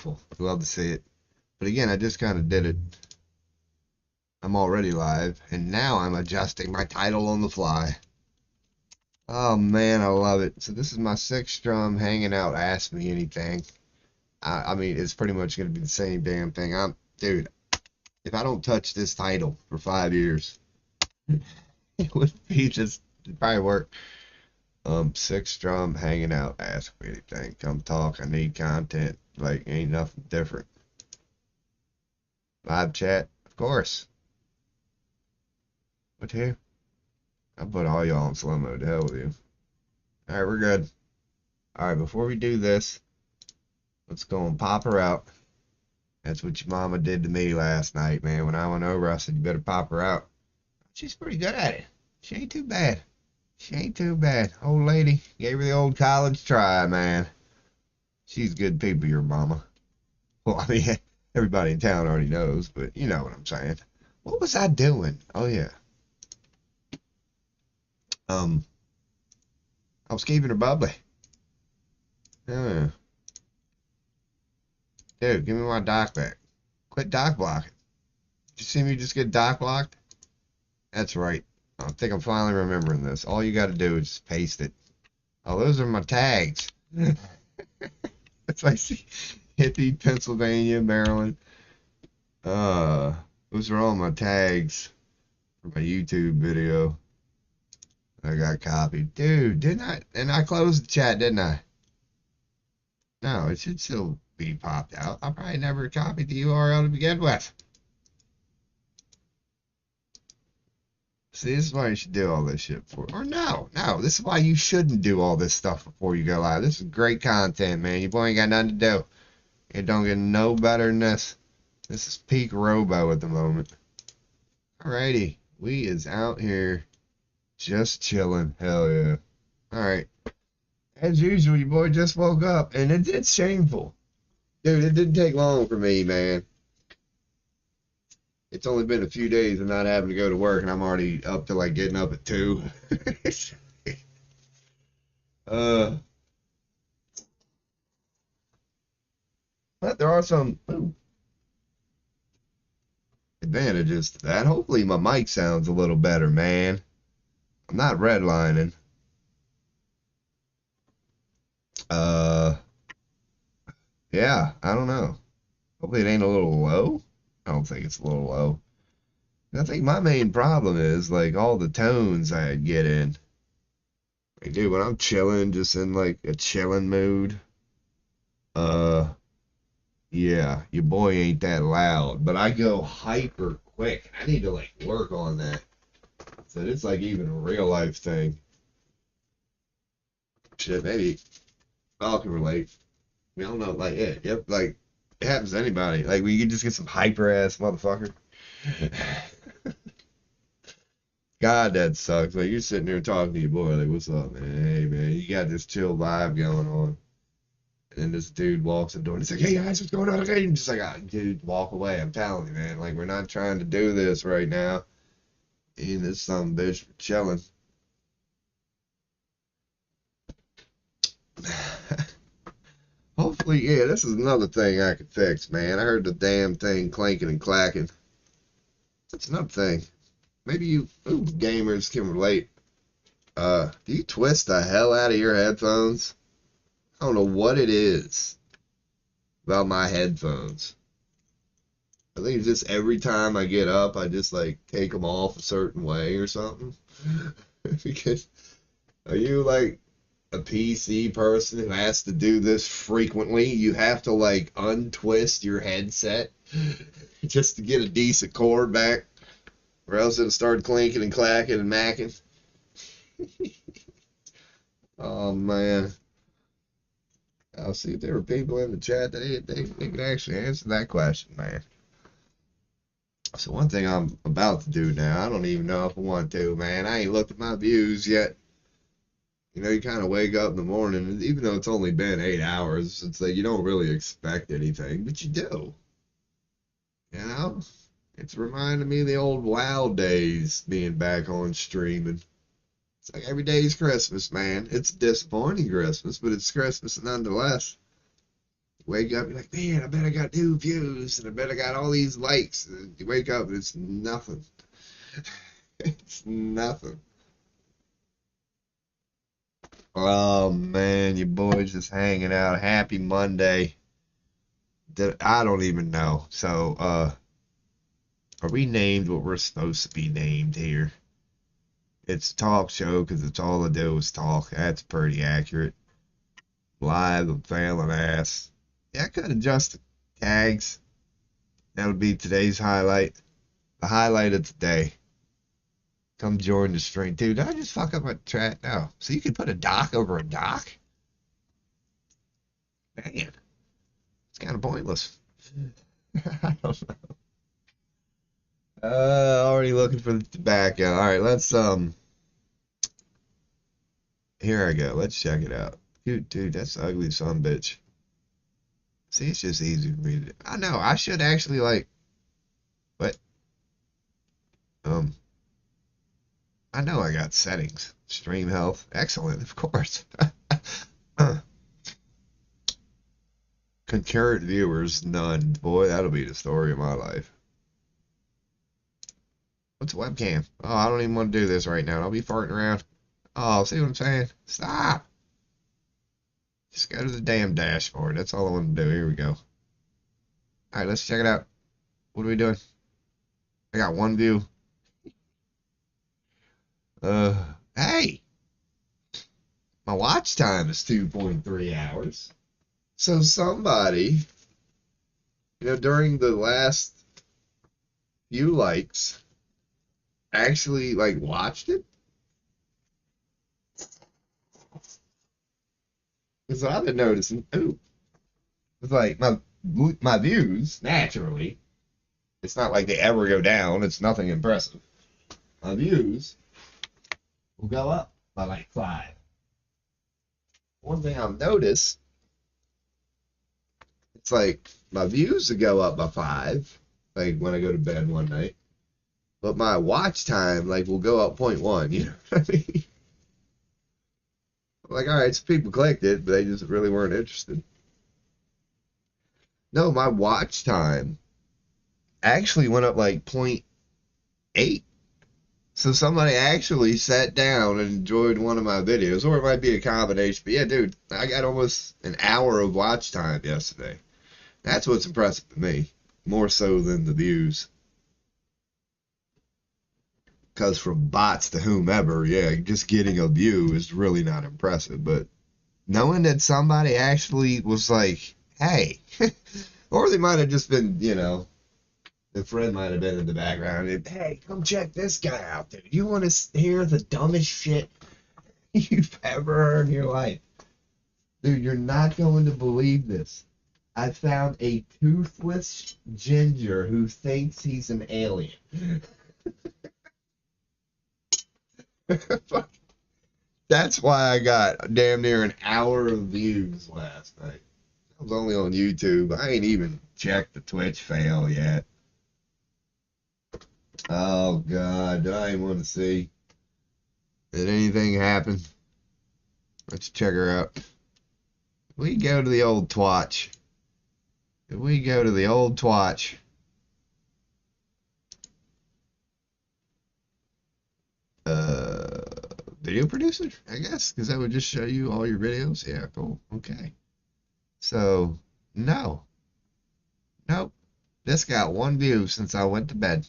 beautiful. Love to see it. But again, I just kind of did it. I'm already live, and now I'm adjusting my title on the fly. Oh man, I love it. So this is my 6th Strum hanging out. Ask me anything. I mean, it's pretty much going to be the same damn thing. Dude, if I don't touch this title for 5 years, it would be just, it'd probably work. 6th Strum hanging out. Ask me anything. Come talk. I need content. Like, ain't nothing different. Live chat, of course. What here? I put all y'all on slow mode. To hell with you. Alright, we're good. Alright, before we do this, let's go and pop her out. That's what your mama did to me last night, man. When I went over, I said, you better pop her out. She's pretty good at it. She ain't too bad. She ain't too bad. Old lady gave her the old college try, man. She's good people, your mama. Well, I mean, everybody in town already knows, but you know what I'm saying. What was I doing? Oh, yeah. I was keeping her bubbly. Yeah. Dude, give me my dock back. Quit dock blocking. Did you see me just get dock blocked? That's right. I think I'm finally remembering this. All you got to do is just paste it. Oh, those are my tags. It's like Hippie, Pennsylvania, Maryland. Those are all my tags for my YouTube video. I got copied. Dude, didn't I? And I closed the chat, didn't I? No, it should still be popped out. I probably never copied the URL to begin with. See, this is why you should do all this shit for. Or no, this is why you shouldn't do all this stuff before you go live. This is great content, man. Your boy ain't got nothing to do. It don't get no better than this. This is peak Robo at the moment. Alrighty, we is out here just chilling. Hell yeah. Alright. As usual, your boy just woke up, and it's shameful. Dude, it didn't take long for me, man. It's only been a few days of not having to go to work, and I'm already up to, like, getting up at 2. But there are some advantages to that. Hopefully my mic sounds a little better, man. I'm not redlining. Yeah, I don't know. Hopefully it ain't a little low. I don't think it's a little low. I think my main problem is, like, all the tones I get in. Like, dude, when I'm chilling, just in, like, a chilling mood, yeah, your boy ain't that loud. But I go hyper quick. I need to, like, work on that. So it's, like, even a real life thing. Shit, maybe y'all can relate. I mean, I don't know, like, yeah, yep, like, it happens to anybody. Like, we can just get some hyper-ass motherfucker. God, that sucks. Like, you're sitting there talking to your boy, like, what's up, man? Hey, man, you got this chill vibe going on. And then this dude walks in the door and he's like, hey, guys, what's going on? Okay, and just like, oh, dude, walk away. I'm telling you, man. Like, we're not trying to do this right now. And this some bitch for chilling. Hopefully, yeah, this is another thing I could fix, man. I heard the damn thing clanking and clacking. That's another thing. Maybe you gamers can relate. Do you twist the hell out of your headphones? I don't know what it is about my headphones. I think it's just every time I get up, I just like take them off a certain way or something. Because are you like a PC person who has to do this frequently? You have to like untwist your headset just to get a decent cord back, or else it'll start clinking and clacking and macking. Oh man. I'll see if there were people in the chat that they could actually answer that question, man. So one thing I'm about to do now, I don't even know if I want to, man. I ain't looked at my views yet. You know, you kind of wake up in the morning, and even though it's only been 8 hours, it's like you don't really expect anything, but you do. You know? It's reminding me of the old WoW days, being back on streaming. It's like every day's Christmas, man. It's a disappointing Christmas, but it's Christmas nonetheless. Wake up, you're like, man, I bet I got 2 views, and I bet I got all these likes. And you wake up, and it's nothing. It's nothing. Oh man, your boy's just hanging out. Happy Monday. I don't even know. So, are we named what we're supposed to be named here? It's a talk show because it's all I do is talk. That's pretty accurate. Live, I'm failing ass. Yeah, I could adjust the tags. That'll be today's highlight. The highlight of today. Come join the stream. Dude, did I just fuck up my chat? No. So you can put a doc over a doc? Man, it's kind of pointless. I don't know. Already looking for the tobacco. All right, let's here I go. Let's check it out. Dude, that's the ugly son of a bitch. See, it's just easy for me to do. I know, I should actually like, what? Um, I know I got settings. Stream health, excellent, of course. Concurrent viewers, none. Boy, that'll be the story of my life. What's a webcam? Oh, I don't even want to do this right now. I'll be farting around. Oh, see what I'm saying? Stop. Just go to the damn dashboard. That's all I want to do. Here we go. All right, let's check it out. What are we doing? I got 1 view. Hey, my watch time is 2.3 hours. So somebody, during the last few likes, actually like watched it. Because I've been noticing. Ooh, it's like my views naturally. It's not like they ever go down. It's nothing impressive. My views will go up by like 5. One thing I've noticed, it's like my views will go up by 5, like when I go to bed one night, but my watch time like will go up 0.1. You know what I mean? Like, all right, so people clicked it, but they just really weren't interested. No, my watch time actually went up like 0.8. So somebody actually sat down and enjoyed one of my videos, or it might be a combination. But yeah, dude, I got almost an hour of watch time yesterday. That's what's impressive to me, more so than the views. Because from bots to whomever, yeah, just getting a view is really not impressive. But knowing that somebody actually was like, hey, or they might have just been, the friend might have been in the background. And, hey, come check this guy out, dude. You want to hear the dumbest shit you've ever heard in your life? Dude, you're not going to believe this. I found a toothless ginger who thinks he's an alien. That's why I got damn near an hour of views last night. I was only on YouTube. I ain't even checked the Twitch fail yet. Oh, God. I ain't want to see. Did anything happen? Let's check her out. We go to the old twatch. If we go to the old twatch. Video producer, I guess, because that would just show you all your videos. Yeah, cool. Okay. So, no. Nope. This got 1 view since I went to bed.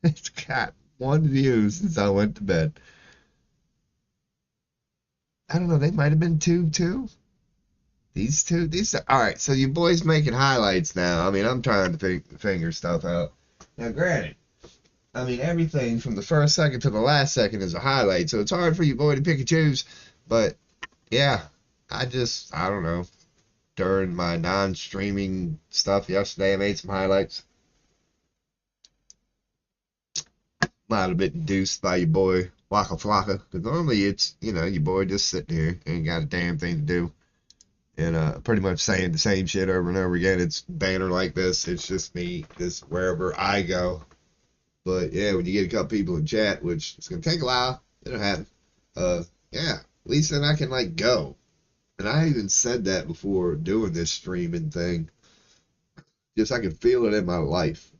It's got 1 view since I went to bed. I don't know, they might have been 2 too. These two, all right, so you boys making highlights now. I mean, I'm trying to figure stuff out. Now, granted, I mean, everything from the first second to the last second is a highlight, so it's hard for you boy to pick and choose. But, yeah, I don't know. During my non-streaming stuff yesterday, I made some highlights. Might have been induced by your boy, Waka Flocka, because normally it's, your boy just sitting here, ain't got a damn thing to do. And pretty much saying the same shit over and over again. It's banner like this. It's just me, just wherever I go. But yeah, when you get a couple people in chat, which it's gonna take a while, it'll happen. Yeah, at least then I can like go. And I even said that before doing this streaming thing. Just I can feel it in my life.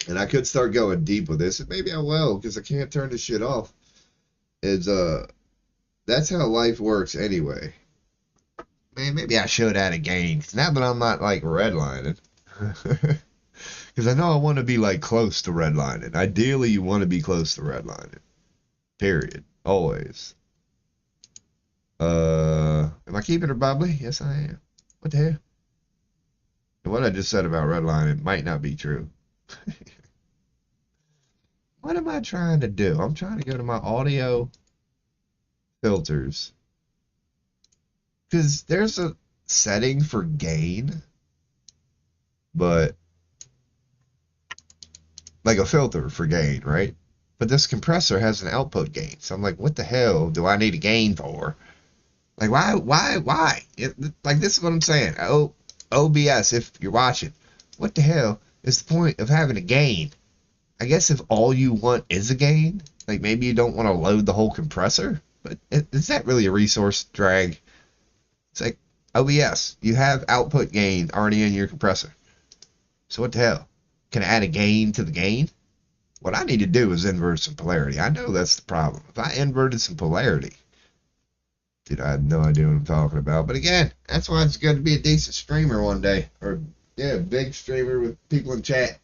And I could start going deep with this, and maybe I will, because I can't turn this shit off. Is that's how life works anyway. Man, maybe I should add a gain. Now that I'm not like redlining. Because I know I want to be like close to redlining. Ideally, you want to be close to redlining. Period. Always. Am I keeping her bubbly? Yes, I am. What the hell? And what I just said about redlining might not be true. What am I trying to do? I'm trying to go to my audio filters. Because there's a setting for gain, but like a filter for gain, right? But this compressor has an output gain. So I'm like, what the hell do I need a gain for? Like, why? Like, this is what I'm saying. Oh, OBS, if you're watching, what the hell is the point of having a gain? I guess if all you want is a gain, like maybe you don't want to load the whole compressor, but is that really a resource drag? It's like, OBS, you have output gain already in your compressor. So what the hell? Can I add a gain to the gain? What I need to do is invert some polarity. I know that's the problem. If I inverted some polarity, dude, I have no idea what I'm talking about. But again, that's why it's good to be a decent streamer one day. Or, yeah, big streamer with people in chat.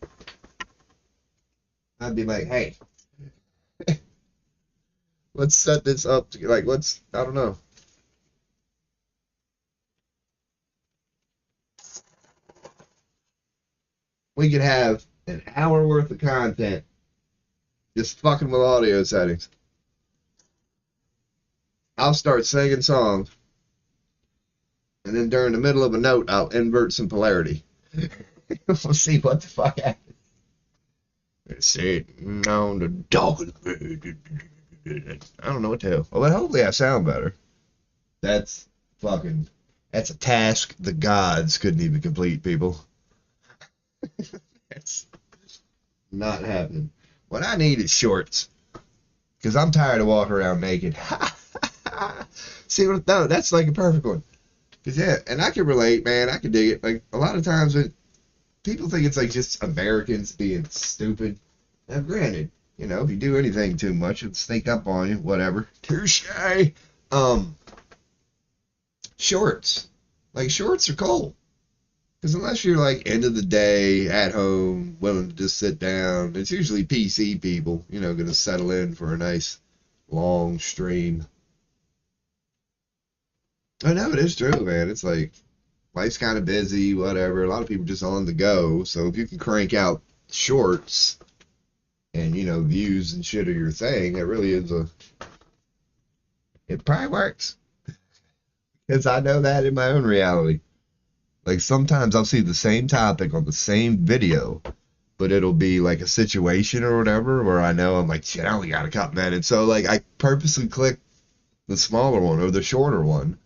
I'd be like, hey, let's set this up. Like, I don't know. We could have an hour worth of content just fucking with audio settings. I'll start singing songs, and then during the middle of a note, I'll invert some polarity. We'll see what the fuck happens. Sitting on the dog. I don't know what the hell. Well, but hopefully I sound better. That's a task the gods couldn't even complete, people. That's not happening. What I need is shorts. Because I'm tired of walking around naked. See what? No, that's like a perfect one. Cause yeah, and I can relate, man. I can dig it. Like a lot of times, people think it's like just Americans being stupid. Now, granted, if you do anything too much, it'll sneak up on you. Whatever. Touche. Shorts. Like shorts are cool. Because unless you're like end of the day at home, willing to just sit down, it's usually PC people, going to settle in for a nice long stream. I know it is true, man. It's like life's kind of busy, whatever. A lot of people just on the go. So if you can crank out shorts and, views and shit are your thing, it really is it probably works. Because I know that in my own reality. Like sometimes I'll see the same topic on the same video, but it'll be like a situation or whatever where I know I'm like, shit, I only got a couple minutes. So like I purposely click the smaller one or the shorter one,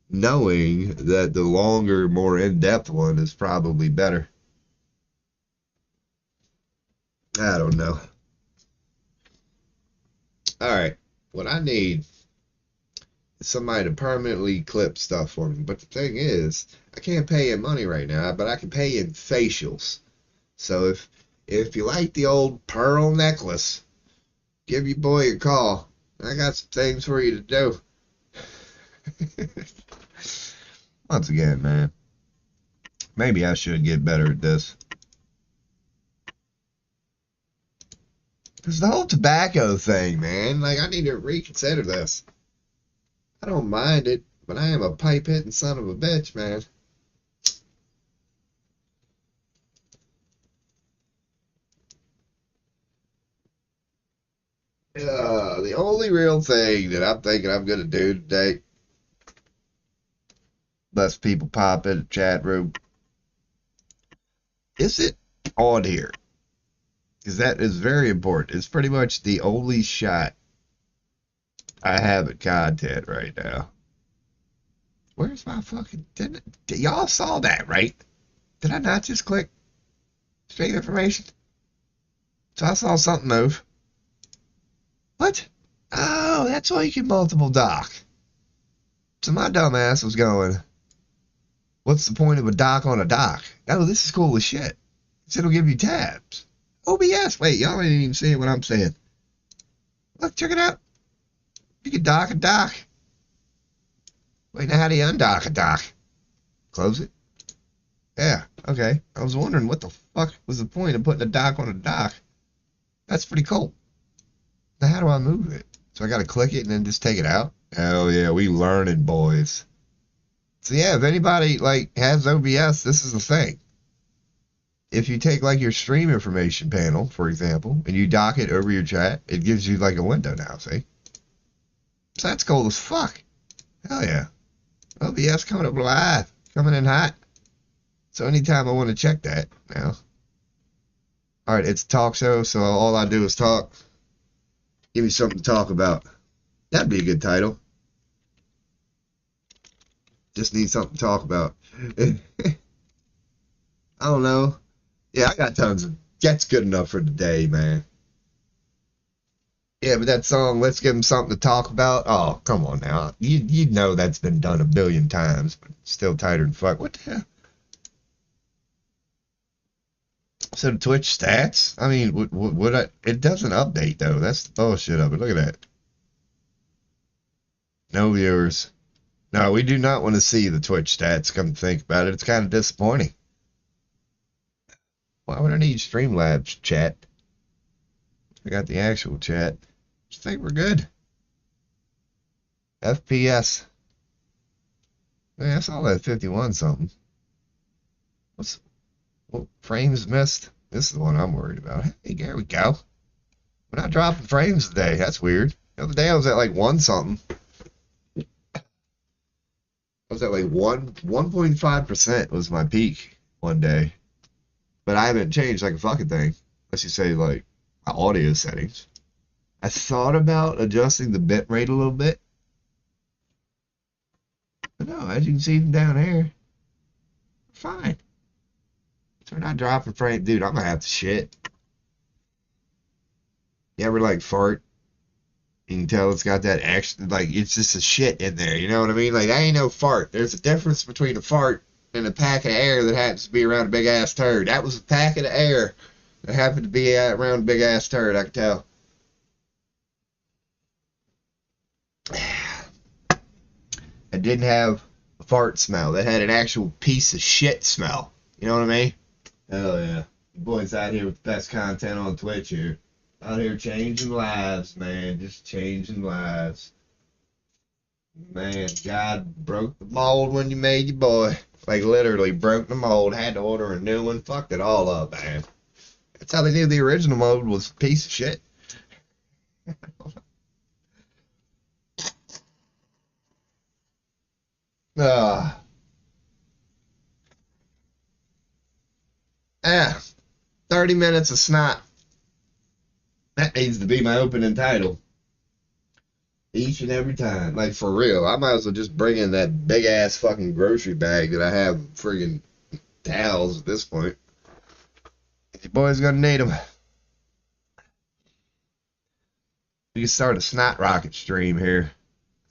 knowing that the longer, more in-depth one is probably better. I don't know. Alright, what I need is somebody to permanently clip stuff for me. But the thing is, I can't pay in money right now, but I can pay in facials. So if you like the old pearl necklace, give your boy a call. I got some things for you to do. Once again, man, maybe I should get better at this. Because the whole tobacco thing, man, like I need to reconsider this. I don't mind it, but I am a pipe-hitting son of a bitch, man. The only real thing that I'm thinking I'm going to do today, less people pop in the chat room, is it on here? Because that is very important. It's pretty much the only shot I have at content right now. Where's my fucking... Y'all saw that, right? Did I not just click stream information? So I saw something move. What? Oh, that's why you can multiple dock. So my dumb ass was going, what's the point of a dock on a dock? No, this is cool as shit. It'll give you tabs. OBS. Wait, y'all ain't even seeing what I'm saying. Look, check it out. You can dock a dock. Wait, now how do you undock a dock? Close it. Yeah, okay. I was wondering what the fuck was the point of putting a dock on a dock. That's pretty cool. Now how do I move it? So I gotta click it and then just take it out? Hell yeah, we learning, boys. So yeah, if anybody like has OBS, this is the thing. If you take like your stream information panel, for example, and you dock it over your chat, it gives you like a window now, see? So that's cool as fuck. Hell yeah. OBS coming up live. Coming in hot. So anytime I want to check that now. Alright, it's a talk show, so all I do is talk. Give me something to talk about. That'd be a good title. Just need something to talk about. I don't know. Yeah, I got tons of... That's good enough for today, man. Yeah, but that song, Let's Give Them Something to Talk About. Oh, come on now. You know that's been done a billion times, but still tighter than fuck. What the hell? So the Twitch stats? I mean, it doesn't update, though. That's the bullshit of it. Look at that. No viewers. No, we do not want to see the Twitch stats. Come to think about it. It's kind of disappointing. Why would I need Streamlabs chat? I got the actual chat. I think we're good. FPS. Man, I saw that 51 something. What frames missed? This is the one I'm worried about. Hey, there we go. We're not dropping frames today. That's weird. The other day I was at like 1 something. I was at like 1.5% was my peak one day. But I haven't changed like a fucking thing. Unless you say like my audio settings. I thought about adjusting the bit rate a little bit. But no, as you can see from down here, fine. So we're not dropping frame. Dude, I'm gonna have to shit. You ever like fart? You can tell it's got that extra, like it's just a shit in there. You know what I mean? Like that ain't no fart. There's a difference between a fart and a packet of air that happens to be around a big ass turd. That was a packet of air that happened to be around a big ass turd. I can tell. It didn't have a fart smell. That had an actual piece of shit smell. You know what I mean? Hell yeah. The boys out here with the best content on Twitch here. Out here changing lives, man. Just changing lives. Man, God broke the mold when you made your boy. Like, literally broke the mold. Had to order a new one. Fucked it all up, man. That's how they knew the original mold was a piece of shit. Ah. Yeah. 30 minutes of snot. That needs to be my opening title. Each and every time. Like, for real. I might as well just bring in that big ass fucking grocery bag that I have friggin' towels at this point. Your boy's gonna need them. We can start a snot rocket stream here.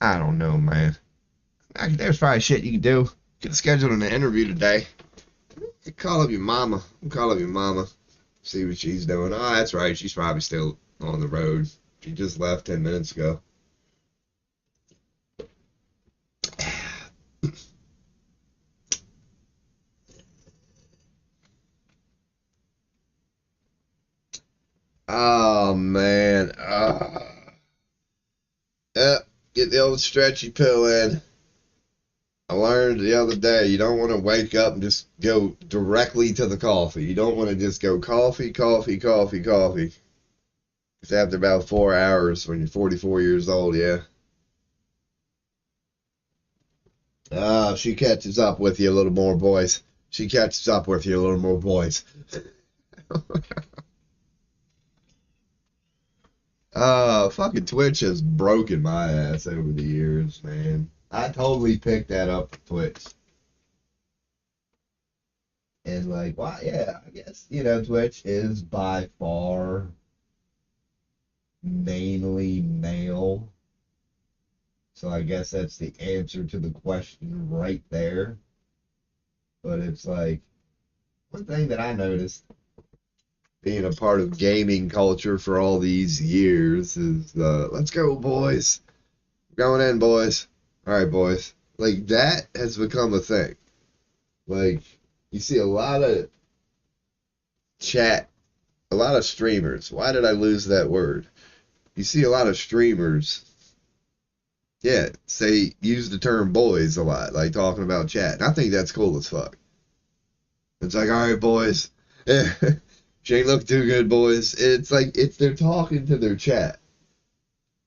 I don't know, man. There's probably shit you can do. You can schedule an interview today. You call up your mama. Call up your mama. See what she's doing. Oh, that's right. She's probably still on the road. She just left 10 minutes ago. Oh, man. Get the old stretchy pill in. I learned the other day, you don't want to wake up and just go directly to the coffee. You don't want to just go coffee, coffee, coffee, coffee. It's after about 4 hours when you're 44 years old, yeah. She catches up with you a little more, boys. She catches up with you a little more, boys. Fucking Twitch has broken my ass over the years, man. I totally picked that up for Twitch. And like, well, yeah, I guess, Twitch is by far mainly male. So I guess that's the answer to the question right there. But it's like, one thing that I noticed being a part of gaming culture for all these years is, let's go, boys. Going in, boys. All right, boys. Like, that has become a thing. Like, you see a lot of chat, a lot of streamers. Why did I lose that word? You see a lot of streamers, yeah, say, use the term boys a lot, like talking about chat. And I think that's cool as fuck. It's like, all right, boys. Yeah. She ain't look too good, boys. It's like, they're talking to their chat.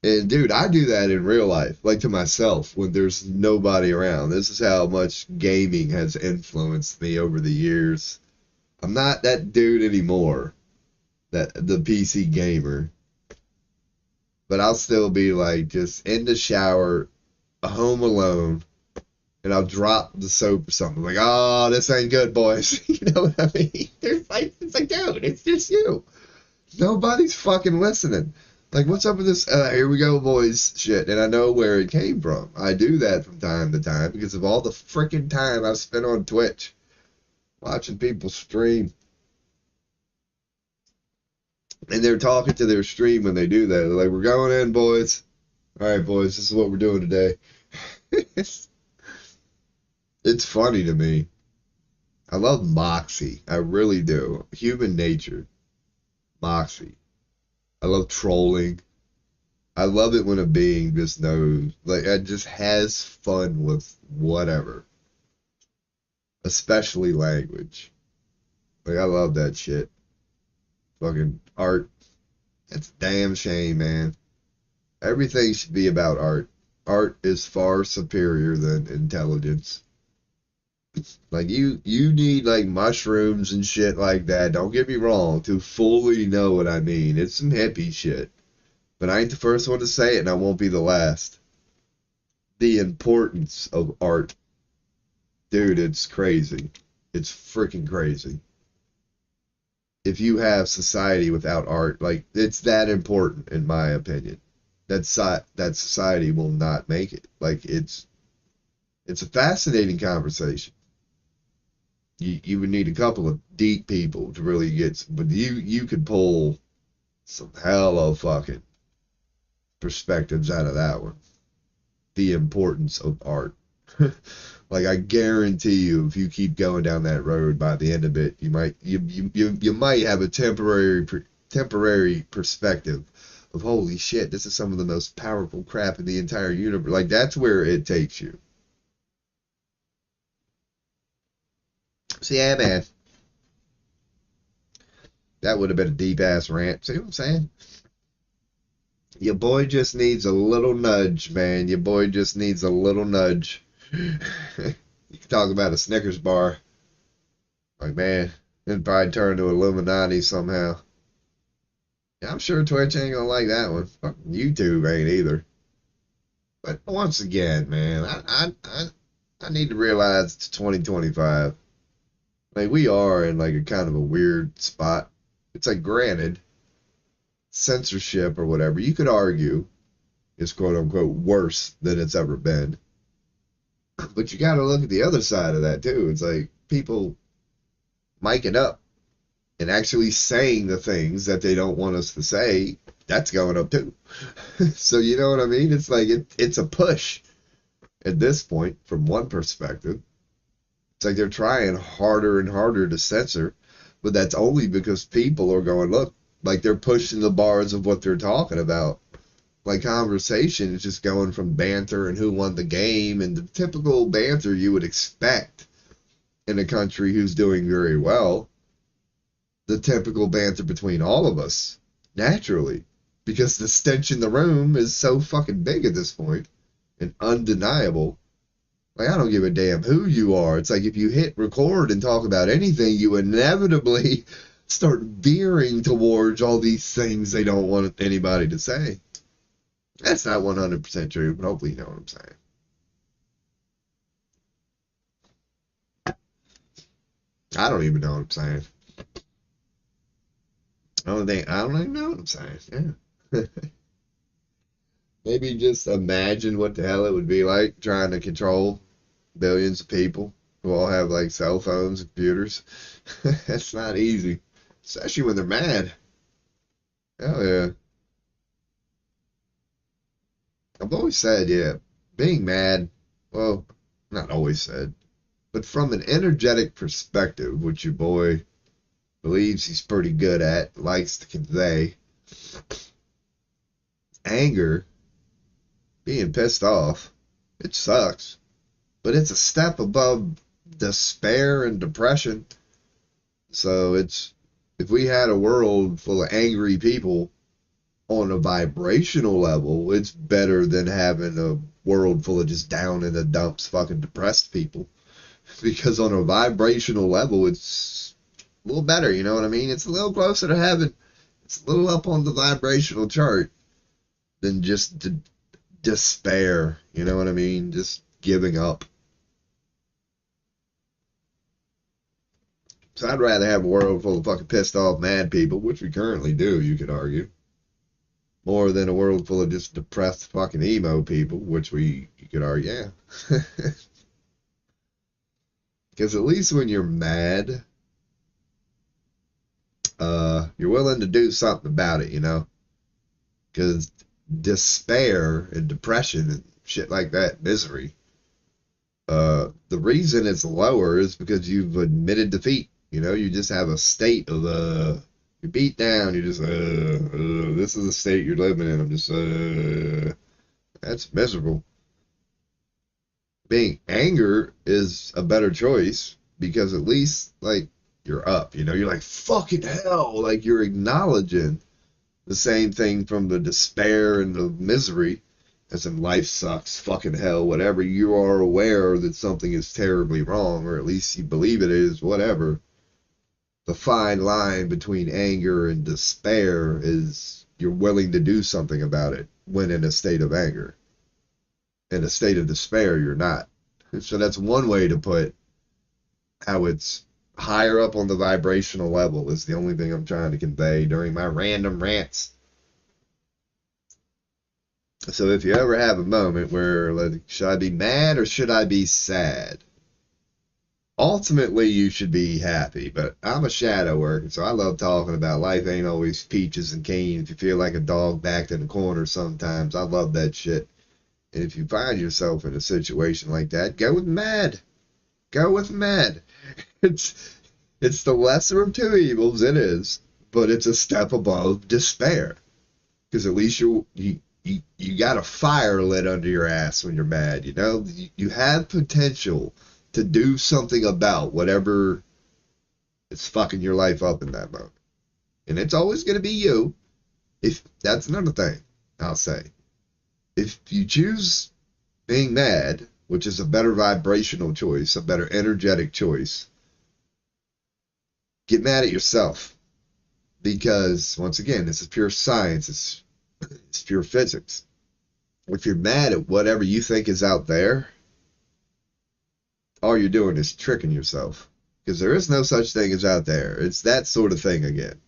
And dude, I do that in real life, like to myself when there's nobody around. This is how much gaming has influenced me over the years. I'm not that dude anymore, that the PC gamer, but I'll still be like just in the shower, home alone, and I'll drop the soap or something. Like, oh, this ain't good, boys. You know what I mean? It's like, dude, it's just you. Nobody's fucking listening. Like, what's up with this? Here we go, boys. Shit, and I know where it came from. I do that from time to time because of all the freaking time I've spent on Twitch watching people stream, and they're talking to their stream when they do that. They're like, "We're going in, boys. All right, boys. This is what we're doing today." it's, it's funny to me. I love moxie. I really do. Human nature, moxie. I love trolling. I love it when a being just knows, like, it just has fun with whatever, especially language. Like, I love that shit. Fucking art. It's a damn shame, man. Everything should be about art. Art is far superior than intelligence. Like, you need, like, mushrooms and shit like that. Don't get me wrong, to fully know what I mean. It's some hippie shit. But I ain't the first one to say it, and I won't be the last. The importance of art. Dude, it's crazy. It's freaking crazy. If you have society without art, like, it's that important, in my opinion. That society will not make it. Like, it's a fascinating conversation. You would need a couple of deep people to really get, but you could pull some hella fucking perspectives out of that one. The importance of art. Like, I guarantee you, if you keep going down that road, by the end of it, you might have a temporary perspective of, holy shit, this is some of the most powerful crap in the entire universe. Like, that's where it takes you. So yeah, man, that would have been a deep ass rant. See what I'm saying? Your boy just needs a little nudge, man. Your boy just needs a little nudge. You can talk about a Snickers bar. Like, man, it'd probably turn to Illuminati somehow. Yeah, I'm sure Twitch ain't gonna like that one. Fuck, YouTube ain't either. But once again, man, I need to realize it's 2025. Like, we are in like a kind of a weird spot. It's like, granted, censorship or whatever, you could argue is quote unquote worse than it's ever been. But you gotta look at the other side of that too. It's like people miking up and actually saying the things that they don't want us to say, that's going up too. So you know what I mean? It's like it's a push at this point from one perspective. It's like they're trying harder and harder to censor, but that's only because people are going, look, like they're pushing the bars of what they're talking about. Like, conversation is just going from banter and who won the game and the typical banter you would expect in a country who's doing very well. The typical banter between all of us, naturally, because the stench in the room is so fucking big at this point and undeniable. Like, I don't give a damn who you are. It's like if you hit record and talk about anything, you inevitably start veering towards all these things they don't want anybody to say. That's not 100% true, but hopefully you know what I'm saying. I don't even know what I'm saying. I don't even know what I'm saying. Yeah. Maybe just imagine what the hell it would be like trying to control billions of people who all have like cell phones and computers. That's not easy, especially when they're mad. Hell yeah. I've always said, yeah, being mad, well, not always said, but from an energetic perspective, which your boy believes he's pretty good at, likes to convey, anger, being pissed off, it sucks, but it's a step above despair and depression. So it's, if we had a world full of angry people on a vibrational level, it's better than having a world full of just down in the dumps fucking depressed people. Because on a vibrational level, it's a little better, you know what I mean? It's a little closer to heaven. It's a little up on the vibrational chart than just despair, you know what I mean? Just giving up. So I'd rather have a world full of fucking pissed off mad people, which we currently do, you could argue, more than a world full of just depressed fucking emo people, which you could argue, yeah. Because at least when you're mad, you're willing to do something about it, you know? Because despair and depression and shit like that, misery, the reason it's lower is because you've admitted defeat. You know, you just have a state of, you're beat down, you're just, this is the state you're living in. I'm just, that's miserable. Being anger is a better choice because at least, like, you're up, you know, you're like, fucking hell, like, you're acknowledging the same thing from the despair and the misery, as in life sucks, fucking hell, whatever. You are aware that something is terribly wrong, or at least you believe it is, whatever. The fine line between anger and despair is you're willing to do something about it when in a state of anger. In a state of despair, you're not. So that's one way to put how it's higher up on the vibrational level is the only thing I'm trying to convey during my random rants. So if you ever have a moment where, like, should I be mad or should I be sad? Ultimately, you should be happy, but I'm a shadow worker, so I love talking about life ain't always peaches and cane. If you feel like a dog backed in a corner sometimes, I love that shit. And if you find yourself in a situation like that, go with mad. Go with mad. It's it's the lesser of two evils, it is, but it's a step above despair. Because at least you got a fire lit under your ass when you're mad, you know? You have potential to do something about whatever is fucking your life up in that moment. And it's always going to be you. If that's another thing I'll say. If you choose being mad, which is a better vibrational choice, a better energetic choice, get mad at yourself. Because, once again, this is pure science. It's pure physics. If you're mad at whatever you think is out there, all you're doing is tricking yourself. Because there is no such thing as out there. It's that sort of thing again.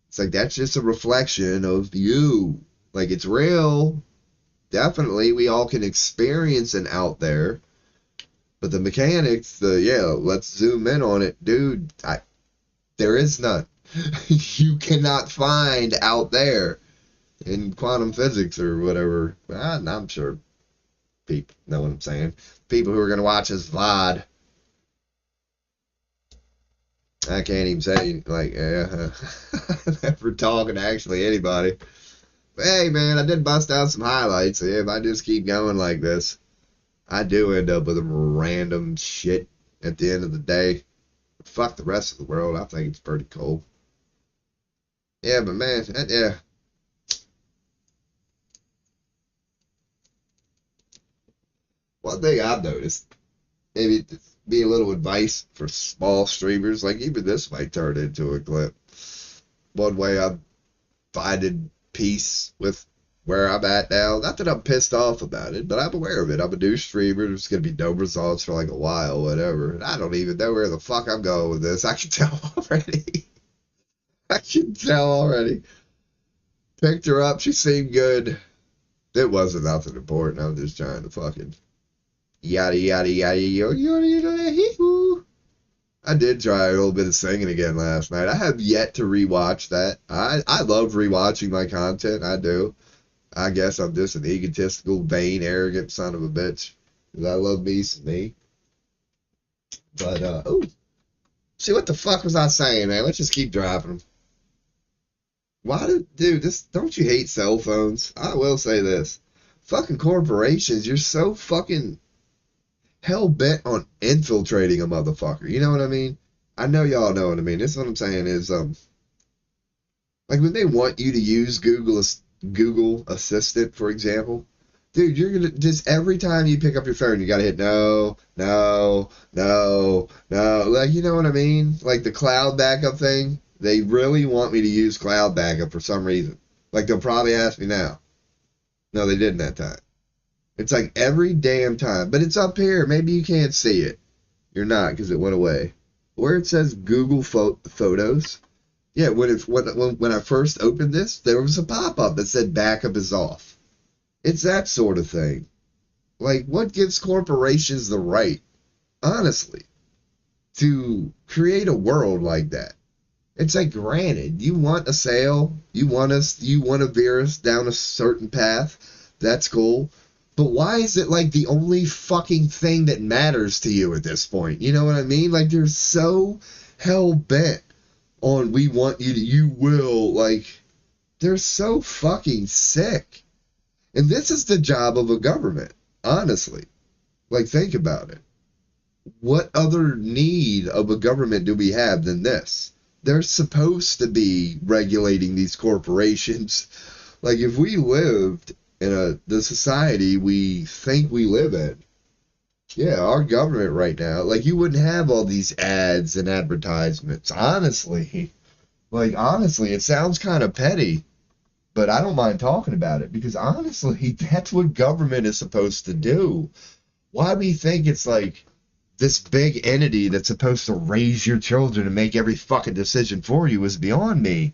It's like that's just a reflection of you. Like, it's real. Definitely, we all can experience an out there. But the mechanics, let's zoom in on it. Dude, there is none. You cannot find out there in quantum physics or whatever. I'm sure people know what I'm saying. People who are going to watch this VOD, I can't even say, like, never talking to actually anybody. But hey, man, I did bust out some highlights. If I just keep going like this, I do end up with a random shit at the end of the day. But fuck the rest of the world. I think it's pretty cool. Yeah, but man, yeah. One thing I've noticed, maybe be a little advice for small streamers, like even this might turn into a clip. One way I've finding peace with where I'm at now. Not that I'm pissed off about it, but I'm aware of it. I'm a new streamer. There's going to be no results for like a while, whatever. And I don't even know where the fuck I'm going with this. I can tell already. I can tell already. Picked her up. She seemed good. It wasn't nothing important. I'm just trying to fucking yada yada yada yada yada yada hee. I did try a little bit of singing again last night. I have yet to rewatch that. I love rewatching my content. I do. I guess I'm just an egotistical, vain, arrogant son of a bitch. 'Cause I love me some me. But oh, see what the fuck was I saying, man? Let's just keep dropping them. Why dude, this, don't you hate cell phones? I will say this. Fucking corporations, you're so fucking hell bent on infiltrating a motherfucker. You know what I mean? I know y'all know what I mean. This is what I'm saying is, like when they want you to use Google Assistant, for example, dude, you're gonna just every time you pick up your phone, you gotta hit no, no, no, no. Like, you know what I mean? Like the cloud backup thing. They really want me to use cloud backup for some reason. Like they'll probably ask me now. No, they didn't that time. It's like every damn time. But it's up here. Maybe you can't see it. You're not because it went away. Where it says Google Photos. Yeah, when I first opened this, there was a pop-up that said backup is off. It's that sort of thing. Like, what gives corporations the right, honestly, to create a world like that? It's like, granted, you want a sale, you want to veer us down a certain path. That's cool. But why is it like the only fucking thing that matters to you at this point? You know what I mean? Like they're so hell bent on we want you to, you will, like they're so fucking sick. And this is the job of a government, honestly. Like think about it. What other need of a government do we have than this? They're supposed to be regulating these corporations. Like if we lived in the society we think we live in, yeah, our government right now, like you wouldn't have all these ads and advertisements. Honestly, like honestly, it sounds kind of petty, but I don't mind talking about it because honestly, that's what government is supposed to do. Why we think it's like this big entity that's supposed to raise your children and make every fucking decision for you is beyond me.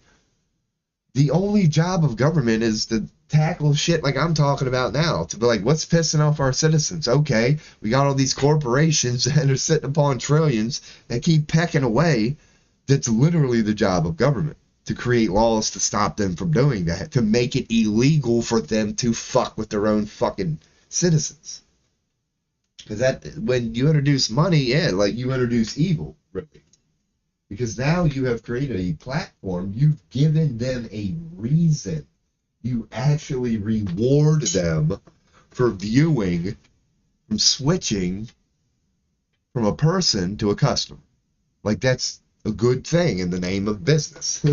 The only job of government is to tackle shit like I'm talking about now. To be like, what's pissing off our citizens? Okay, we got all these corporations that are sitting upon trillions that keep pecking away. That's literally the job of government. To create laws to stop them from doing that. To make it illegal for them to fuck with their own fucking citizens. Because that, when you introduce money, yeah, like you introduce evil, really. Because now you have created a platform, you've given them a reason. You actually reward them for viewing, from switching from a person to a customer. Like that's a good thing in the name of business.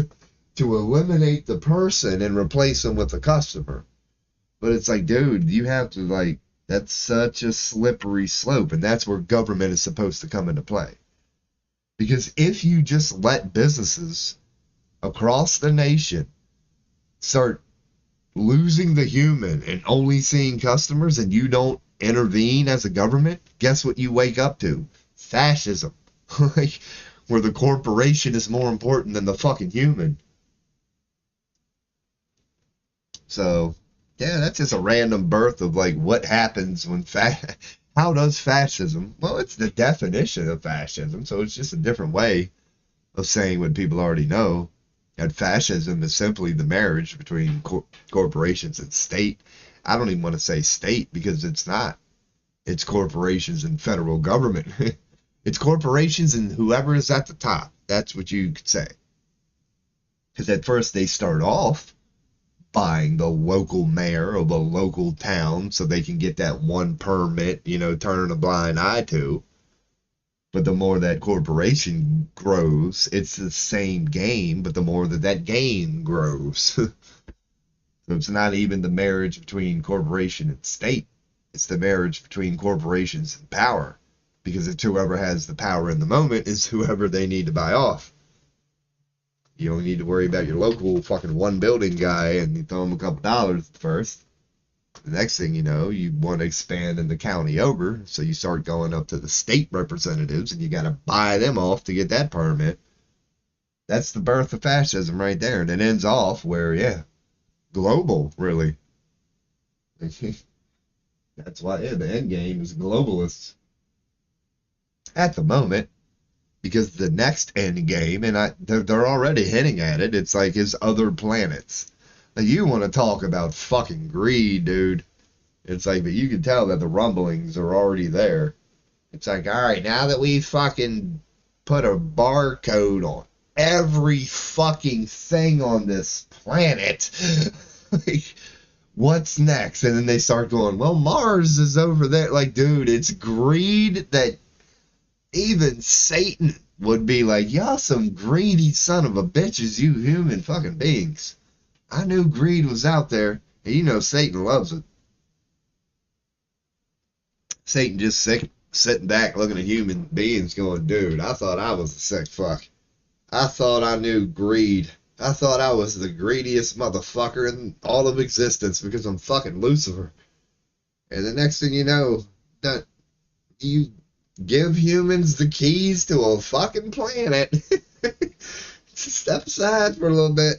To eliminate the person and replace them with a customer. But it's like, dude, you have to like, that's such a slippery slope, and that's where government is supposed to come into play. Because if you just let businesses across the nation start losing the human and only seeing customers and you don't intervene as a government, guess what you wake up to? Fascism. Like, where the corporation is more important than the fucking human. So, yeah, that's just a random birth of like what happens when how does fascism? Well, it's the definition of fascism, so it's just a different way of saying what people already know. And fascism is simply the marriage between corporations and state. I don't even want to say state because it's not. It's corporations and federal government. It's corporations and whoever is at the top. That's what you could say. Because at first they start off buying the local mayor of a local town so they can get that one permit, you know, turning a blind eye to. But the more that corporation grows, it's the same game, but the more that game grows. So it's not even the marriage between corporation and state. It's the marriage between corporations and power. Because it's whoever has the power in the moment is whoever they need to buy off. You don't need to worry about your local fucking one building guy and you throw him a couple dollars first. The next thing you know, you want to expand in the county over, so you start going up to the state representatives and you got to buy them off to get that permit. That's the birth of fascism right there. And it ends off where, yeah, global, really. That's why, yeah, the end game is globalists at the moment, because the next end game, and they're already hinting at it, it's like his other planets. Like, you want to talk about fucking greed, dude. It's like, but you can tell that the rumblings are already there. It's like, all right, now that we fucking put a barcode on every fucking thing on this planet, like, what's next? And then they start going, well, Mars is over there. Like, dude, it's greed that even Satan would be like, y'all some greedy son of a bitches, you human fucking beings. I knew greed was out there, and you know Satan loves it. Satan just sitting back looking at human beings going, dude, I thought I was a sick fuck. I thought I knew greed. I thought I was the greediest motherfucker in all of existence because I'm fucking Lucifer. And the next thing you know, that you give humans the keys to a fucking planet. Step aside for a little bit.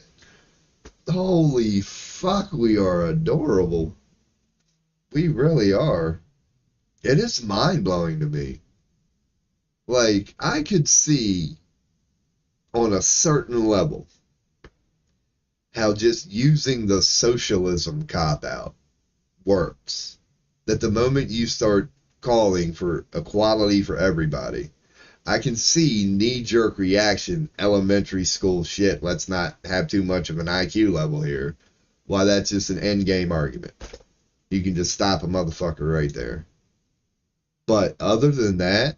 Holy fuck, we are adorable. We really are. It is mind-blowing to me. Like, I could see on a certain level how just using the socialism cop-out works. That the moment you start calling for equality for everybody, I can see knee-jerk reaction, elementary school shit, let's not have too much of an IQ level here, why that's just an endgame argument. You can just stop a motherfucker right there. But other than that,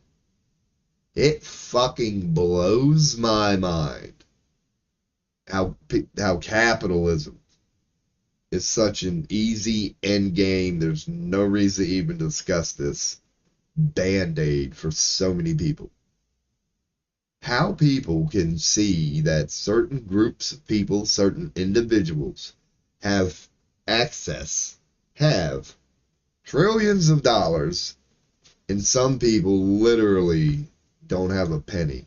it fucking blows my mind how capitalism is such an easy end game. There's no reason to even discuss this band-aid for so many people. How people can see that certain groups of people, certain individuals have have trillions of dollars, and some people literally don't have a penny.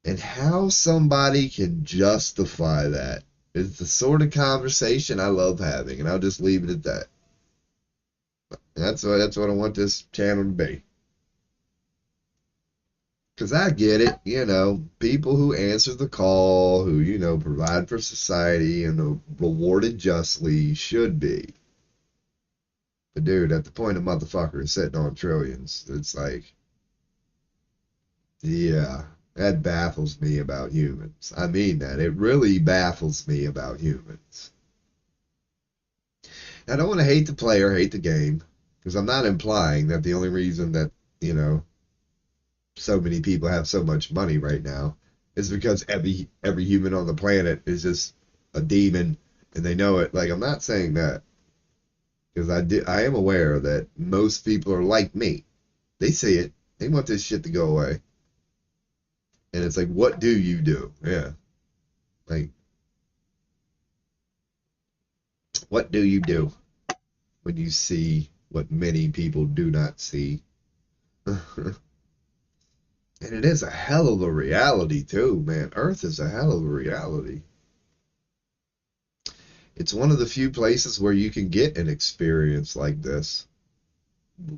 And how somebody can justify that is the sort of conversation I love having, and I'll just leave it at that. That's what I want this channel to be. Because I get it, people who answer the call, who, provide for society and are rewarded justly should be. But dude, at the point a motherfucker is sitting on trillions, it's like, yeah, that baffles me about humans. I mean that. It really baffles me about humans. I don't want to hate the player, hate the game, because I'm not implying that the only reason that, so many people have so much money right now is because every human on the planet is just a demon and they know it. Like, I'm not saying that, because I am aware that most people are like me. They see it. They want this shit to go away. And it's like, what do you do? Yeah. Like, what do you do when you see what many people do not see? And it is a hell of a reality, too, man. Earth is a hell of a reality. It's one of the few places where you can get an experience like this.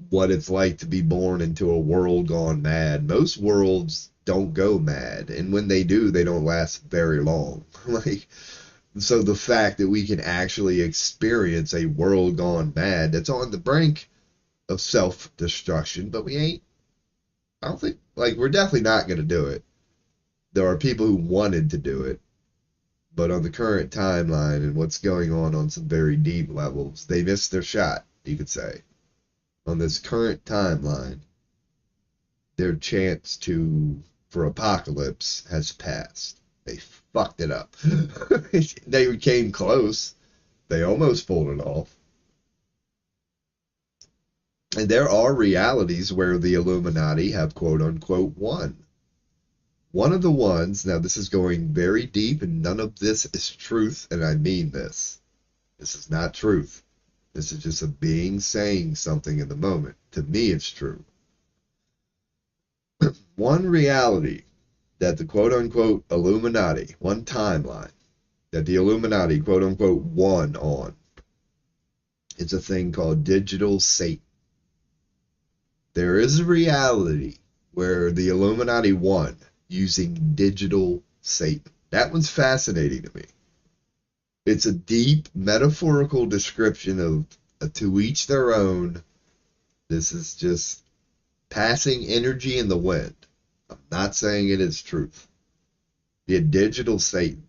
What it's like to be born into a world gone mad. Most worlds don't go mad, and when they do, they don't last very long. So the fact that we can actually experience a world gone mad that's on the brink of self-destruction, but I don't think, we're definitely not going to do it. There are people who wanted to do it, but on the current timeline and what's going on some very deep levels, they missed their shot, you could say. On this current timeline, their chance for apocalypse has passed. They fucked it up. They came close. They almost pulled it off. And there are realities where the Illuminati have quote-unquote won. One of the ones, now this is going very deep, and none of this is truth, and I mean this. This is not truth. This is just a being saying something in the moment. To me, it's true. One reality that the quote-unquote Illuminati, one timeline that the Illuminati quote-unquote won on, It's a thing called digital Satan. There is a reality where the Illuminati won using digital Satan. That one's fascinating to me. It's a deep metaphorical description of to each their own. This is just passing energy in the wind. I'm not saying it is truth. The digital Satan.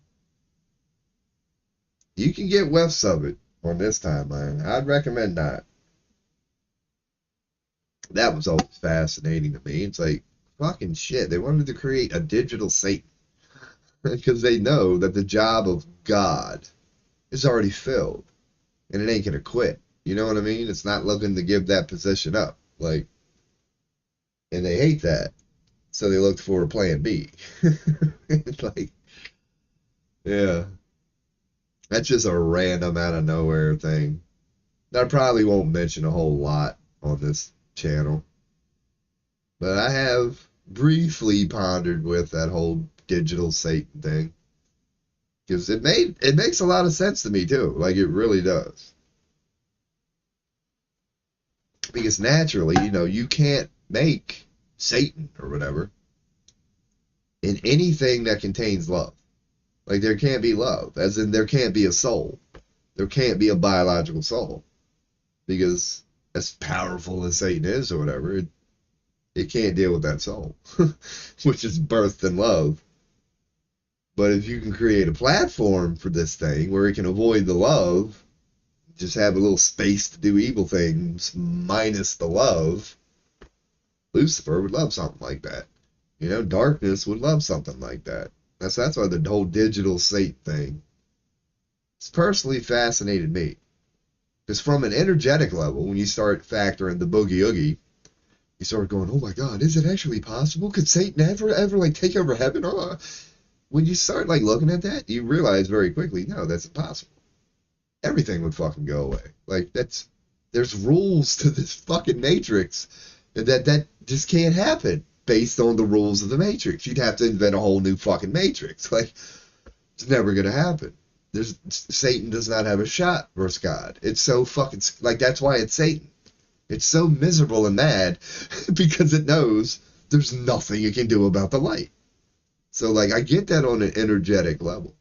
You can get whiffs of it on this timeline. I'd recommend that. That was always fascinating to me. It's like, fucking shit. They wanted to create a digital Satan because they know that the job of God is already filled and it ain't going to quit. You know what I mean? It's not looking to give that position up. Like, and they hate that. So they looked for a plan B. It's like, yeah, that's just a random out of nowhere thing that I probably won't mention a whole lot on this channel. But I have briefly pondered with that whole digital Satan thing. Because it makes a lot of sense to me too. Like it really does. Because naturally, you can't make Satan or whatever in anything that contains love. Like there can't be love. As in there can't be a soul. There can't be a biological soul. Because as powerful as Satan is or whatever, it can't deal with that soul. Which is birthed in love. But if you can create a platform for this thing where it can avoid the love, just have a little space to do evil things minus the love, Lucifer would love something like that. Darkness would love something like that. That's why the whole digital Satan thing, it's personally fascinated me. Because from an energetic level, when you start factoring the boogie oogie, you start going, oh my God, is it actually possible? Could Satan ever like take over heaven? When you start like looking at that, you realize very quickly, no, that's impossible. Everything would fucking go away. Like there's rules to this fucking matrix that just can't happen based on the rules of the matrix. You'd have to invent a whole new fucking matrix. Like it's never gonna happen. Satan does not have a shot versus God. It's so fucking like that's why it's Satan. It's so miserable and mad because it knows there's nothing it can do about the light. So, like, I get that on an energetic level.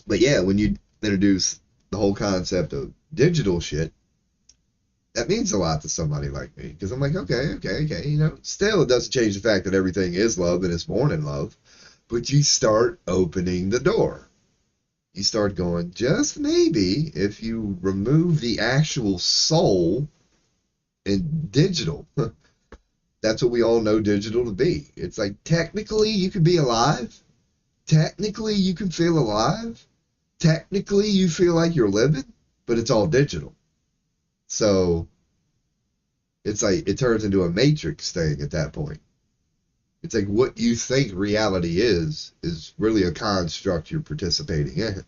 But yeah, when you introduce the whole concept of digital shit, that means a lot to somebody like me. Because I'm like, okay. Still, it doesn't change the fact that everything is love and is born in love. But you start opening the door. You start going, just maybe if you remove the actual soul in digital. That's what we all know digital to be. It's like technically you can be alive. Technically you can feel alive. Technically you feel like you're living, but it's all digital. So it's like it turns into a matrix thing at that point. It's like what you think reality is really a construct you're participating in.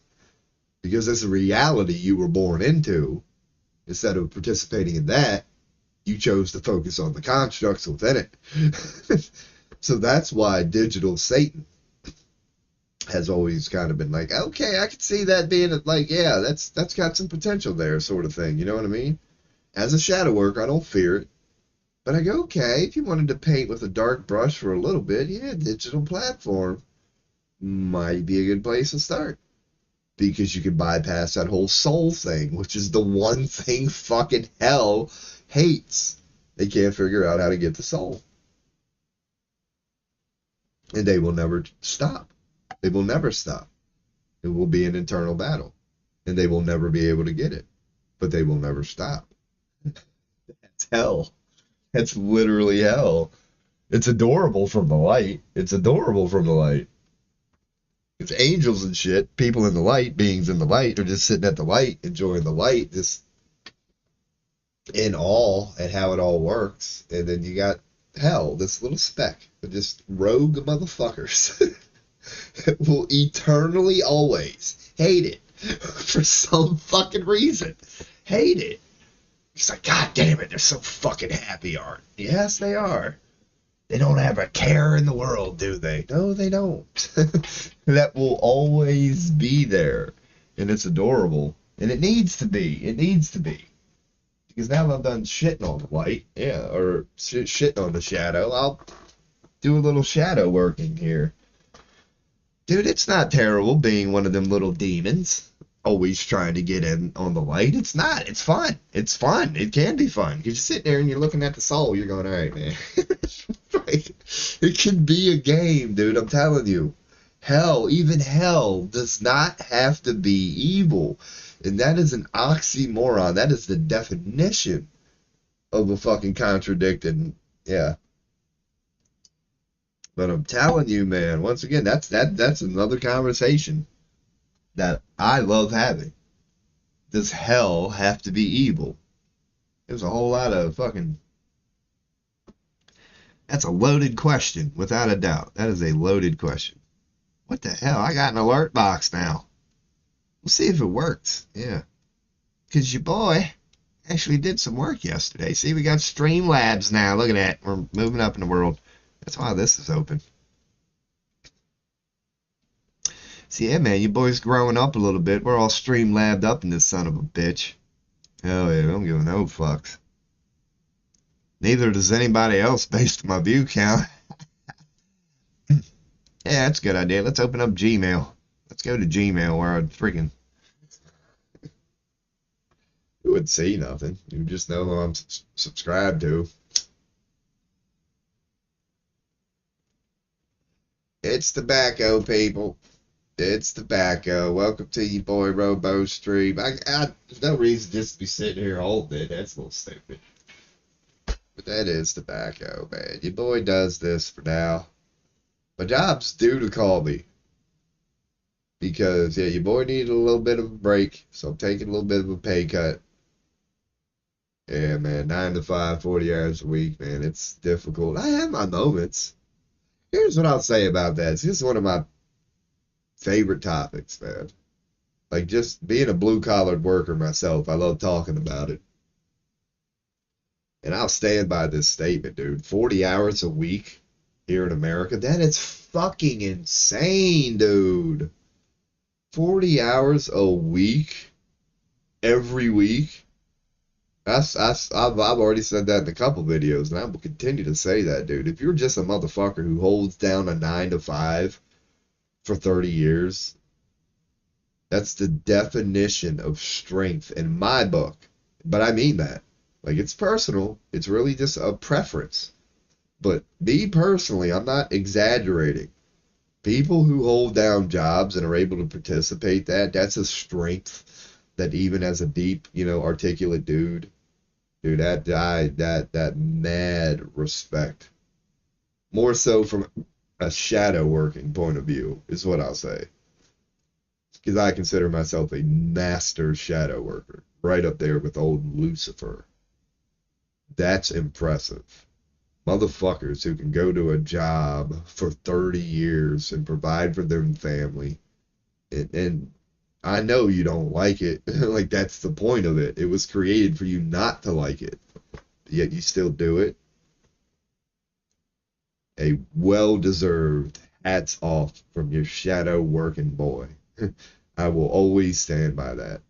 Because it's a reality you were born into. Instead of participating in that, you chose to focus on the constructs within it. So that's why digital Satan has always kind of been like, okay, I could see that being like, yeah, that's got some potential there, sort of thing. You know what I mean? As a shadow worker, I don't fear it. But I go, okay, if you wanted to paint with a dark brush for a little bit, yeah, digital platform might be a good place to start. Because you can bypass that whole soul thing, which is the one thing fucking hell hates. They can't figure out how to get the soul. And they will never stop. They will never stop. It will be an internal battle. And they will never be able to get it. But they will never stop. That's hell. That's literally hell. It's adorable from the light. It's adorable from the light. It's angels and shit, people in the light, beings in the light, are just sitting at the light, enjoying the light, just in awe at how it all works. And then you got hell, this little speck of just rogue motherfuckers that will eternally always hate it for some fucking reason. Hate it. It's like, God damn it, they're so fucking happy, Art. Yes, they are. They don't have a care in the world, do they? No, they don't. That will always be there. And it's adorable. And it needs to be. It needs to be. Because now I'm done shitting on the light, yeah, or shitting on the shadow, I'll do a little shadow working here. Dude, it's not terrible being one of them little demons, always trying to get in on the light. It's not. It's fun. It's fun. It can be fun. You just sit there and you're looking at the soul. You're going, all right, man. Right. It can be a game, dude. I'm telling you. Hell, even hell, does not have to be evil. And that is an oxymoron. That is the definition of a fucking contradicting. Yeah. But I'm telling you, man, once again, that's another conversation that I love having. Does hell have to be evil? There's a whole lot of fucking. That's a loaded question, without a doubt. That is a loaded question. What the hell? I got an alert box now. We'll see if it works. Yeah. Because your boy actually did some work yesterday. See, we got Streamlabs now. Look at that. We're moving up in the world. That's why this is open. See, yeah, man, you boys growing up a little bit. We're all Streamlabbed up in this son of a bitch. Hell yeah, I don't give no fucks. Neither does anybody else based on my view count. Yeah, that's a good idea. Let's open up Gmail. Let's go to Gmail where I'd freaking... You wouldn't see nothing. You just know who I'm subscribed to. It's tobacco, people. It's tobacco. Welcome to your boy Robology13. There's no reason just to be sitting here holding it. That's a little stupid. But that is tobacco, man. Your boy does this for now. My job's due to call me. Because, yeah, your boy needed a little bit of a break. So I'm taking a little bit of a pay cut. Yeah, man. 9 to 5, 40 hours a week, man. It's difficult. I have my moments. Here's what I'll say about that. This is one of my favorite topics, man. Like, just being a blue-collared worker myself, I love talking about it. And I'll stand by this statement, dude. 40 hours a week here in America, that is fucking insane, dude. 40 hours a week, every week. I've already said that in a couple videos, and I will continue to say that, dude. If you're just a motherfucker who holds down a 9 to 5 for 30 years, that's the definition of strength in my book. But I mean that. Like, it's personal. It's really just a preference. But me personally, I'm not exaggerating. People who hold down jobs and are able to participate that's a strength that even as a deep, articulate dude, that mad respect. More so from a shadow working point of view is what I'll say. Because I consider myself a master shadow worker, right up there with old Lucifer. That's impressive. Motherfuckers who can go to a job for 30 years and provide for their family. And I know you don't like it. Like, that's the point of it. It was created for you not to like it. Yet you still do it. A well-deserved hats off from your shadow working boy. I will always stand by that.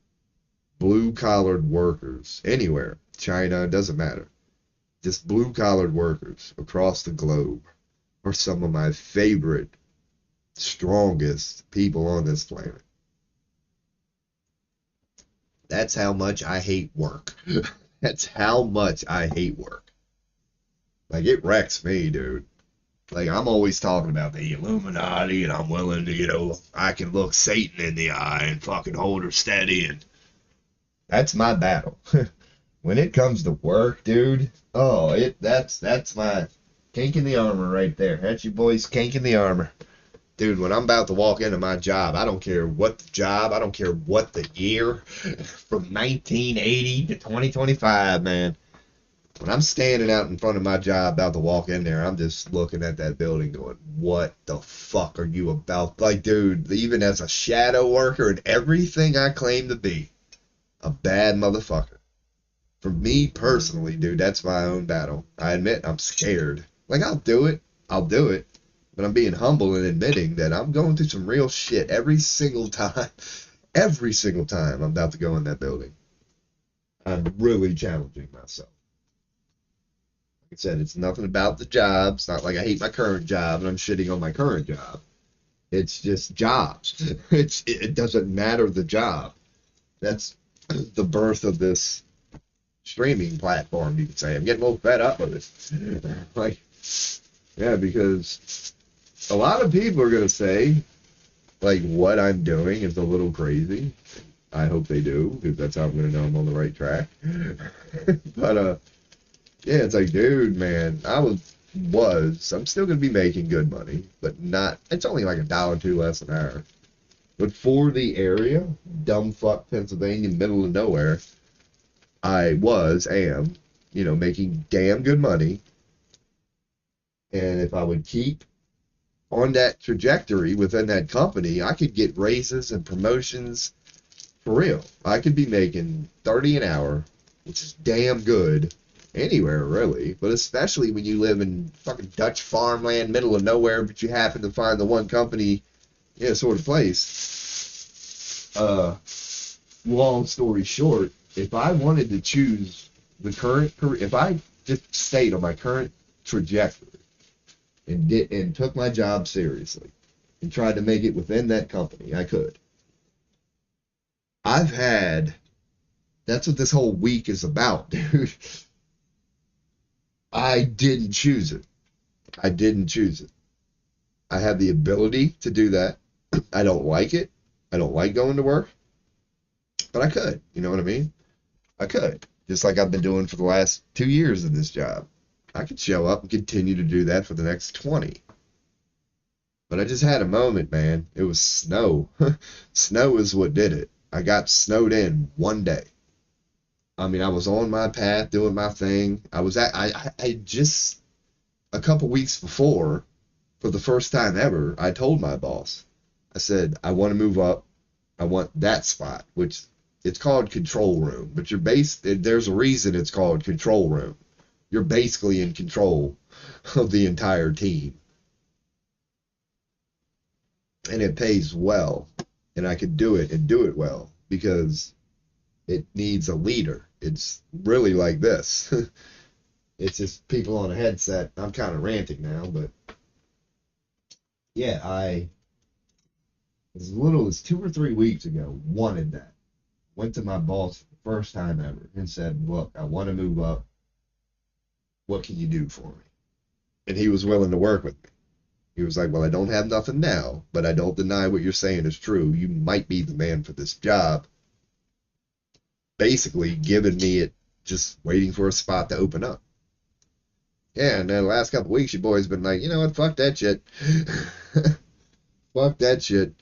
Blue-collared workers, anywhere, China, doesn't matter. Just blue-collared workers across the globe are some of my favorite, strongest people on this planet. That's how much I hate work. That's how much I hate work. Like, it wrecks me, dude. Like, I'm always talking about the Illuminati, and I'm willing to, I can look Satan in the eye and fucking hold her steady, and that's my battle. When it comes to work, dude, that's my kink in the armor right there. That's your boy's kink in the armor. Dude, when I'm about to walk into my job, I don't care what the job, I don't care what the year, from 1980 to 2025, man. When I'm standing out in front of my job about to walk in there, I'm just looking at that building going, what the fuck are you about? Like, dude, even as a shadow worker and everything I claim to be, a bad motherfucker. For me personally, dude, that's my own battle. I admit I'm scared. Like, I'll do it. But I'm being humble and admitting that I'm going through some real shit every single time. every single time I'm about to go in that building. I'm really challenging myself. Like I said, it's nothing about the job. It's not like I hate my current job and I'm shitting on my current job. It's just jobs. It doesn't matter the job. That's the birth of this streaming platform, you could say. I'm getting a little fed up with it. Like, yeah, because a lot of people are gonna say, like, what I'm doing is a little crazy. I hope they do, because that's how I'm gonna know I'm on the right track. But yeah, it's like, dude, man, I'm still gonna be making good money, but not. It's only like $1 or $2 less an hour. But for the area, dumb fuck Pennsylvania, middle of nowhere, am, making damn good money. And if I would keep on that trajectory within that company, I could get raises and promotions for real. I could be making 30 an hour, which is damn good anywhere really, but especially when you live in fucking Dutch farmland, middle of nowhere, but you happen to find the one company, sort of place. Long story short, if I wanted to choose the current career, if I just stayed on my current trajectory and took my job seriously and tried to make it within that company, I could. I've had That's what this whole week is about, dude. I didn't choose it. I didn't choose it. I have the ability to do that. I don't like it. I don't like going to work, but I could. You know what I mean? I could. Just like I've been doing for the last 2 years of this job. I could show up and continue to do that for the next 20. But I just had a moment, man. It was snow. Snow is what did it. I got snowed in one day. I mean, I was on my path doing my thing. I just a couple weeks before, for the first time ever, I told my boss, I said, I want to move up. I want that spot, which it's called control room, but there's a reason it's called control room. You're basically in control of the entire team. And it pays well. And I could do it and do it well because it needs a leader. It's really like this. It's just people on a headset. I'm kind of ranting now, but yeah, I, as little as 2 or 3 weeks ago, wanted that. Went to my boss for the first time ever and said, look, I want to move up. What can you do for me? And he was willing to work with me. He was like, well, I don't have nothing now, but I don't deny what you're saying is true. You might be the man for this job. Basically, giving me it, just waiting for a spot to open up. Yeah, and then the last couple of weeks, your boy's been like, you know what, fuck that shit. Fuck that shit.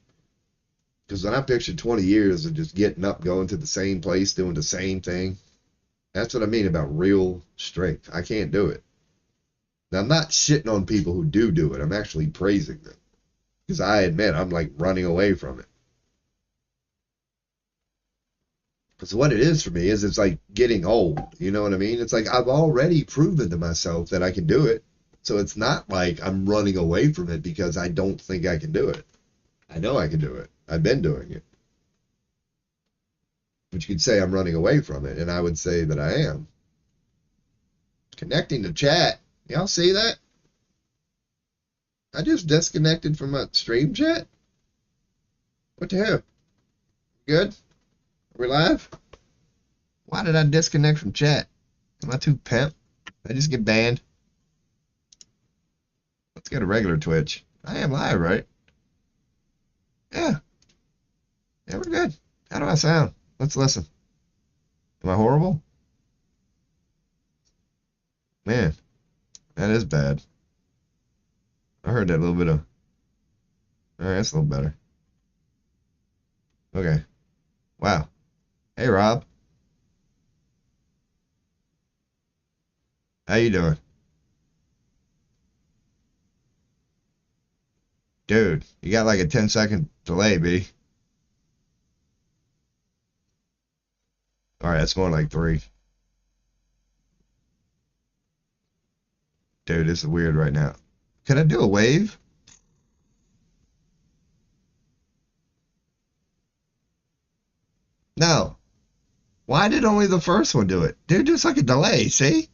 Because when I pictured 20 years of just getting up, going to the same place, doing the same thing, that's what I mean about real strength. I can't do it. Now, I'm not shitting on people who do it. I'm actually praising them. Because I admit, I'm like running away from it. Because what it is for me is it's like getting old. You know what I mean? It's like I've already proven to myself that I can do it. So it's not like I'm running away from it because I don't think I can do it. I know I can do it. I've been doing it. But you could say I'm running away from it, and I would say that I am. Connecting to chat. Y'all see that? I just disconnected from my stream chat? What the hell? Good? Are we live? Why did I disconnect from chat? Am I too pimp? Did I just get banned? Let's get a regular Twitch. I am live, right? Yeah. Yeah, we're good. How do I sound? Let's listen. Am I horrible? Man, that is bad. I heard that little bit of... Alright, that's a little better. Okay. Wow. Hey, Rob. How you doing? Dude, you got like a 10-second delay, B. Alright, that's more like 3. Dude, this is weird right now. Can I do a wave? No. Why did only the first one do it? Dude, there's like a delay, see?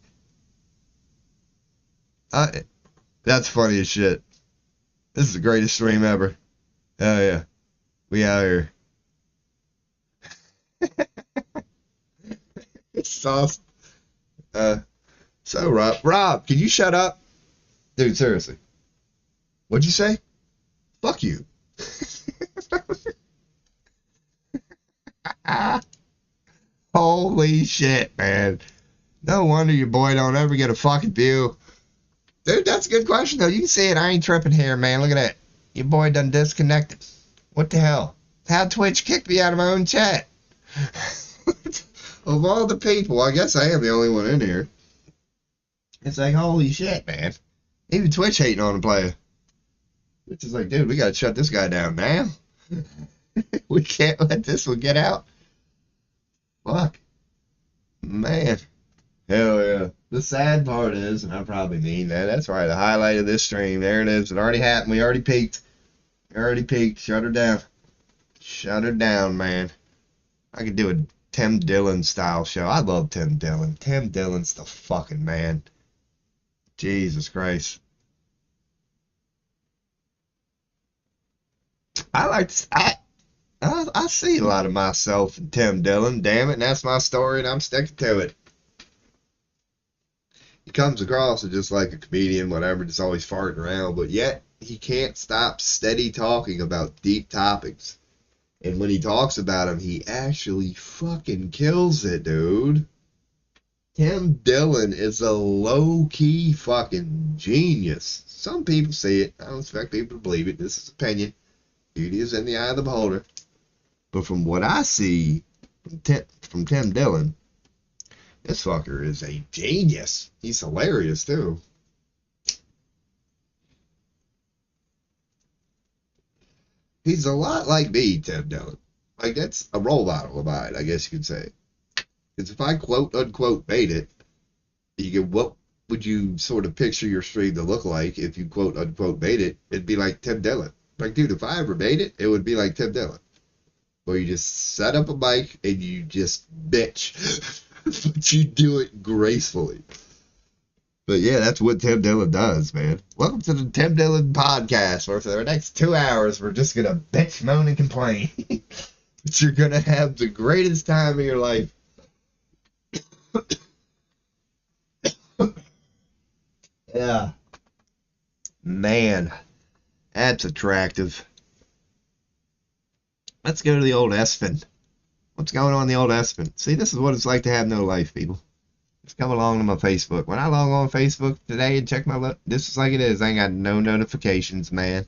Uh, that's funny as shit. This is the greatest stream ever. Oh yeah. We out here. It's sauce. Uh, so Rob, can you shut up? Dude, seriously. What'd you say? Fuck you. Holy shit, man. No wonder your boy don't ever get a fucking view. Dude, that's a good question, though. You can see it. I ain't tripping here, man. Look at that. Your boy done disconnected. What the hell? How Twitch kicked me out of my own chat? Of all the people, I guess I am the only one in here. It's like, holy shit, man. Even Twitch hating on the player. It's just like, dude, we gotta shut this guy down now. We can't let this one get out. Fuck. Man. Hell yeah. The sad part is, and I probably mean that, that's right, the highlight of this stream. There it is. It already happened. We already peaked. We already peaked. Shut her down. Shut her down, man. I could do a Tim Dillon style show. I love Tim Dillon. Tim Dillon's the fucking man. Jesus Christ. I see a lot of myself in Tim Dillon. Damn it, and that's my story, and I'm sticking to it. He comes across as just like a comedian, whatever, just always farting around, but yet he can't stop steady talking about deep topics. And when he talks about them, he actually fucking kills it, dude. Tim Dillon is a low-key fucking genius. Some people see it. I don't expect people to believe it. This is opinion. Beauty is in the eye of the beholder. But from what I see from Tim Dillon, this fucker is a genius. He's hilarious, too. He's a lot like me, Tim Dillon. Like, that's a role model of mine, I guess you could say. Because if I quote unquote made it, you get what would you sort of picture your stream to look like if you quote unquote made it? It'd be like Tim Dillon. Like, dude, if I ever made it, it would be like Tim Dillon. Where you just set up a mic and you just bitch. But you do it gracefully. But yeah, that's what Tim Dillon does, man. Welcome to the Tim Dillon podcast, where for the next 2 hours we're just gonna bitch, moan, and complain. But you're gonna have the greatest time of your life. Yeah. Man, that's attractive. Let's go to the old Espen. What's going on in the old Espen? See, this is what it's like to have no life, people. Just come along to my Facebook. When I log on Facebook today and check my this is like it is. I ain't got no notifications, man.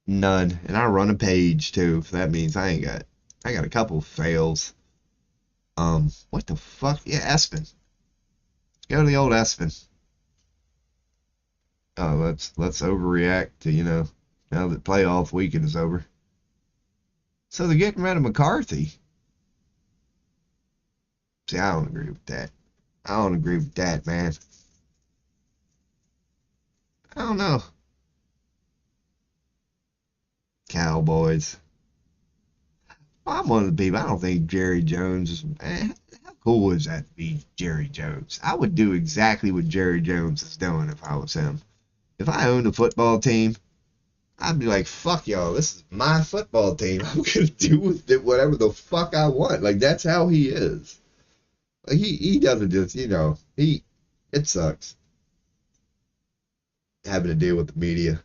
None. And I run a page too. So that means I got a couple fails. What the fuck? Yeah, Espen. Let's go to the old Espen. Oh, let's overreact to, now that playoff weekend is over. So they're getting rid of McCarthy. See, I don't agree with that. I don't agree with that, man. I don't know. Cowboys. Well, I'm one of the people. I don't think Jerry Jones is. Man, how cool is that to be Jerry Jones? I would do exactly what Jerry Jones is doing if I was him. If I owned a football team, I'd be like, fuck y'all, this is my football team. I'm gonna do with it whatever the fuck I want. Like, that's how he is. Like, he doesn't just, it sucks having to deal with the media.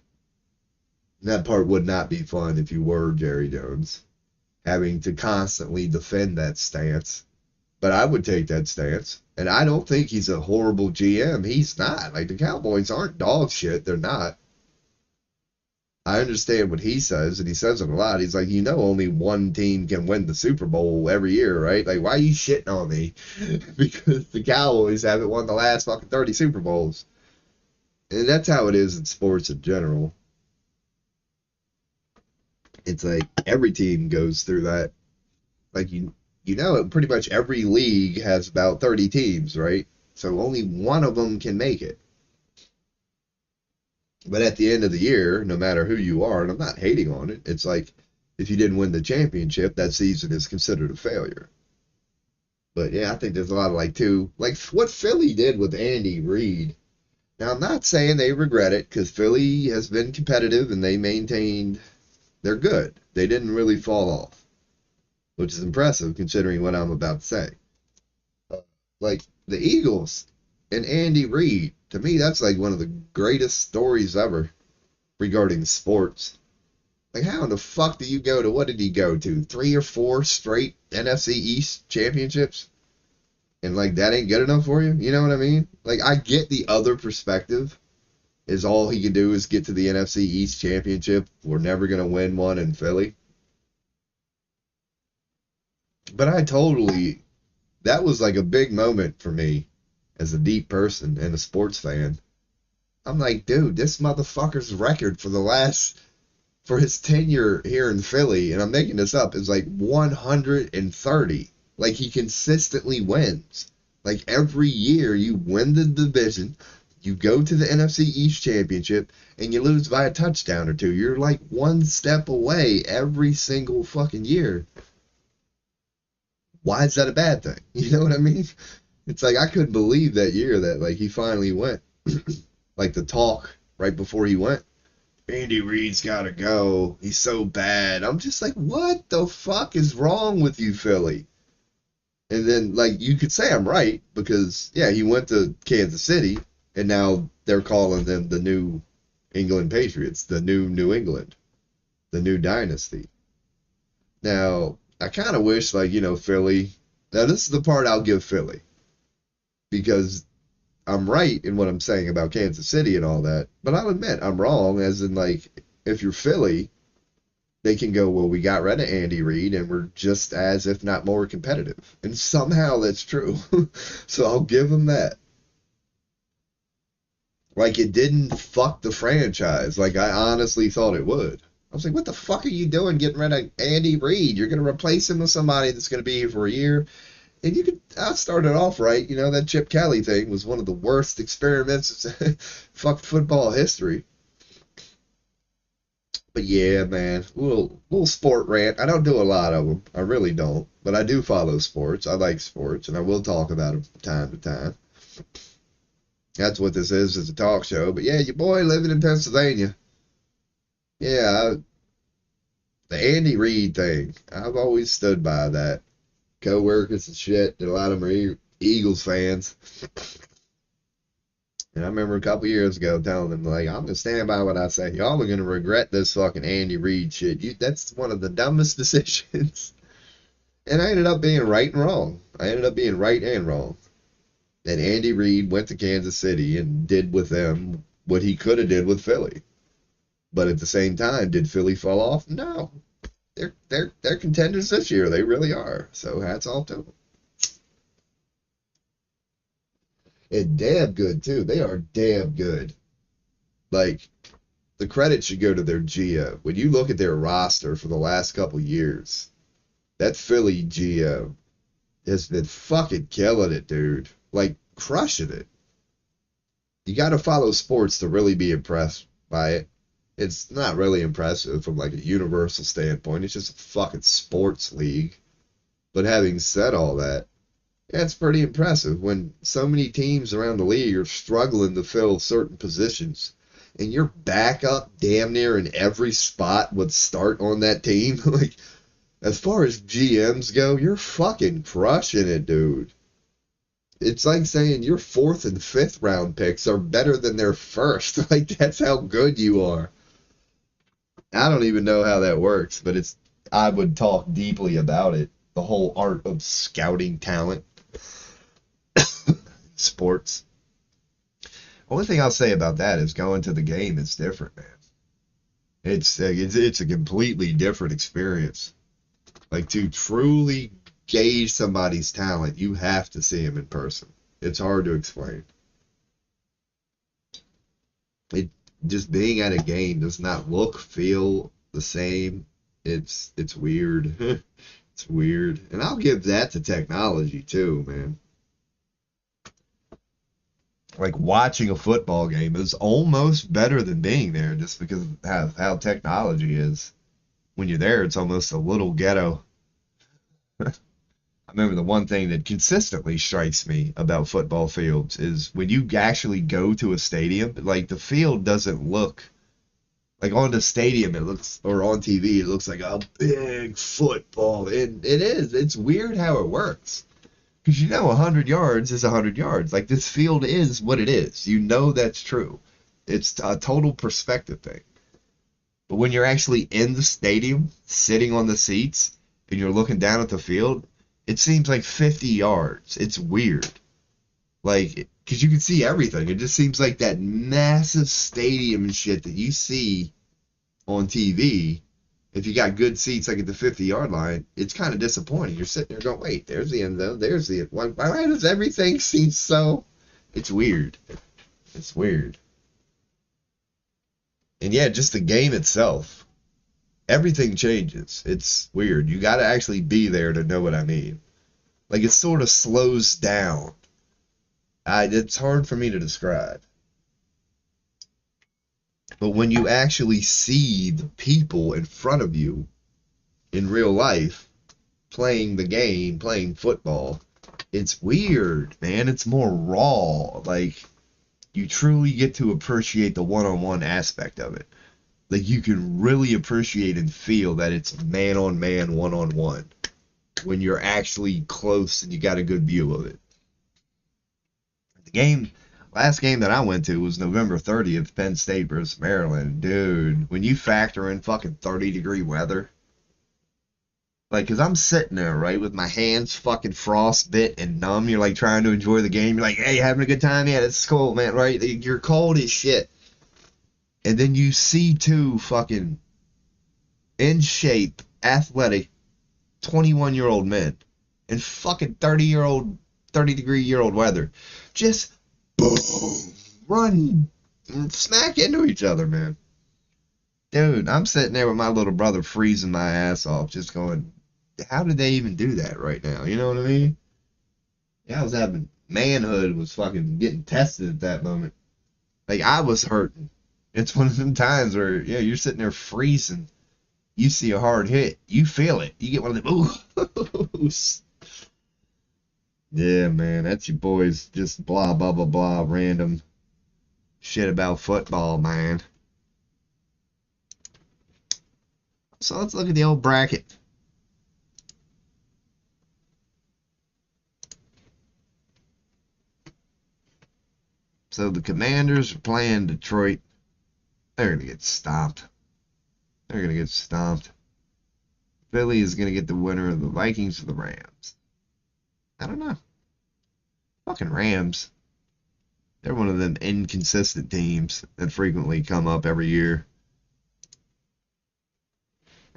And that part would not be fun if you were Jerry Jones, having to constantly defend that stance. But I would take that stance. And I don't think he's a horrible GM. He's not. Like, the Cowboys aren't dog shit. They're not. I understand what he says, and he says it a lot. He's like, only one team can win the Super Bowl every year, right? Like, why are you shitting on me? Because the Cowboys haven't won the last fucking 30 Super Bowls. And that's how it is in sports in general. It's like every team goes through that. Like, pretty much every league has about 30 teams, right? So only one of them can make it. But at the end of the year, no matter who you are, and I'm not hating on it, it's like if you didn't win the championship, that season is considered a failure. But yeah, I think there's a lot of like what Philly did with Andy Reid. Now, I'm not saying they regret it because Philly has been competitive and they maintained they're good. They didn't really fall off, which is impressive considering what I'm about to say. Like the Eagles and Andy Reid, to me, that's like one of the greatest stories ever regarding sports. Like, how in the fuck do you go to, what did he go to? 3 or 4 straight NFC East championships? And, like, that ain't good enough for you? You know what I mean? Like, I get the other perspective, is all he can do is get to the NFC East championship. We're never going to win one in Philly. But that was like a big moment for me as a deep person and a sports fan. I'm like, dude, this motherfucker's record for his tenure here in Philly, and I'm making this up, is like 130. Like, he consistently wins. Like, every year you win the division, you go to the NFC East Championship, and you lose by a touchdown or two. You're like one step away every single fucking year. Why is that a bad thing? You know what I mean? It's like, I couldn't believe that year that, like, he finally went. Like, the talk right before he went. Andy Reid's got to go. He's so bad. I'm just like, what the fuck is wrong with you, Philly? And then, like, you could say I'm right because, yeah, he went to Kansas City, and now they're calling them the New England Patriots, the new New England, the new dynasty. Now, I kind of wish, like, Philly. Now, this is the part I'll give Philly because I'm right in what I'm saying about Kansas City and all that, but I'll admit I'm wrong, as in, like, if you're Philly, they can go, well, we got rid of Andy Reid and we're just as, if not more, competitive. And somehow that's true. So I'll give them that. Like, it didn't fuck the franchise like I honestly thought it would. I was like, what the fuck are you doing getting rid of Andy Reid? You're going to replace him with somebody that's going to be here for a year. And I started off right. That Chip Kelly thing was one of the worst experiments in fuck football history. But yeah, man, little sport rant. I don't do a lot of them. I really don't. But I do follow sports. I like sports, and I will talk about them from time to time. That's what this is a talk show. But yeah, your boy living in Pennsylvania. Yeah, the Andy Reid thing. I've always stood by that. Co-workers and shit. A lot of them are Eagles fans. And I remember a couple years ago telling them, like, I'm going to stand by what I say. Y'all are going to regret this fucking Andy Reid shit. That's one of the dumbest decisions. And I ended up being right and wrong. I ended up being right and wrong. And Andy Reid went to Kansas City and did with them what he could have did with Philly. But at the same time, did Philly fall off? No. They're contenders this year. They really are. So hats off to them. And damn good, too. They are damn good. Like, the credit should go to their GM. When you look at their roster for the last couple years, that Philly GM has been fucking killing it, dude. Like, crushing it. You got to follow sports to really be impressed by it. It's not really impressive from, like, a universal standpoint. It's just a fucking sports league. But having said all that, that's pretty impressive when so many teams around the league are struggling to fill certain positions. And your backup damn near in every spot would start on that team. Like, as far as GMs go, you're fucking crushing it, dude. It's like saying your 4th and 5th round picks are better than their first. Like, that's how good you are. I don't even know how that works, but I would talk deeply about it. The whole art of scouting talent. Sports. Only thing I'll say about that is going to the game is different, man. It's a completely different experience. Like, to truly gauge somebody's talent, you have to see him in person. It's hard to explain. Just being at a game does not look, feel the same. It's weird. It's weird. And I'll give that to technology too, man. Like, watching a football game is almost better than being there just because of how technology is. when you're there, it's almost a little ghetto. I remember the one thing that consistently strikes me about football fields is when you actually go to a stadium, like the field doesn't look like on the stadium, it looks, or on TV, it looks like a big football. And it is. It's weird how it works. Because 100 yards is 100 yards. Like this field is what it is. You know that's true. It's a total perspective thing. But when you're actually in the stadium, sitting on the seats, and you're looking down at the field, it seems like 50 yards. It's weird. Like, because you can see everything. It just seems like that massive stadium and shit that you see on TV. If you got good seats like at the 50-yard line, it's kind of disappointing. You're sitting there going, wait, there's the end zone. There's the. Why does everything seem so. It's weird. It's weird. And yeah, just the game itself. Everything changes. It's weird. You got to actually be there to know what I mean. Like, it sort of slows down. It's hard for me to describe. But when you actually see the people in front of you in real life playing the game, playing football, it's weird, man. It's more raw. Like, you truly get to appreciate the one-on-one aspect of it. Like, you can really appreciate and feel that it's man-on-man, one-on-one when you're actually close and you got a good view of it. The last game that I went to was November 30th, Penn State versus Maryland. Dude, when you factor in fucking 30-degree weather, like, cause I'm sitting there, right, with my hands fucking frostbit and numb. You're like trying to enjoy the game. You're like, hey, having a good time? Yeah, it's cold, man, right? You're cold as shit. And then you see two fucking in shape, athletic, 21-year-old men in fucking 30-degree-year-old weather. Just boom, run smack into each other, man. Dude, I'm sitting there with my little brother freezing my ass off, just going, how did they even do that right now? You know what I mean? Yeah, I was having manhood was fucking getting tested at that moment. Like, I was hurting. It's one of them times where, yeah, you're sitting there freezing. You see a hard hit, you feel it. You get one of them, ooh. Yeah, man, that's your boys. Just blah, blah, blah, blah, random shit about football, man. So let's look at the old bracket. So the Commanders are playing Detroit. They're going to get stomped. They're going to get stomped. Philly is going to get the winner of the Vikings or the Rams. I don't know. Fucking Rams. They're one of them inconsistent teams that frequently come up every year.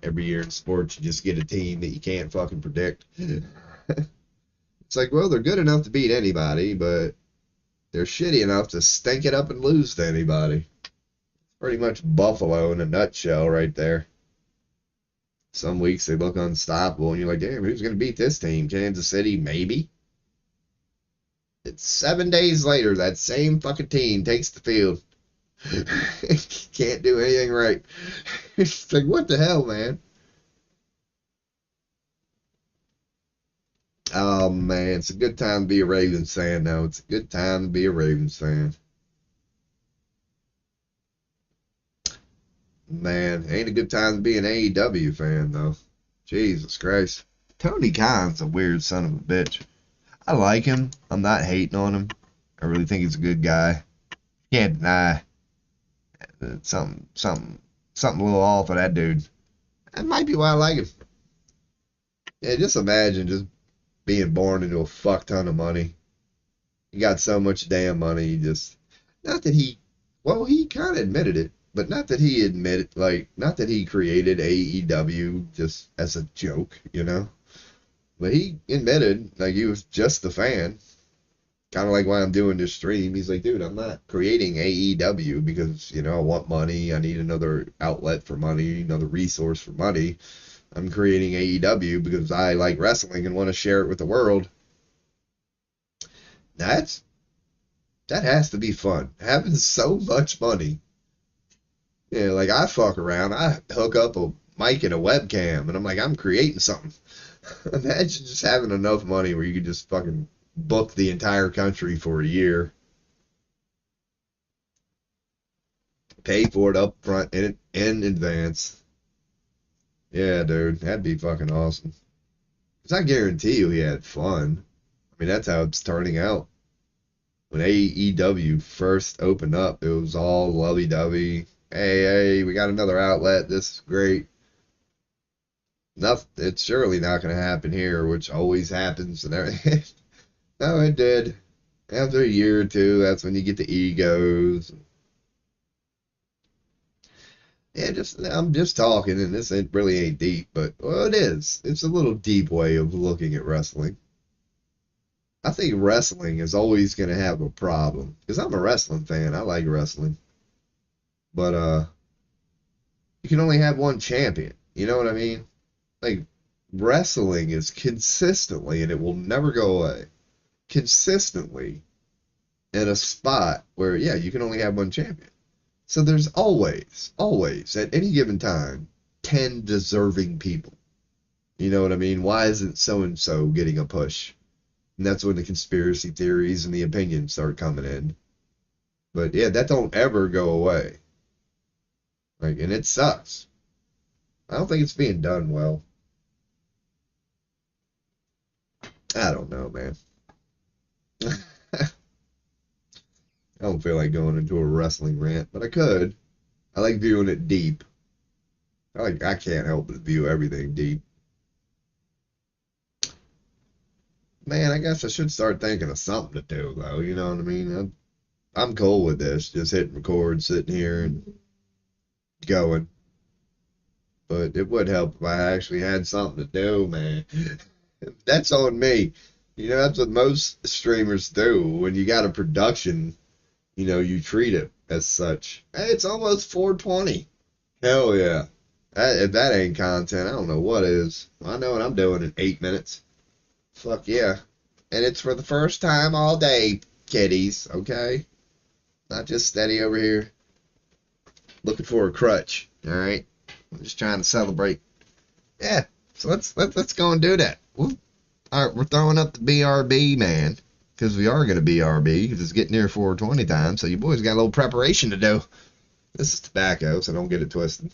Every year in sports, you just get a team that you can't fucking predict. It's like, well, they're good enough to beat anybody, but they're shitty enough to stink it up and lose to anybody. Pretty much Buffalo in a nutshell right there. Some weeks they look unstoppable, and you're like, damn, who's going to beat this team? Kansas City, maybe? It's 7 days later, that same fucking team takes the field. Can't do anything right. It's like, what the hell, man? Oh, man, it's a good time to be a Ravens fan, though. It's a good time to be a Ravens fan. Man, ain't a good time to be an AEW fan, though. Jesus Christ. Tony Khan's a weird son of a bitch. I like him. I'm not hating on him. I really think he's a good guy. Can't deny that something a little off of that dude. That might be why I like him. Yeah, just imagine just being born into a fuck ton of money. He got so much damn money, not that he kind of admitted it, but not that he not that he created AEW just as a joke, But he admitted, like, he was just a fan. Kind of like why I'm doing this stream. He's like, dude, I'm not creating AEW because, I want money. I need another outlet for money, another resource for money. I'm creating AEW because I like wrestling and want to share it with the world. That has to be fun. Having so much money. Yeah, like I fuck around. I hook up mic and a webcam, and I'm like, I'm creating something. Imagine just having enough money where you could just fucking book the entire country for a year, pay for it up front in advance. Yeah, dude, that'd be fucking awesome. Because I guarantee you he had fun. I mean, that's how it's turning out. When AEW first opened up, it was all lovey-dovey. Hey, we got another outlet. This is great. Nothing. It's surely not going to happen here, which always happens and everything. No, it did. After a year or two, that's when you get the egos. Yeah, I'm just talking, and this ain't really ain't deep, but well, it is. It's a little deep way of looking at wrestling. I think wrestling is always going to have a problem because I'm a wrestling fan. I like wrestling, but you can only have one champion. You know what I mean? Like wrestling is consistently, and it will never go away. Consistently in a spot where yeah, you can only have one champion. So there's always at any given time 10 deserving people. You know what I mean? Why isn't so and so getting a push? And that's when the conspiracy theories and the opinions start coming in. But yeah, that don't ever go away. Like, and it sucks. I don't think it's being done well. I don't know, man. I don't feel like going into a wrestling rant, but I could. I like viewing it deep. I can't help but view everything deep. Man, I guess I should start thinking of something to do, though. You know what I mean? I'm cool with this, just hitting record, sitting here, and going. But it would help if I actually had something to do, man. That's on me. You know, that's what most streamers do. When you got a production, you know, you treat it as such. Hey, it's almost 4:20. Hell yeah. If that ain't content, I don't know what is. I know what I'm doing in 8 minutes. Fuck yeah. And it's for the first time all day, kiddies, okay? Not just steady over here looking for a crutch, alright? I'm just trying to celebrate. Yeah, so let's go and do that. Alright, we're throwing up the BRB, man. Because we are going to BRB, because it's getting near 4:20 time, so you boys got a little preparation to do. This is tobacco, so don't get it twisted.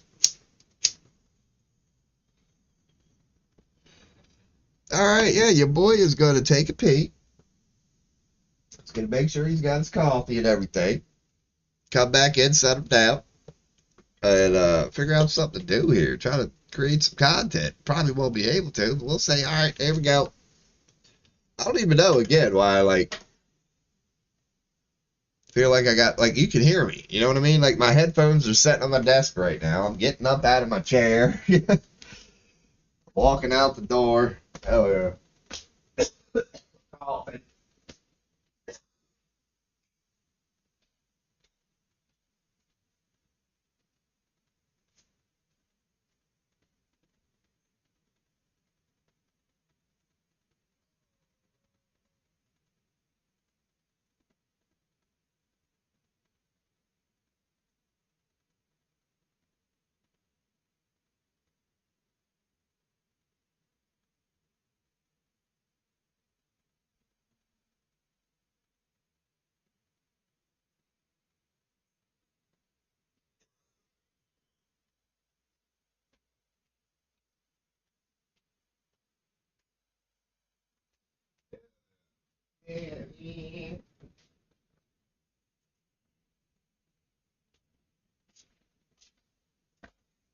Alright, yeah, your boy is going to take a peek. He's going to make sure he's got his coffee and everything. Come back in, set him down, and figure out something to do here. Try to create some content. Probably won't be able to, but we'll say, alright, there we go. I don't even know, again, why I, feel like I got, you can hear me. You know what I mean? Like, my headphones are sitting on my desk right now. I'm getting up out of my chair. Walking out the door. Hell yeah. Coughing.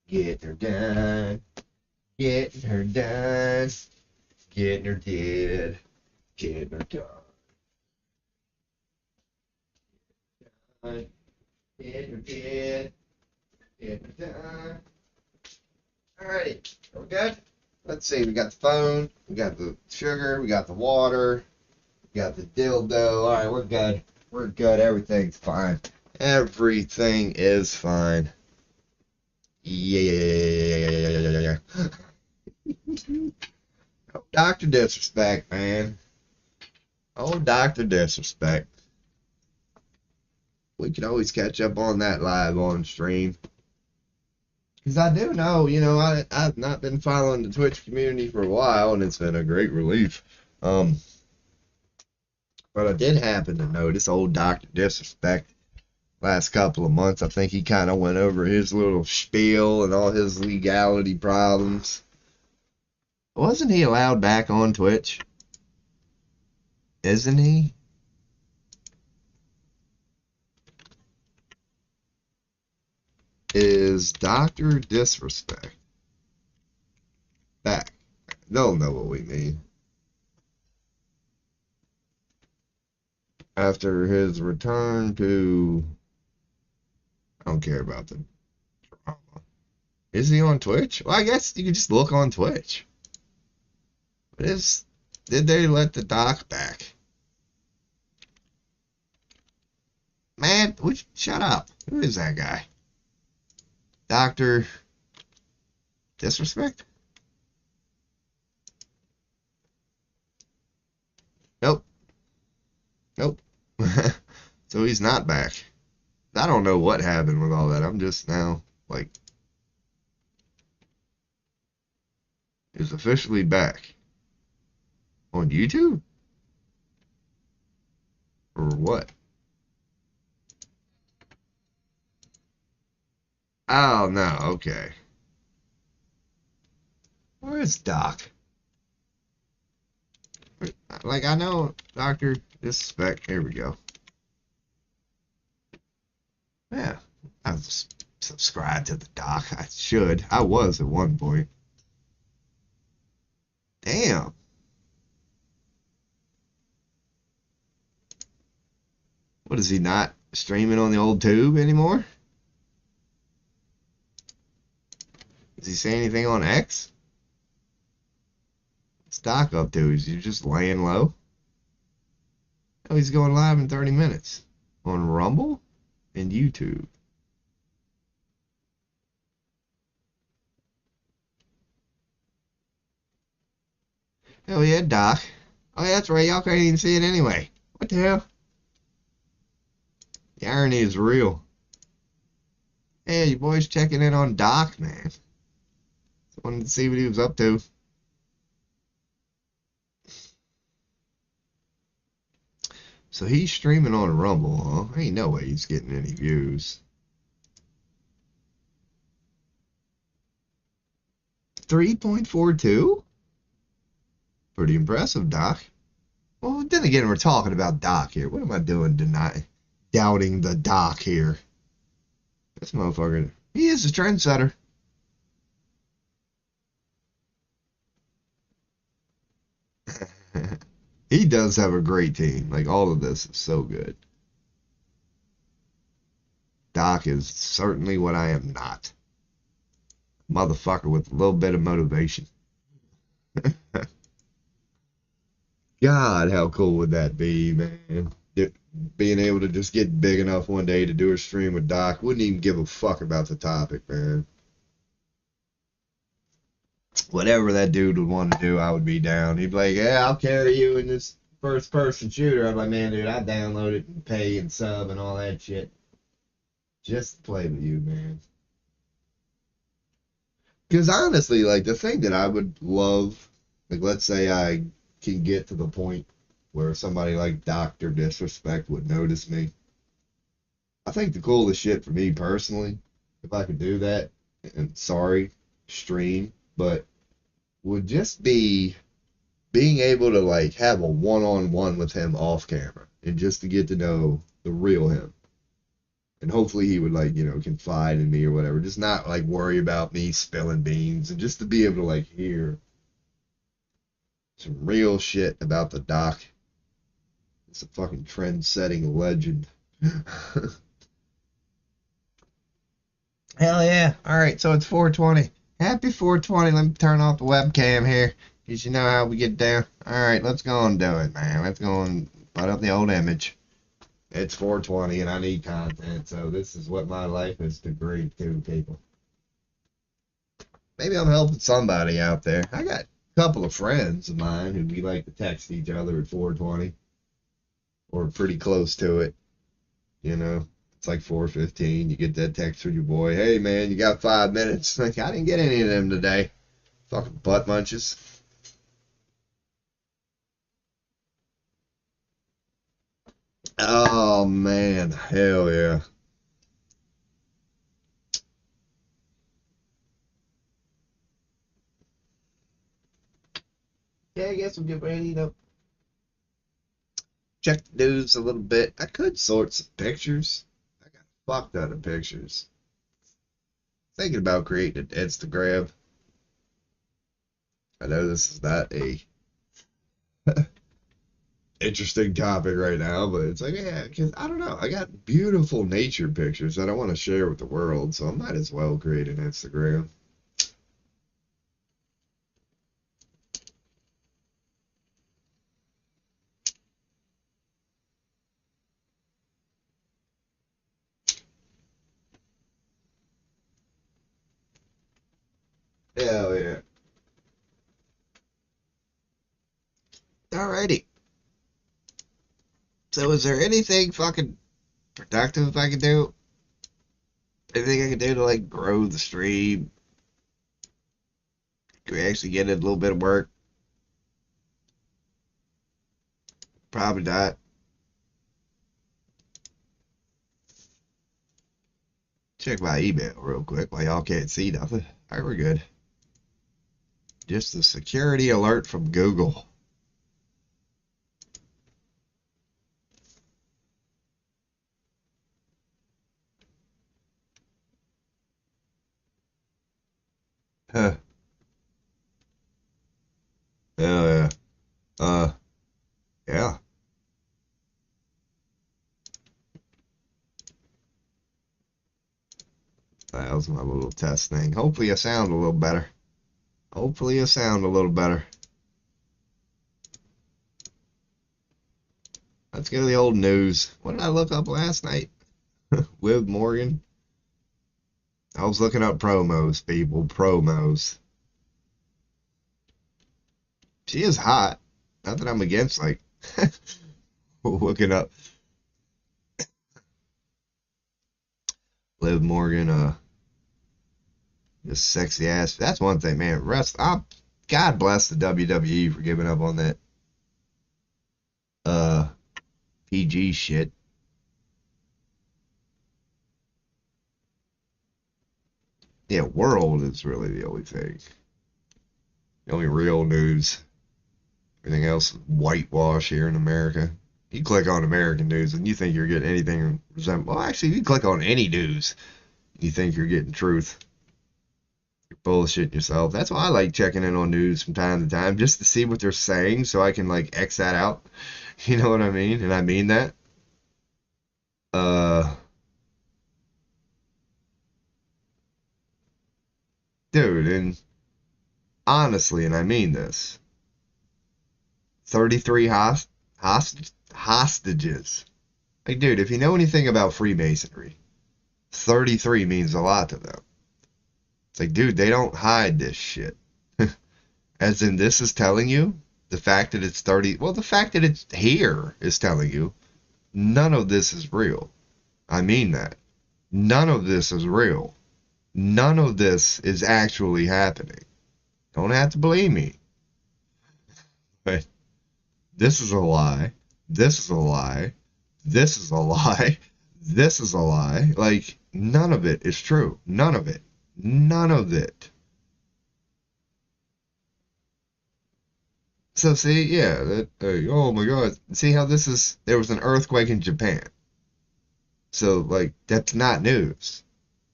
Getting her done. Getting her done. Getting her did. Getting her done. Getting her did. Getting her done. Alrighty. Are we good? Let's see. We got the phone. We got the sugar. We got the water. We got the dildo. Alright, we're good. We're good. Everything's fine. Everything is fine. Yeah. Oh, Dr. Disrespect, man. Oh, Dr. Disrespect. We can always catch up on that live on stream. Because I do know, I've not been following the Twitch community for a while, and it's been a great relief. Um, but I did happen to notice old Dr. Disrespect last couple of months. I think he kind of went over his little spiel and all his legality problems. Wasn't he allowed back on Twitch? Isn't he? Is Dr. Disrespect back? They'll know what we mean. After his return to... I don't care about the drama. Is he on Twitch? Well, I guess you can just look on Twitch. Did they let the doc back? Man, shut up. Who is that guy? Dr. Disrespect? Nope. Nope. So he's not back. I don't know what happened with all that. I'm just now, like, is officially back. On YouTube? Or what? Oh, no, okay. Where is Doc? Like, I know Dr. Disrespect. Here we go. Yeah, I've subscribed to the Doc. I should. I was at one point. Damn. What, is he not streaming on the old tube anymore? Does he say anything on X? What's Doc up to? Is he just laying low? Oh, he's going live in 30 minutes. On Rumble and YouTube. Hell yeah, Doc. Oh, yeah, that's right. Y'all can't even see it anyway. What the hell? The irony is real. Hey, your boy's checking in on Doc, man. Just wanted to see what he was up to. So he's streaming on Rumble, huh? Ain't no way he's getting any views. 3.42? Pretty impressive, Doc. Well, then again, we're talking about Doc here. What am I doing doubting the Doc here? This motherfucker, he is a trendsetter. He does have a great team. Like, all of this is so good. Doc is certainly what I am not. Motherfucker with a little bit of motivation. God, how cool would that be, man? Being able to just get big enough one day to do a stream with Doc. Wouldn't even give a fuck about the topic, man. Whatever that dude would want to do, I would be down. He'd be like, yeah, I'll carry you in this first-person shooter. I'm like, man, dude, I download it and pay and sub and all that shit. Just to play with you, man. Because honestly, like, the thing that I would love, like, let's say I can get to the point where somebody like Dr. Disrespect would notice me. I think the coolest shit for me personally, if I could do that, and sorry, stream, but would just be being able to, like, have a one-on-one with him off camera and just to get to know the real him. And hopefully he would, like, confide in me or whatever. Just not, like, worry about me spilling beans. And just to be able to, like, hear some real shit about the Doc. It's a fucking trend-setting legend. Hell yeah. Alright, so it's 420. Happy 420. Let me turn off the webcam here. Because you know how we get down. Alright, let's go and do it, man. Let's go and put up the old image. It's 420 and I need content, so this is what my life has agreed to, people. Maybe I'm helping somebody out there. I got a couple of friends of mine who we like to text each other at 420. Or pretty close to it. It's like 4:15. You get that text from your boy. Hey, man, you got 5 minutes. Like, I didn't get any of them today. Fucking butt munches. Oh, man. Hell yeah. Yeah, I guess I'm getting ready, check the news a little bit. I could sort some pictures. I got a fuck ton of pictures. Thinking about creating an Instagram. I know this is not a interesting topic right now, but it's like, yeah, because I don't know. I got beautiful nature pictures that I want to share with the world, so I might as well create an Instagram. Hell yeah. Alrighty. So is there anything fucking productive I can do? Anything I can do to like grow the stream? Can we actually get in a little bit of work? Probably not. Check my email real quick while y'all can't see nothing. Alright, we're good. Just a security alert from Google. Huh. Hell yeah. Yeah. That was my little test thing. Hopefully I sound a little better. Hopefully I sound a little better. Let's go to the old news. What did I look up last night? With Morgan? I was looking up promos, people. Promos. She is hot. Not that I'm against, like, looking up Liv Morgan, just sexy ass. That's one thing, man. God bless the WWE for giving up on that, uh, PG shit. Yeah, world is really the only thing. The only real news. Everything else is whitewash here in America. You click on American news and you think you're getting anything resemble. Well, actually, you click on any news, you think you're getting truth. You're bullshitting yourself. That's why I like checking in on news from time to time, just to see what they're saying, so I can like X that out. You know what I mean? And I mean that. Uh, dude, and honestly, and I mean this, 33 hostages. Like, dude, if you know anything about Freemasonry, 33 means a lot to them. It's like, dude, they don't hide this shit. As in, this is telling you the fact that it's 30. Well, the fact that it's here is telling you none of this is real. I mean that. None of this is real. None of this is actually happening. Don't have to believe me. But this is a lie. This is a lie. This is a lie. This is a lie. Like, none of it is true. None of it. None of it. So see, yeah, oh my God, see how this is, there was an earthquake in Japan. So, like, that's not news.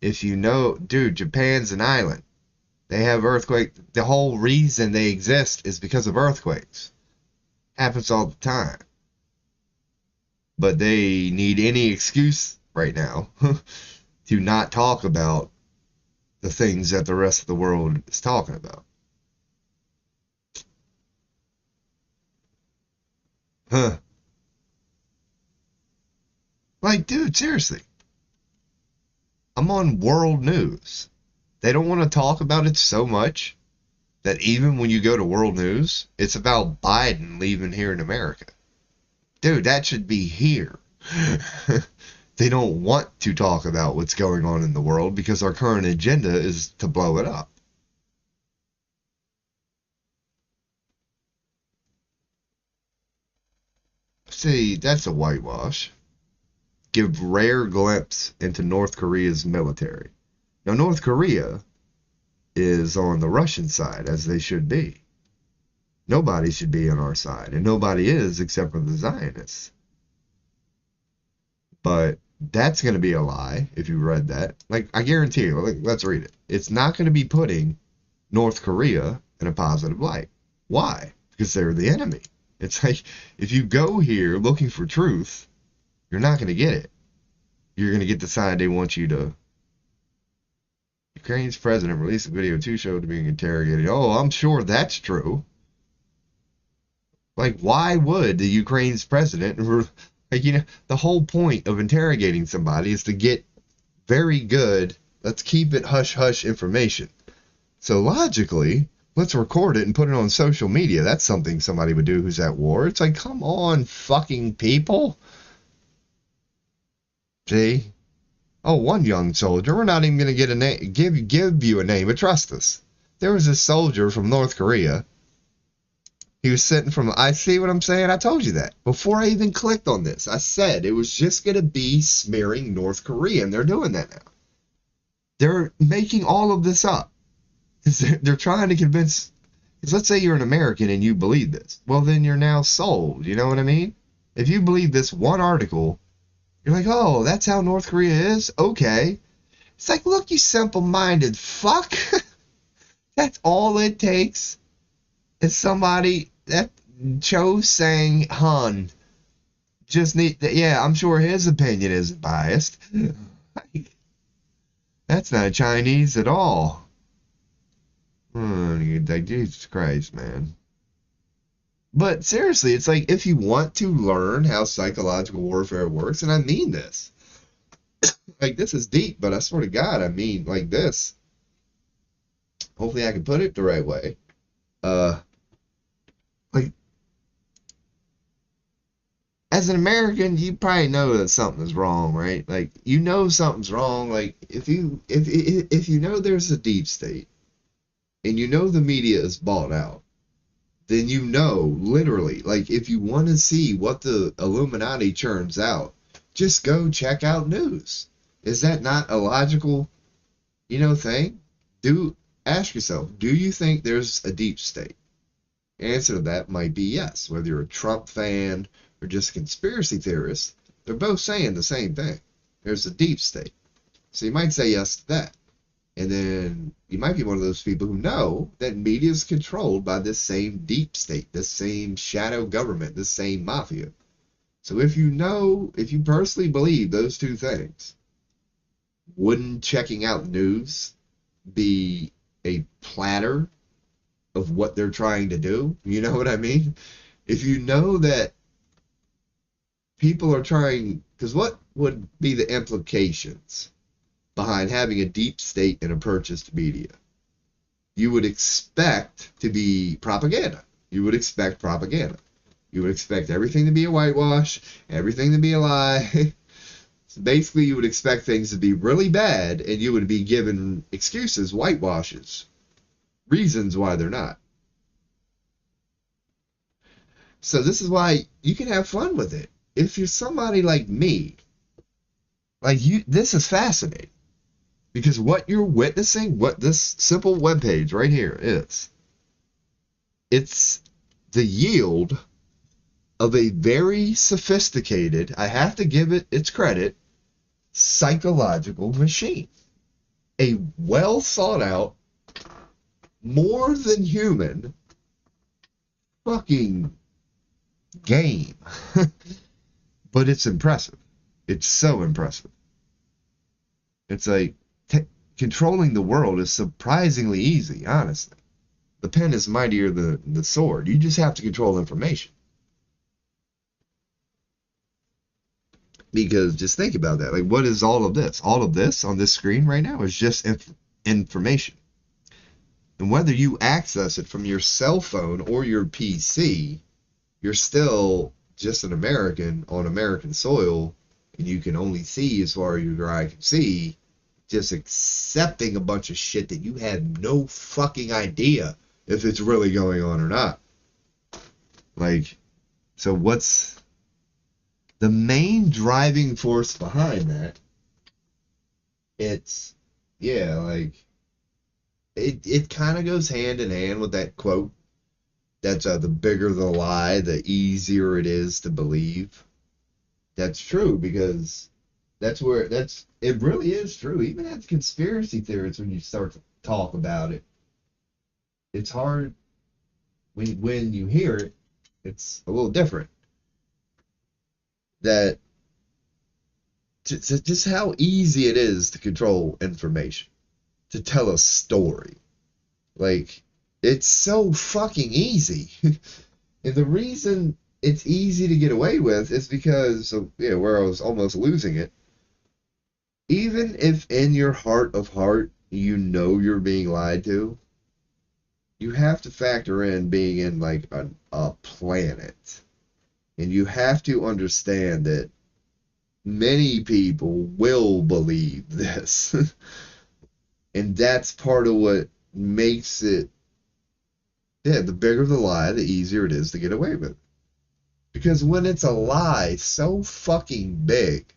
If you know, dude, Japan's an island. They have earthquake. The whole reason they exist is because of earthquakes. Happens all the time. But they need any excuse right now to not talk about the things that the rest of the world is talking about. Huh. Like, dude, seriously. I'm on world news. They don't want to talk about it so much that even when you go to world news, it's about Biden leaving here in America. Dude, that should be here. They don't want to talk about what's going on in the world because our current agenda is to blow it up. See, that's a whitewash. Give rare glimpse into North Korea's military. Now, North Korea is on the Russian side, as they should be. Nobody should be on our side, and nobody is except for the Zionists. But that's going to be a lie if you read that. Like, I guarantee you, let's read it. It's not going to be putting North Korea in a positive light. Why? Because they're the enemy. It's like, if you go here looking for truth, you're not going to get it. You're going to get the side they want you to. Ukraine's president released a video too showed being interrogated. Oh, I'm sure that's true. Like, why would the Ukraine's president, like, the whole point of interrogating somebody is to get very good, let's keep it hush hush information. So logically, let's record it and put it on social media. That's something somebody would do who's at war. It's like, come on, fucking people. See? Oh, one young soldier. We're not even going to get a name, give you a name, but trust us. There was a soldier from North Korea. He was sitting from, I see what I'm saying? I told you that. Before I even clicked on this, I said it was just going to be smearing North Korea, and they're doing that now. They're making all of this up. They're trying to convince, because let's say you're an American and you believe this. Well, then you're now sold. You know what I mean? If you believe this one article, you're like, oh, that's how North Korea is? Okay. It's like, look, you simple-minded fuck. That's all it takes is somebody that Cho Sang Hun just yeah, I'm sure his opinion isn't biased. That's not Chinese at all. Like, Jesus Christ, man. But seriously, it's like, if you want to learn how psychological warfare works, and I mean this, like, this is deep, but I swear to God, I mean, like, this. Hopefully I can put it the right way. Like, as an American, you probably know that something is wrong, right? Like, you know something's wrong. Like, if you know there's a deep state, and you know the media is bought out, then you know, literally, like, if you want to see what the Illuminati churns out, just go check out news. Is that not a logical, thing? Ask yourself, do you think there's a deep state? The answer to that might be yes. Whether you're a Trump fan or just a conspiracy theorist, they're both saying the same thing. There's a deep state. So you might say yes to that. And then you might be one of those people who know that media is controlled by this same deep state, this same shadow government, this same mafia. So if you personally believe those two things, wouldn't checking out news be a platter of what they're trying to do? You know what I mean? If you know that people are trying, because what would be the implications behind having a deep state in a purchased media? You would expect to be propaganda. You would expect propaganda. You would expect everything to be a whitewash, everything to be a lie. So basically, you would expect things to be really bad, and you would be given excuses, whitewashes, reasons why they're not. So this is why you can have fun with it. If you're somebody like me, like you, this is fascinating. Because what you're witnessing, what this simple webpage right here is, it's the yield of a very sophisticated, I have to give it its credit, psychological machine. A well thought out, more than human fucking game. But it's impressive. It's so impressive. It's like, controlling the world is surprisingly easy, honestly. The pen is mightier than the sword. You just have to control information. Because just think about that. Like, what is all of this? All of this on this screen right now is just information. And whether you access it from your cell phone or your PC, you're still just an American on American soil and you can only see as far as your eye can see, just accepting a bunch of shit that you had no fucking idea if it's really going on or not. Like, so what's the main driving force behind that? It's, yeah, like, it kind of goes hand in hand with that quote. That's the bigger the lie, the easier it is to believe. That's true because it really is true. Even as conspiracy theorists, when you start to talk about it, it's hard when you hear it, it's a little different. That just how easy it is to control information, to tell a story. Like, it's so fucking easy. And the reason it's easy to get away with is because of, yeah, where I was almost losing it. Even if in your heart of heart you know you're being lied to, you have to factor in being in like a planet. And you have to understand that many people will believe this. And that's part of what makes it, yeah, the bigger the lie, the easier it is to get away with. Because when it's a lie so fucking big,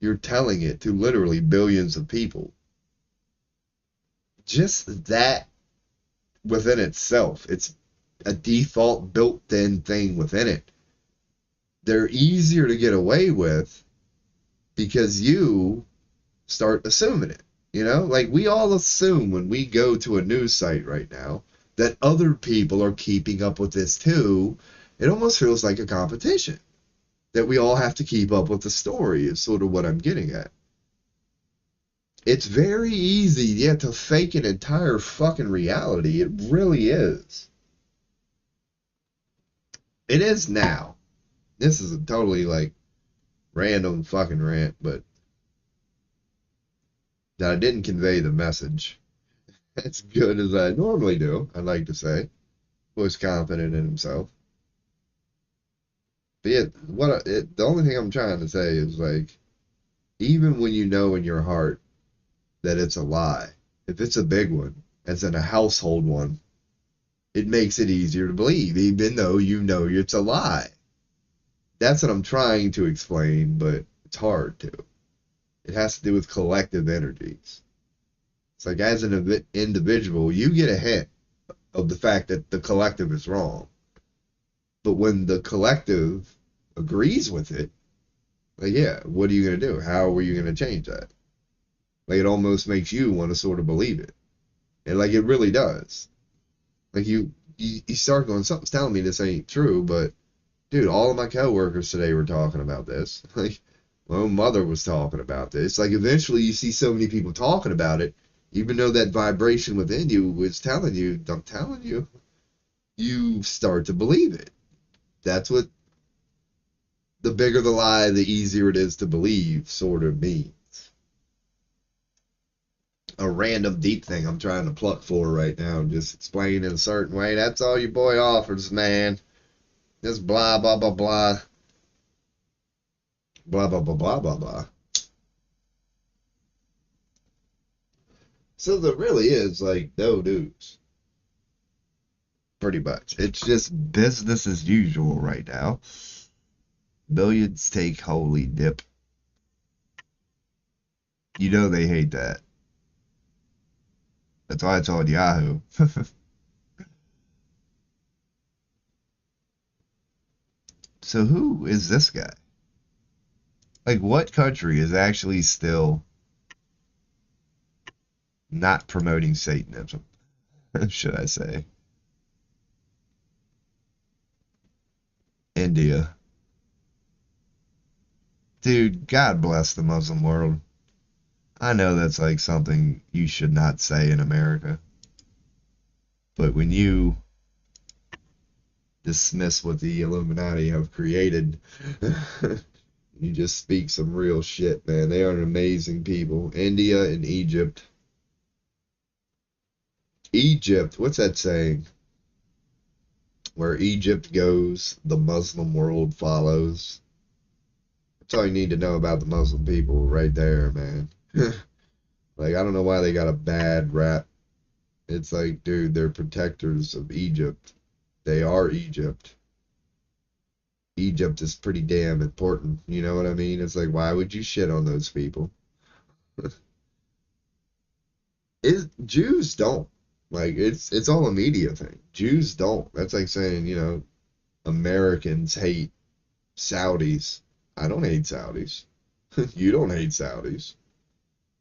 you're telling it to literally billions of people. Just that within itself, it's a default built-in thing within it. They're easier to get away with because you start assuming it. You know, like we all assume when we go to a news site right now that other people are keeping up with this too. It almost feels like a competition that we all have to keep up with the story, is sort of what I'm getting at. It's very easy, yeah, to fake an entire fucking reality. It really is. It is now. This is a totally like random fucking rant, but that I didn't convey the message as good as I normally do, I'd like to say. Was confident in himself. But yeah, the only thing I'm trying to say is like, even when you know in your heart that it's a lie, if it's a big one, as in a household one, it makes it easier to believe, even though you know it's a lie. That's what I'm trying to explain, but it's hard to. It has to do with collective energies. It's like as an individual, you get a hint of the fact that the collective is wrong. But when the collective agrees with it, like, yeah, what are you going to do? How are you going to change that? Like, it almost makes you want to sort of believe it. And, like, it really does. Like, you start going, something's telling me this ain't true, but, dude, all of my coworkers today were talking about this. Like, my own mother was talking about this. Like, eventually you see so many people talking about it, even though that vibration within you is telling you, I'm telling you, you start to believe it. That's what the bigger the lie, the easier it is to believe, sort of means. A random deep thing I'm trying to pluck for right now, just explain in a certain way. That's all your boy offers, man. Just blah, blah, blah, blah. Blah, blah, blah, blah, blah, blah. So there really is, like, no news. Pretty much. It's just business as usual right now. Millions take holy dip. You know they hate that. That's why it's on Yahoo. So who is this guy? Like, what country is actually still not promoting Satanism, should I say? India. Dude, God bless the Muslim world. I know that's like something you should not say in America. But when you dismiss what the Illuminati have created, you just speak some real shit, man. They are an amazing people. India and Egypt. Egypt, what's that saying? Where Egypt goes, the Muslim world follows. That's all you need to know about the Muslim people right there, man. Like, I don't know why they got a bad rap. It's like, dude, they're protectors of Egypt. They are Egypt. Egypt is pretty damn important. You know what I mean? It's like, why would you shit on those people? Jews don't. Like, it's all a media thing. Jews don't. That's like saying, Americans hate Saudis. I don't hate Saudis. You don't hate Saudis.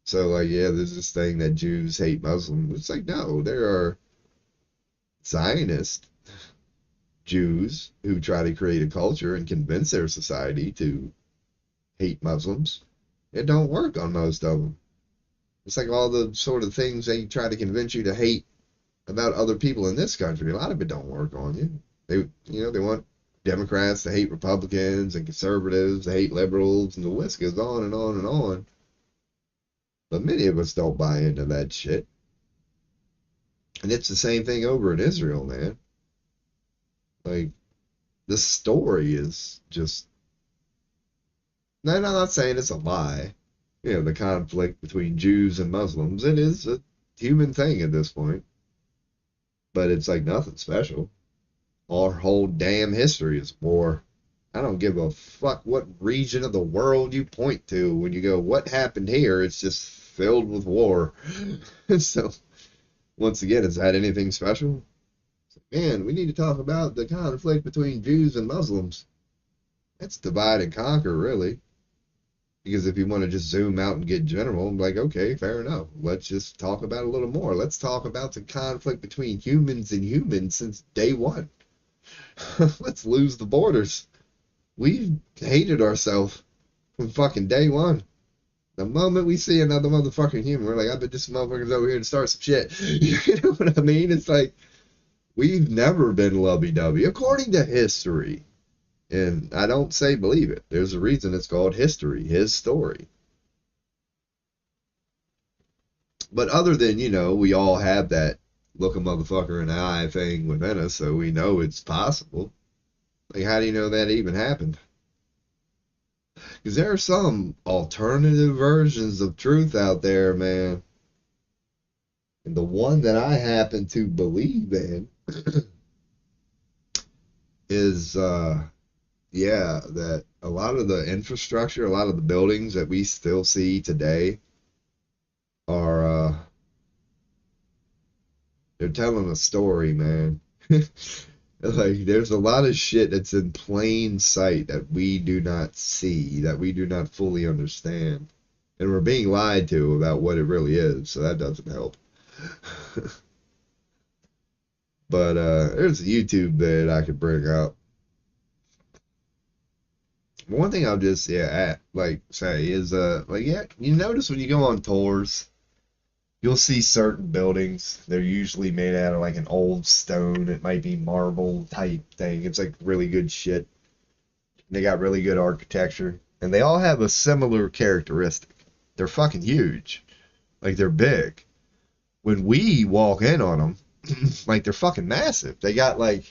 So, like, yeah, there's this thing that Jews hate Muslims. It's like, no, there are Zionist Jews who try to create a culture and convince their society to hate Muslims. It don't work on most of them. It's like all the sort of things they try to convince you to hate about other people in this country. A lot of it don't work on you. They want Democrats to hate Republicans and conservatives to hate liberals, and the list goes on and on and on. But many of us don't buy into that shit. And it's the same thing over in Israel, man. Like, the story is just. No, I'm not saying it's a lie. The conflict between Jews and Muslims. It is a human thing at this point. But it's like nothing special. Our whole damn history is war. I don't give a fuck what region of the world you point to when you go, what happened here? It's just filled with war. So, once again, is that anything special? Man, we need to talk about the conflict between Jews and Muslims. That's divide and conquer, really. Because if you want to just zoom out and get general, I'm like, okay, fair enough. Let's just talk about it a little more. Let's talk about the conflict between humans and humans since day one. Let's lose the borders. We've hated ourselves from fucking day one. The moment we see another motherfucking human, we're like, I bet this motherfucker's over here to start some shit. You know what I mean? It's like, we've never been lovey-dovey, according to history. And I don't say believe it. There's a reason it's called history, his story. But other than, we all have that look a motherfucker in the eye thing within us, so we know it's possible. Like, how do you know that even happened? Because there are some alternative versions of truth out there, man. And the one that I happen to believe in is, that a lot of the infrastructure, a lot of the buildings that we still see today are, they're telling a story, man. Like, there's a lot of shit that's in plain sight that we do not see, that we do not fully understand. And we're being lied to about what it really is, so that doesn't help. But there's a YouTube vid I could bring up. One thing I'll just say is you notice when you go on tours, you'll see certain buildings. They're usually made out of like an old stone. It might be marble type thing. It's like really good shit. They got really good architecture, and they all have a similar characteristic. They're fucking huge, like they're big. When we walk in on them, like they're fucking massive. They got like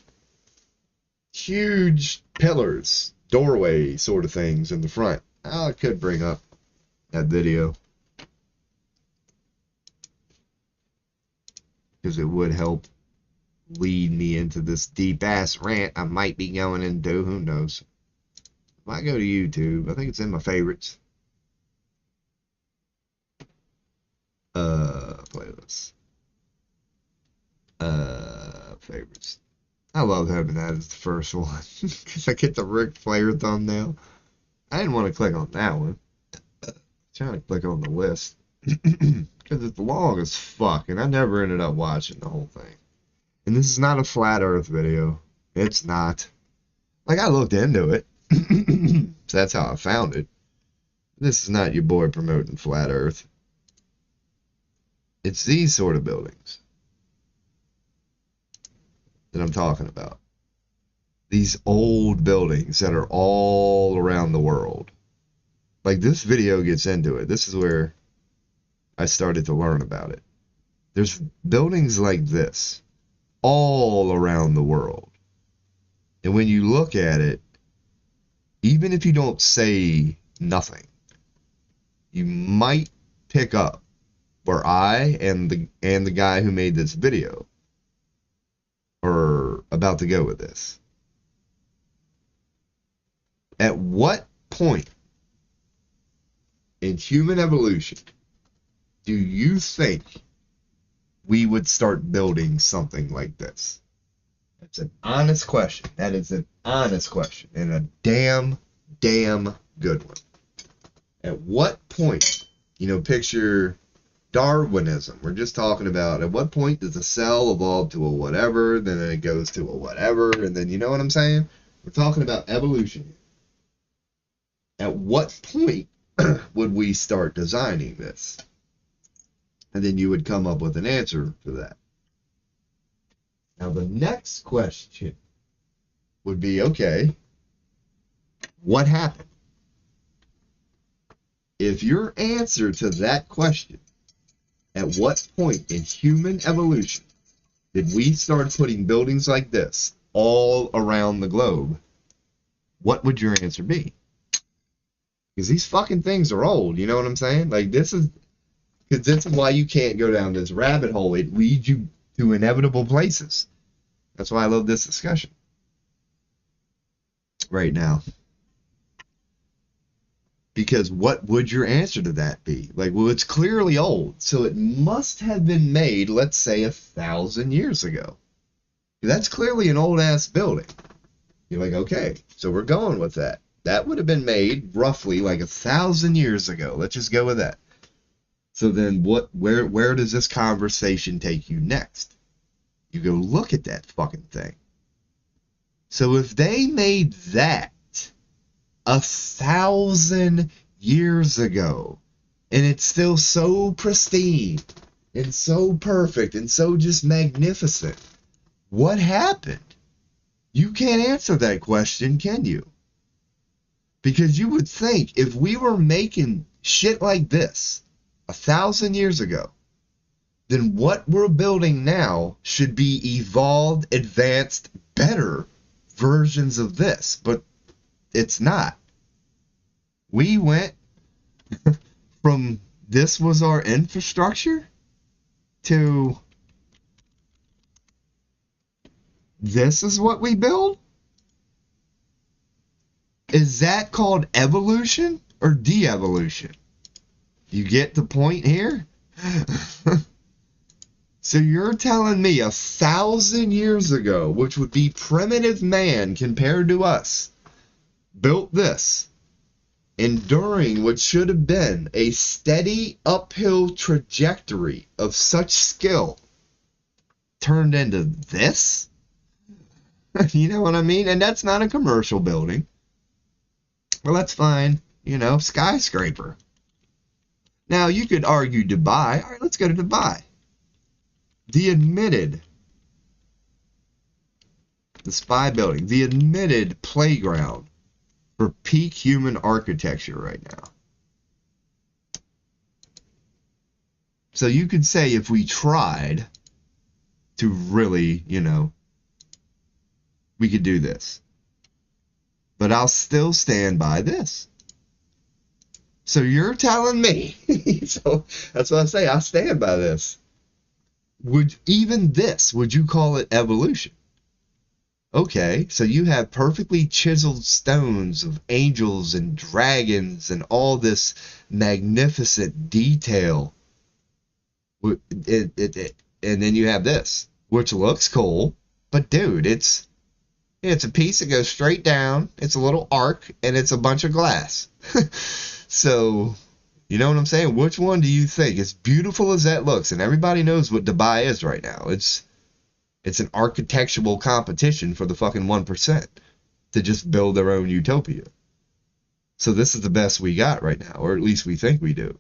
huge pillars, doorway sort of things in the front. I could bring up that video because it would help lead me into this deep ass rant I might be going into. Who knows? If I go to YouTube, I think it's in my favorites. Playlist. Favorites. I love having that as the first one because I get the Ric Flair thumbnail. I didn't want to click on that one. I'm trying to click on the list because it's long as fuck, and I never ended up watching the whole thing. And this is not a flat Earth video. It's not. Like, I looked into it, so that's how I found it. This is not your boy promoting flat Earth. It's these sort of buildings that I'm talking about. These old buildings that are all around the world. Like, this video gets into it. This is where I started to learn about it. There's buildings like this all around the world. And when you look at it, even if you don't say nothing. You might pick up where I and the guy who made this video are about to go with this. At what point in human evolution do you think we would start building something like this? That's an honest question. That is an honest question, and a damn good one. At what point, picture Darwinism. We're just talking about at what point does a cell evolve to a whatever, then it goes to a whatever, and then you know what I'm saying? We're talking about evolution. At what point would we start designing this? And then you would come up with an answer for that. Now the next question would be, okay, what happened? If your answer to that question, at what point in human evolution did we start putting buildings like this all around the globe, what would your answer be? Because these fucking things are old, you know what I'm saying? Like, this is why you can't go down this rabbit hole. It leads you to inevitable places. That's why I love this discussion right now. Because what would your answer to that be? Like, well, it's clearly old, so it must have been made, let's say, 1,000 years ago. That's clearly an old-ass building. You're like, okay, so we're going with that. That would have been made roughly like 1,000 years ago. Let's just go with that. So then where does this conversation take you next? You go look at that fucking thing. So if they made that 1,000 years ago, and it's still so pristine and so perfect and so just magnificent, what happened? You can't answer that question, can you? Because you would think if we were making shit like this 1,000 years ago, then what we're building now should be evolved, advanced, better versions of this. But it's not. We went from this was our infrastructure to this is what we build? Is that called evolution or de-evolution? You get the point here? So you're telling me 1,000 years ago, which would be primitive man compared to us, built this, enduring what should have been a steady uphill trajectory of such skill, turned into this? You know what I mean? And that's not a commercial building. Well, that's fine. Skyscraper. Now, you could argue Dubai. All right, let's go to Dubai. The spy building, the admitted playground for peak human architecture right now. So you could say if we tried to really, we could do this. But I'll still stand by this. So you're telling me, so that's what I say, I stand by this. Would you call it evolution? Okay, so you have perfectly chiseled stones of angels and dragons and all this magnificent detail. And then you have this, which looks cool, but dude, it's a piece that goes straight down, it's a little arc, and it's a bunch of glass. So, you know what I'm saying? Which one do you think? As beautiful as that looks, and everybody knows what Dubai is right now. It's an architectural competition for the fucking 1% to just build their own utopia. So this is the best we got right now, or at least we think we do.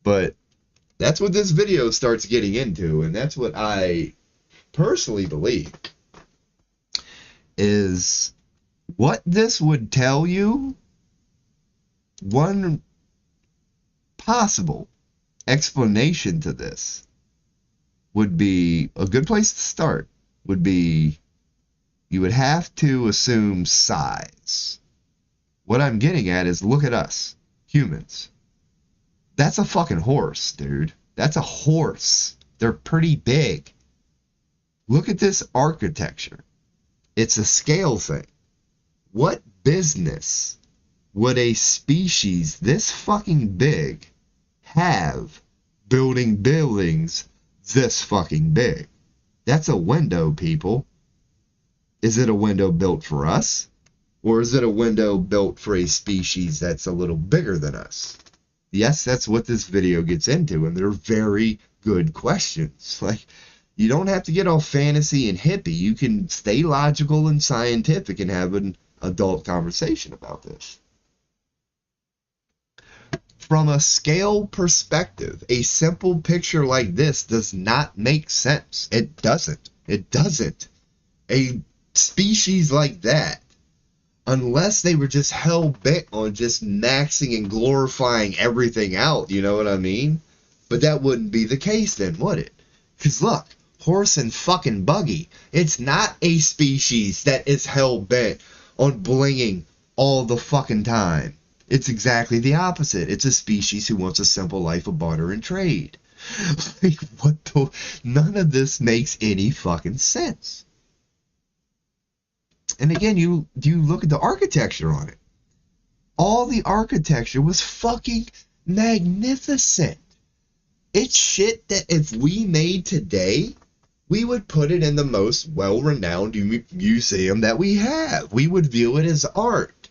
But that's what this video starts getting into, and that's what I personally believe is what this would tell you. One possible explanation to this would be, a good place to start would be, you would have to assume size. What I'm getting at is, look at us, humans. That's a fucking horse, dude. That's a horse. They're pretty big. Look at this architecture. It's a scale thing. What business would a species this fucking big have building buildings this fucking big? That's a window, people. Is it a window built for us? Or is it a window built for a species that's a little bigger than us? Yes, that's what this video gets into, and they're very good questions. Like, you don't have to get all fantasy and hippie. You can stay logical and scientific and have an adult conversation about this. From a scale perspective, a simple picture like this does not make sense. It doesn't. It doesn't. A species like that, unless they were just hell-bent on just maxing and glorifying everything out, you know what I mean? But that wouldn't be the case then, would it? Because look, horse and fucking buggy, it's not a species that is hell-bent on blinging all the fucking time. It's exactly the opposite. It's a species who wants a simple life of barter and trade. Like, what the... None of this makes any fucking sense. And again, you look at the architecture on it. All the architecture was fucking magnificent. It's shit that if we made today, we would put it in the most well-renowned museum that we have. We would view it as art.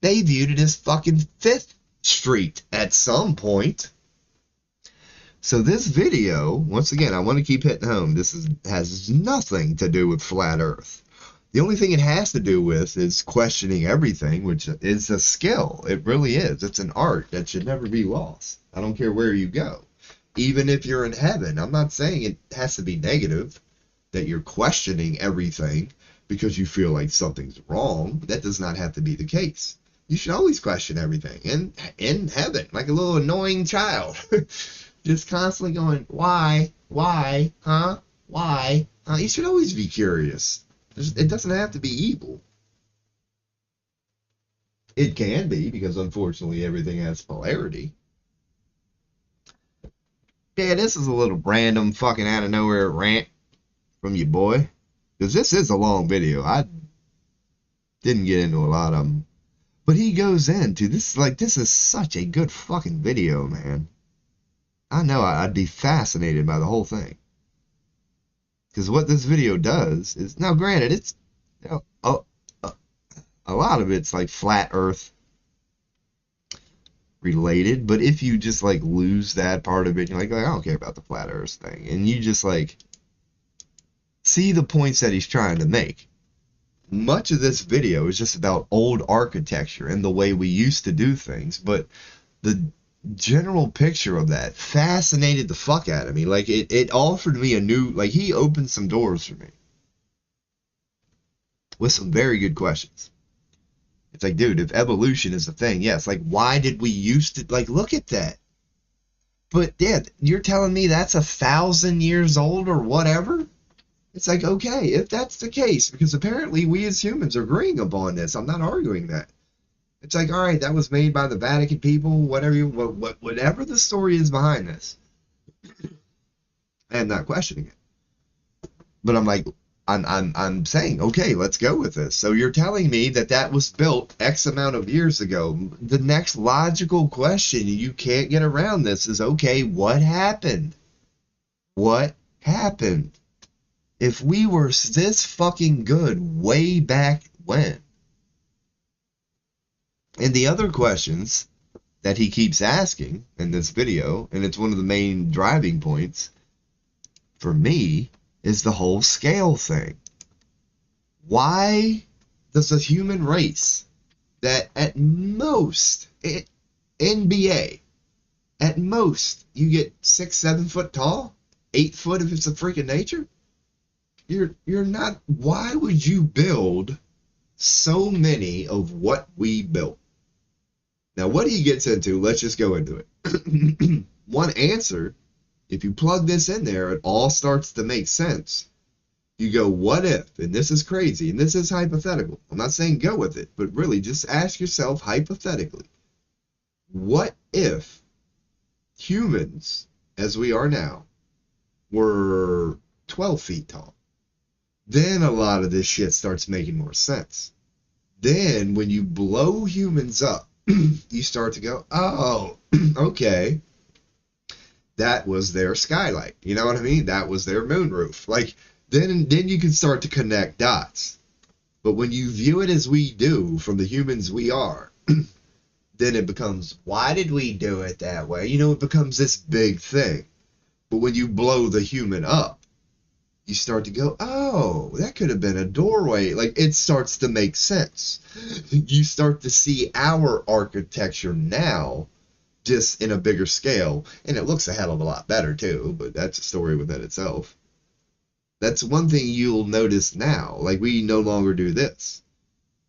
They viewed it as fucking Fifth Street at some point. So this video, once again, I want to keep hitting home. This has nothing to do with flat Earth. The only thing it has to do with is questioning everything, which is a skill. It really is. It's an art that should never be lost. I don't care where you go. Even if you're in heaven, I'm not saying it has to be negative, that you're questioning everything because you feel like something's wrong. That does not have to be the case. You should always question everything. In heaven, like a little annoying child. Just constantly going, why, huh, why? You should always be curious. It doesn't have to be evil. It can be, because unfortunately everything has polarity. Yeah, this is a little random fucking out of nowhere rant from your boy. Because this is a long video. I didn't get into a lot of them. But he goes into this, like, this is such a good fucking video, man. I know I'd be fascinated by the whole thing. Because what this video does is, now granted, it's, you know, a lot of it's like flat Earth related, but if you just like lose that part of it, you're like, I don't care about the flat Earth thing, and you just like see the points that he's trying to make. Much of this video is just about old architecture and the way we used to do things, but the general picture of that fascinated the fuck out of me. Like, it offered me a new, like, he opened some doors for me with some very good questions. It's like, dude, if evolution is a thing, yes, like, why did we used to, like, look at that. But yeah, you're telling me that's 1,000 years old or whatever? It's like, okay, if that's the case, because apparently we as humans are agreeing upon this. I'm not arguing that. It's like, all right, that was made by the Vatican people, whatever the story is behind this. I'm not questioning it. But I'm like, I'm saying, okay, let's go with this. So you're telling me that was built X amount of years ago. The next logical question, you can't get around this, is, okay, what happened? What happened? If we were this fucking good way back when? And the other questions that he keeps asking in this video, and it's one of the main driving points for me, is the whole scale thing. Why does the human race that at most, NBA, at most, you get 6, 7 foot tall, 8 foot if it's a freaking nature? You're not, why would you build so many of what we built? Now, what he gets into, let's just go into it. One answer, if you plug this in there, it all starts to make sense. You go, what if? And this is crazy, and this is hypothetical. I'm not saying go with it, but really just ask yourself hypothetically, what if humans, as we are now, were 12 feet tall? Then a lot of this shit starts making more sense. Then when you blow humans up, you start to go, oh, okay, that was their skylight. You know what I mean? That was their moonroof. Like, then you can start to connect dots. But when you view it as we do, from the humans we are, then it becomes, why did we do it that way? You know, it becomes this big thing. But when you blow the human up, you start to go, oh, that could have been a doorway. Like, it starts to make sense. You start to see our architecture now just in a bigger scale, and it looks a hell of a lot better too, but that's a story within itself. That's one thing you'll notice now. Like, we no longer do this.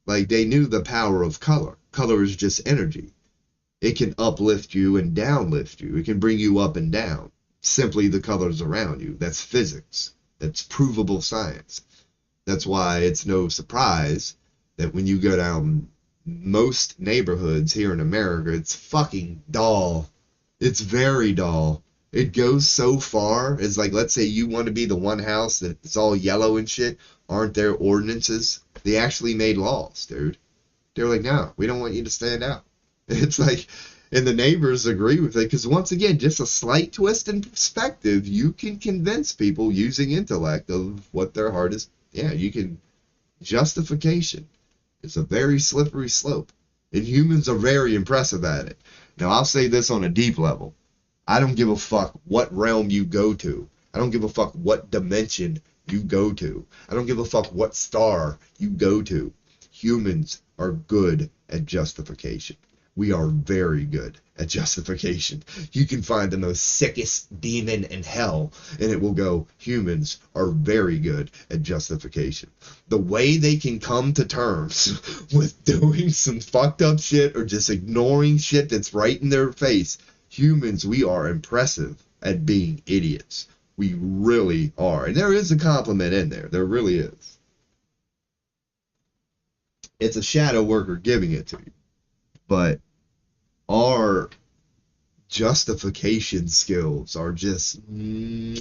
Like, they knew the power of color. Color is just energy. It can uplift you and downlift you. It can bring you up and down. Simply the colors around you. That's physics. That's provable science. That's why it's no surprise that when you go down most neighborhoods here in America, it's fucking dull. It's very dull. It goes so far. It's like, let's say you want to be the one house that's all yellow and shit. Aren't there ordinances? They actually made laws, dude. They're like, no, we don't want you to stand out. It's like, and the neighbors agree with it, because once again, just a slight twist in perspective, you can convince people using intellect of what their heart is. Yeah, you can. Justification. It's a very slippery slope, and humans are very impressive at it. Now, I'll say this on a deep level. I don't give a fuck what realm you go to. I don't give a fuck what dimension you go to. I don't give a fuck what star you go to. Humans are good at justification. We are very good at justification. You can find the most sickest demon in hell, and it will go, humans are very good at justification. The way they can come to terms with doing some fucked up shit or just ignoring shit that's right in their face, humans, we are impressive at being idiots. We really are. And there is a compliment in there. There really is. It's a shadow worker giving it to you. But our justification skills are just, you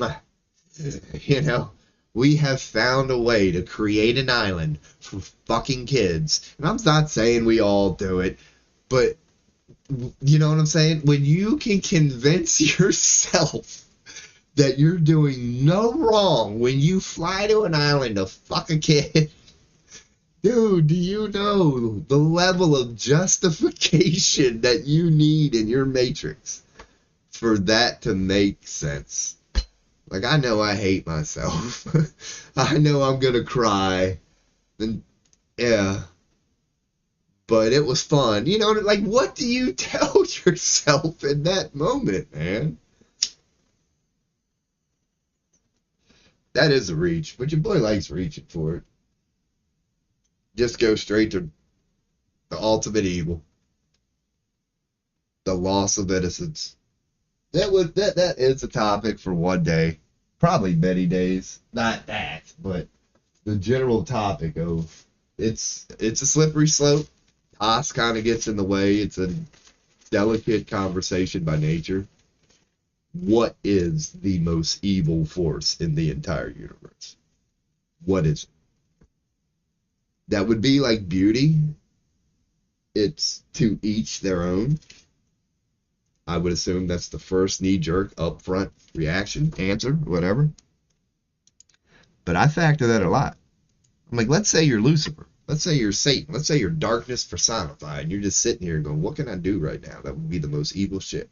know, we have found a way to create an island for fucking kids. And I'm not saying we all do it, but you know what I'm saying? When you can convince yourself that you're doing no wrong when you fly to an island to fuck a kid, dude, do you know the level of justification that you need in your matrix for that to make sense? Like, I know I hate myself. I know I'm gonna cry. And yeah. But it was fun. You know, like, what do you tell yourself in that moment, man? That is a reach, but your boy likes reaching for it. Just go straight to the ultimate evil, the loss of innocence. That is a topic for one day, probably many days. Not that, but the general topic of it's a slippery slope. Haas kind of gets in the way. It's a delicate conversation by nature. What is the most evil force in the entire universe? What is it? That would be like beauty. It's to each their own. I would assume that's the first knee-jerk, upfront reaction, answer, whatever. But I factor that a lot. I'm like, let's say you're Lucifer. Let's say you're Satan. Let's say you're darkness personified. And you're just sitting here going, what can I do right now? That would be the most evil shit.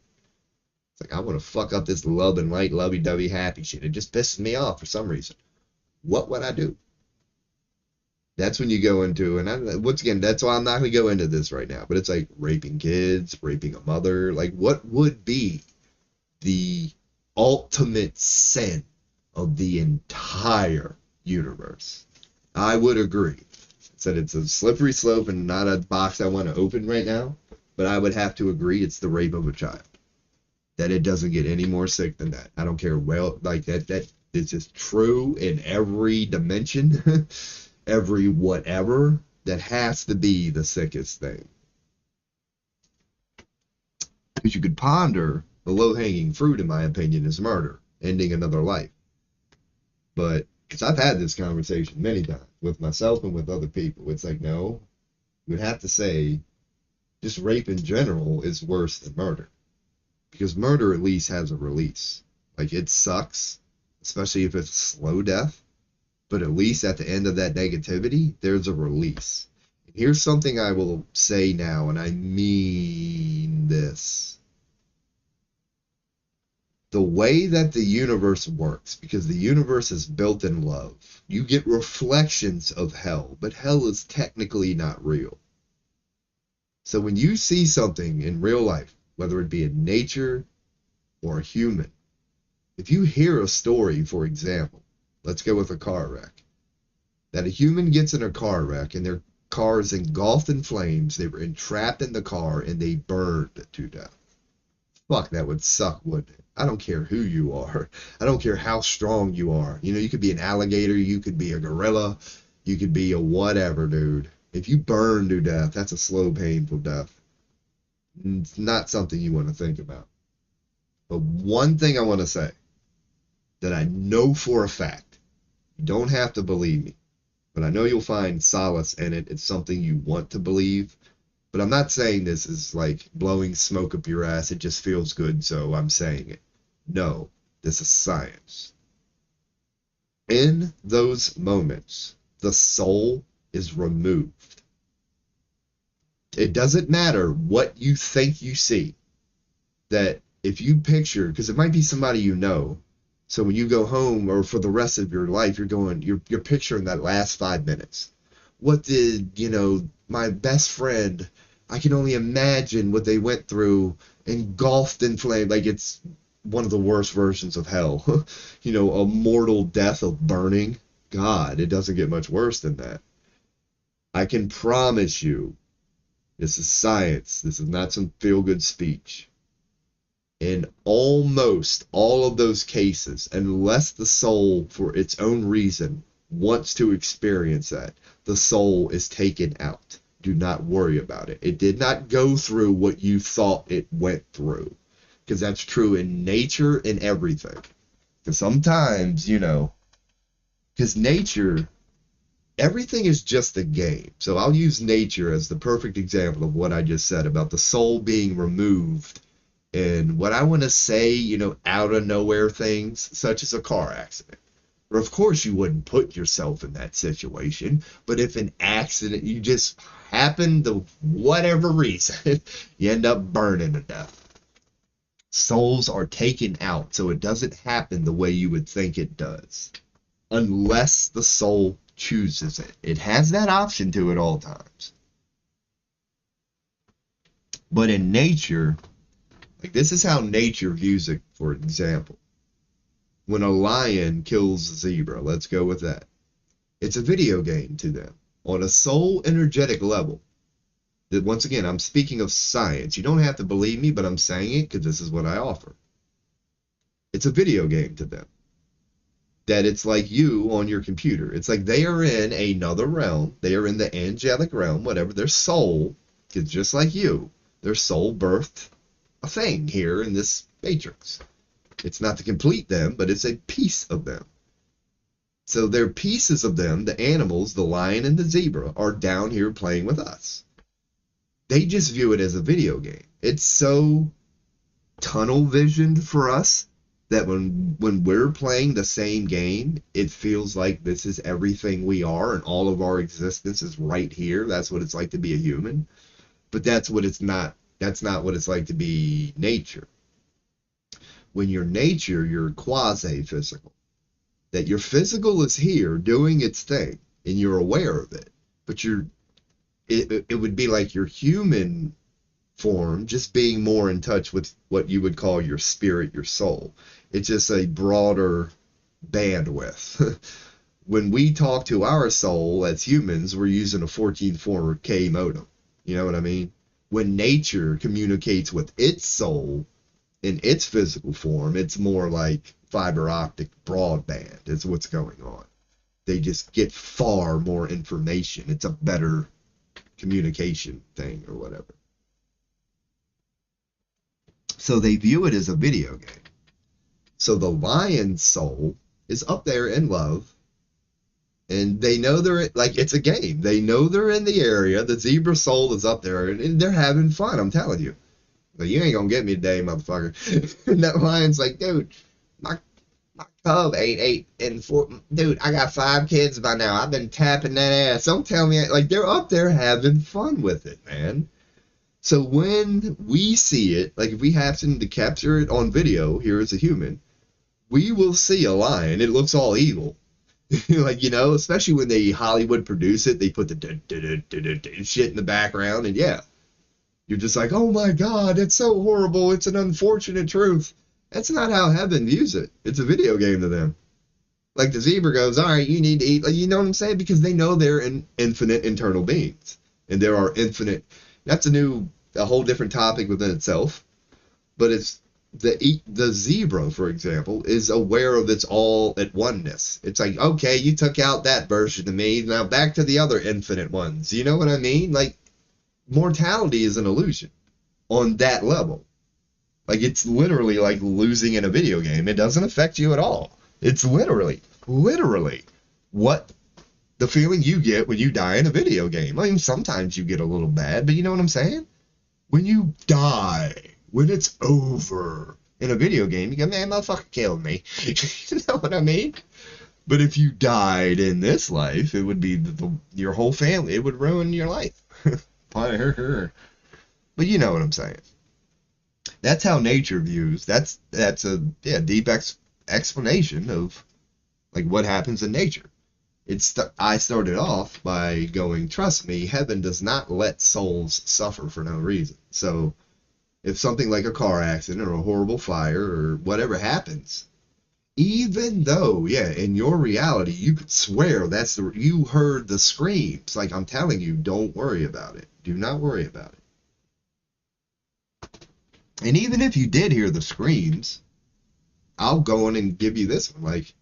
It's like, I want to fuck up this love and light, lovey-dovey, happy shit. It just pisses me off for some reason. What would I do? That's when you go into, and once again, that's why I'm not going to go into this right now, but it's like raping kids, raping a mother. Like, what would be the ultimate sin of the entire universe? I would agree. I said it's a slippery slope and not a box I want to open right now, but I would have to agree it's the rape of a child. That it doesn't get any more sick than that. I don't care. Well, like that This is true in every dimension, every whatever. That has to be the sickest thing. Because you could ponder the low-hanging fruit, in my opinion, is murder, ending another life. But, because I've had this conversation many times with myself and with other people, it's like, no, you would have to say just rape in general is worse than murder. Because murder at least has a release. Like, it sucks, especially if it's a slow death, but at least at the end of that negativity, there's a release. Here's something I will say now, and I mean this. The way that the universe works, because the universe is built in love, you get reflections of hell, but hell is technically not real. So when you see something in real life, whether it be in nature or a human, if you hear a story, for example, let's go with a car wreck, that a human gets in a car wreck and their car is engulfed in flames, they were entrapped in the car and they burned to death. Fuck, that would suck, wouldn't it? I don't care who you are. I don't care how strong you are. You know, you could be an alligator, you could be a gorilla, you could be a whatever, dude. If you burn to death, that's a slow, painful death. It's not something you want to think about. But one thing I want to say that I know for a fact, you don't have to believe me, but I know you'll find solace in it. It's something you want to believe. But I'm not saying this is like blowing smoke up your ass. It just feels good, so I'm saying it. No, this is science. In those moments, the soul is removed. It doesn't matter what you think you see. That if you picture, because it might be somebody you know, so when you go home or for the rest of your life, you're picturing that last 5 minutes. What did, my best friend, I can only imagine what they went through, engulfed in flame, like it's one of the worst versions of hell. A mortal death of burning. God, it doesn't get much worse than that. I can promise you, this is science. This is not some feel-good speech. In almost all of those cases, unless the soul, for its own reason, wants to experience that, the soul is taken out. Do not worry about it. It did not go through what you thought it went through. Because that's true in nature and everything. Because sometimes, because nature, everything is just a game. So I'll use nature as the perfect example of what I just said about the soul being removed. And what I want to say, out of nowhere things, such as a car accident. Or of course you wouldn't put yourself in that situation, but if an accident, you just happen to, whatever reason, you end up burning to death. Souls are taken out, so it doesn't happen the way you would think it does. Unless the soul chooses it. It has that option to at all times. But in nature, like this is how nature views it, for example. When a lion kills a zebra, let's go with that. It's a video game to them on a soul energetic level. That once again, I'm speaking of science. You don't have to believe me, but I'm saying it because this is what I offer. It's a video game to them. That it's like you on your computer. It's like they are in another realm. They are in the angelic realm, whatever. Their soul is just like you. Their soul birthed a thing here in this matrix. It's not to complete them, but it's a piece of them. So they're pieces of them, the animals, the lion and the zebra, are down here playing with us. They just view it as a video game. It's so tunnel visioned for us that when we're playing the same game, it feels like this is everything we are and all of our existence is right here. That's what it's like to be a human. But that's what it's not. That's not what it's like to be nature. When you're nature, you're quasi-physical. That your physical is here doing its thing, and you're aware of it. But it would be like your human form just being more in touch with what you would call your spirit, your soul. It's just a broader bandwidth. When we talk to our soul as humans, we're using a 14.4K modem. You know what I mean? When nature communicates with its soul, in its physical form, it's more like fiber optic broadband is what's going on. They just get far more information. It's a better communication thing or whatever. So they view it as a video game. So the lion's soul is up there in love, and they know they're like, it's a game. They know they're in the area. The zebra soul is up there, and they're having fun. I'm telling you. Like, you ain't gonna get me today, motherfucker. And that lion's like, dude, my cub ate and four. Dude, I got 5 kids by now. I've been tapping that ass. Don't tell me. Like, they're up there having fun with it, man. So when we see it, like if we happen to capture it on video here as a human, we will see a lion. It looks all evil. Like, especially when they Hollywood produce it, they put the shit in the background, and yeah, you're just like, oh my God, it's so horrible. It's an unfortunate truth. That's not how heaven views it. It's a video game to them. Like the zebra goes, all right, you need to eat. Like, you know what I'm saying? Because they know they're infinite internal beings, and there are infinite. That's a whole different topic within itself. But it's the zebra, for example, is aware of its all at oneness. It's like, okay, you took out that version of me, now back to the other infinite ones. You know what I mean? Like, mortality is an illusion on that level. Like, it's literally like losing in a video game. It doesn't affect you at all. It's literally what the feeling you get when you die in a video game. I mean, sometimes you get a little bad, but you know what I'm saying? When you die, when it's over in a video game, you go, man, motherfucker killed me. You know what I mean? But if you died in this life, it would be your whole family. It would ruin your life. But you know what I'm saying. That's how nature views. That's a deep explanation of like what happens in nature. I started off by going, trust me, heaven does not let souls suffer for no reason. So if something like a car accident or a horrible fire or whatever happens, even though, in your reality, you could swear you heard the screams. Like, I'm telling you, don't worry about it. Do not worry about it. And even if you did hear the screams, I'll go on and give you this one. Like,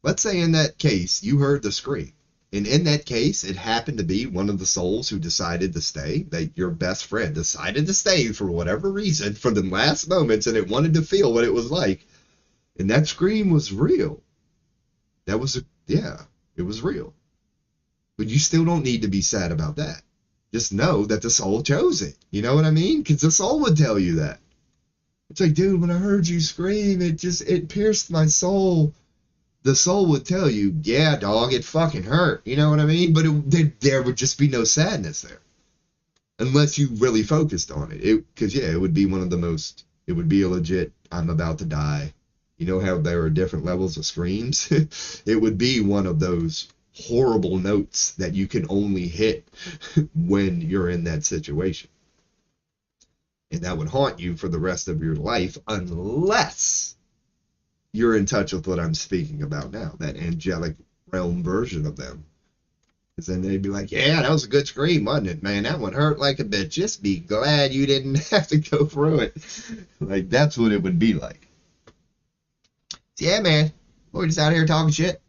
let's say in that case, you heard the scream. And in that case, it happened to be one of the souls who decided to stay. That your best friend decided to stay for whatever reason for the last moments, and it wanted to feel what it was like. And that scream was real. It was real. But you still don't need to be sad about that. Just know that the soul chose it. You know what I mean? Because the soul would tell you that. It's like, dude, when I heard you scream, it pierced my soul. The soul would tell you, yeah, dog, it fucking hurt. You know what I mean? But there would just be no sadness there. Unless you really focused on it. Because, it would be it would be a legit, I'm about to die. You know how there are different levels of screams? It would be one of those horrible notes that you can only hit when you're in that situation. And that would haunt you for the rest of your life unless you're in touch with what I'm speaking about now, that angelic realm version of them. Because then they'd be like, yeah, that was a good scream, wasn't it, man? That one hurt like a bitch. Just be glad you didn't have to go through it. Like, that's what it would be like. Yeah, man. We're just out here talking shit.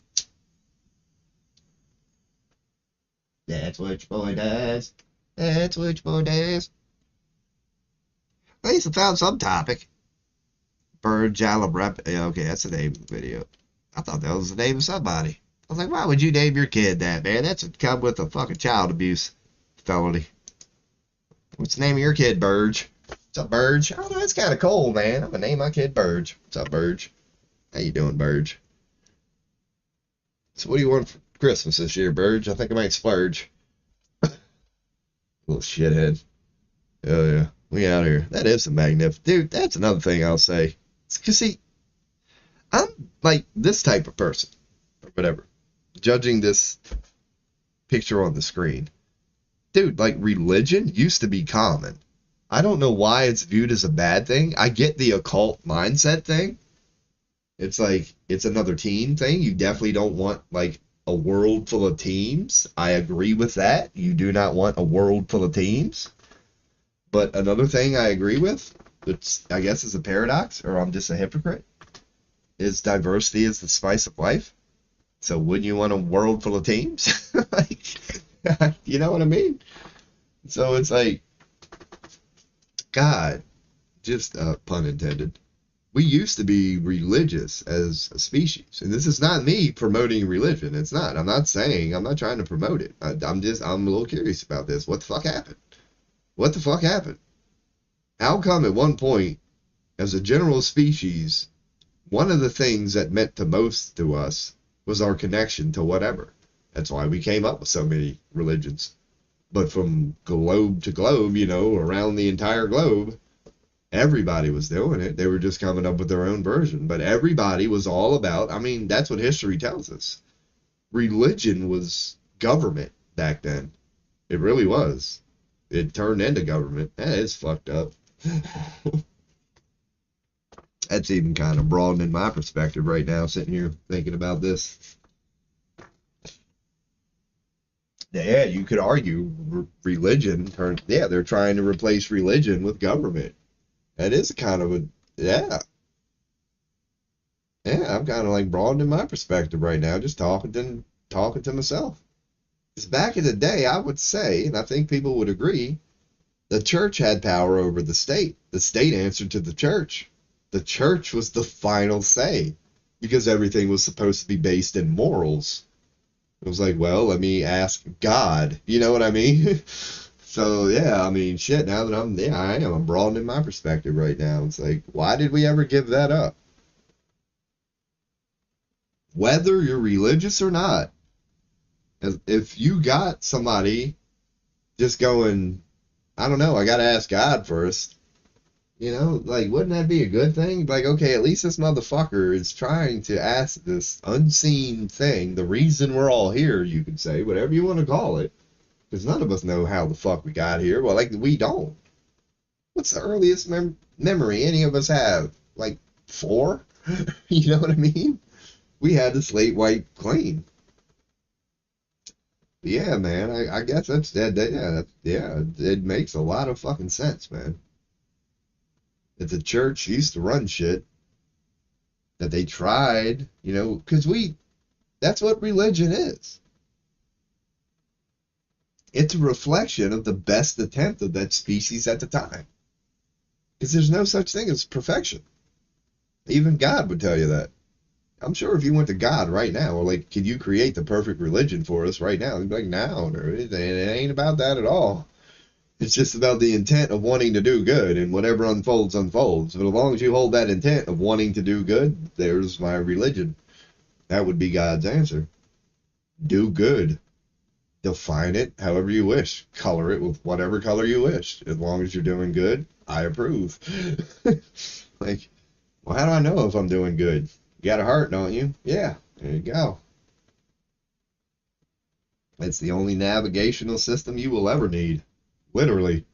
That's what your boy does. That's what your boy does. At least I found some topic. Bird Jalabrepp. Yeah, okay, that's the name of the video. I thought that was the name of somebody. I was like, why would you name your kid that, man? That's a come with a fucking child abuse felony. What's the name of your kid, Burge? What's up, Burge? Oh, that's kind of cool, man. I'm gonna name my kid Burge. What's up, Burge? How you doing, Burge? So what do you want for Christmas this year, Burge? I think I might splurge. Little shithead. Oh, yeah. We out here. That is a magnificent. Dude, that's another thing I'll say. Because, see, I'm like this type of person, or whatever, judging this picture on the screen. Dude, like, religion used to be common. I don't know why it's viewed as a bad thing. I get the occult mindset thing. It's like, it's another teen thing. You definitely don't want, like, a world full of teens. I agree with that. You do not want a world full of teens. But another thing I agree with It's, I guess it's a paradox, or I'm just a hypocrite. Is diversity is the spice of life? So wouldn't you want a world full of teams? Like, you know what I mean? So it's like, God, just pun intended. We used to be religious as a species, and this is not me promoting religion. It's not. I'm not saying. I'm not trying to promote it. I'm a little curious about this. What the fuck happened? What the fuck happened? How come at one point, as a general species, one of the things that meant the most to us was our connection to whatever. That's why we came up with so many religions. But from globe to globe, around the entire globe, everybody was doing it. They were just coming up with their own version. But everybody was all about, I mean, that's what history tells us. Religion was government back then. It really was. It turned into government. That is fucked up. That's even kind of broadening my perspective right now, sitting here thinking about this. Yeah, you could argue religion turned. Yeah, they're trying to replace religion with government. That is kind of a. Yeah, yeah. I'm kind of like broadening my perspective right now, just talking to myself. Because back in the day, I would say, and I think people would agree, the church had power over the state. The state answered to the church. The church was the final say because everything was supposed to be based in morals. It was like, well, let me ask God. You know what I mean? So, yeah, I mean, shit, now that I'm broadening my perspective right now. It's like, why did we ever give that up? Whether you're religious or not, if you got somebody just going, I don't know, I got to ask God first. Like, wouldn't that be a good thing? Like, okay, at least this motherfucker is trying to ask this unseen thing, the reason we're all here, you could say, whatever you want to call it. Because none of us know how the fuck we got here. Well, like, we don't. What's the earliest memory any of us have? Like, 4? You know what I mean? We had the slate wiped clean. But yeah, man, I guess yeah, it makes a lot of fucking sense, man. If the church used to run shit, that they tried, because that's what religion is. It's a reflection of the best attempt of that species at the time. Because there's no such thing as perfection. Even God would tell you that. I'm sure if you went to God right now, or like, can you create the perfect religion for us right now? He'd be like, no, it ain't about that at all. It's just about the intent of wanting to do good, and whatever unfolds, unfolds. But as long as you hold that intent of wanting to do good, there's my religion. That would be God's answer. Do good. Define it however you wish. Color it with whatever color you wish. As long as you're doing good, I approve. Like, well, how do I know if I'm doing good? You got a heart, don't you? Yeah, there you go. It's the only navigational system you will ever need. Literally.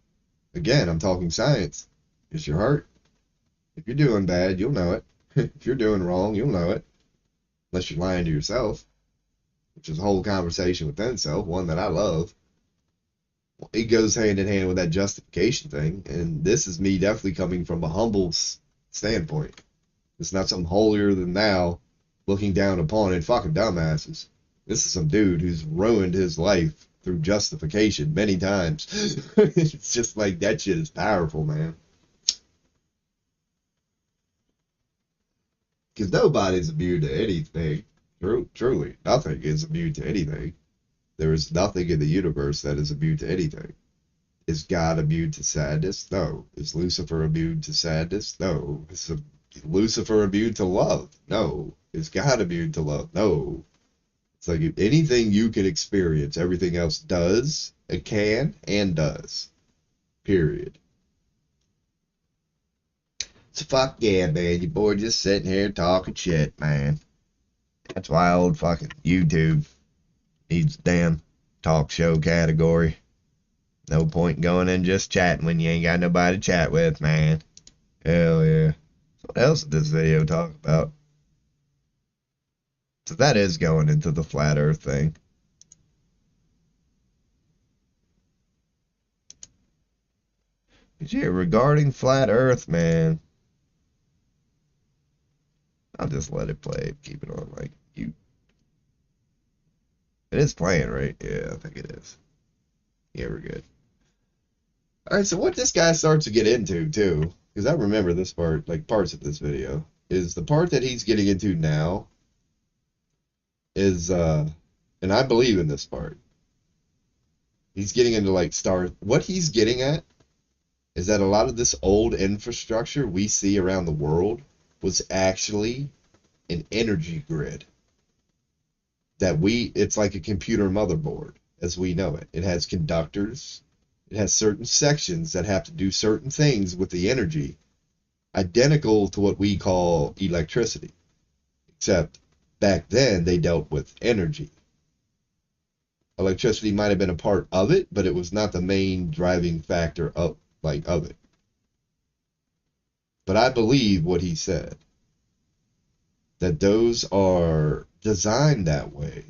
Again, I'm talking science. It's your heart. If you're doing bad, you'll know it. If you're doing wrong, you'll know it. Unless you're lying to yourself, which is a whole conversation within itself, one that I love. It goes hand in hand with that justification thing, and this is me definitely coming from a humble standpoint. It's not some holier than thou looking down upon it fucking dumbasses. This is some dude who's ruined his life through justification many times. It's just like that shit is powerful, man. Because nobody's immune to anything. Truly, nothing is immune to anything. There is nothing in the universe that is immune to anything. Is God immune to sadness? No. Is Lucifer immune to sadness? No. Is Lucifer immune to love? No. Is God immune to love? No. It's like anything you can experience, everything else does, it can, and does. Period. So fuck yeah, man. Your boy just sitting here talking shit, man. That's why old fucking YouTube needs a damn talk show category. No point going in just chatting when you ain't got nobody to chat with, man. Hell yeah. So what else did this video talk about? So that is going into the flat earth thing. Yeah, regarding flat Earth, man. I'll just let it play. Keep it on like you. It is playing, right? Yeah, I think it is. Yeah, we're good. All right, so what this guy starts to get into too, because I remember this part, like parts of this video, is the part that he's getting into now is, and I believe in this part. He's getting into like star. What he's getting at is that a lot of this old infrastructure we see around the world was actually an energy grid it's like a computer motherboard as we know it. It has conductors. It has certain sections that have to do certain things with the energy, identical to what we call electricity. Except back then they dealt with energy. Electricity might have been a part of it, but it was not the main driving factor of it. But I believe what he said, that those are designed that way,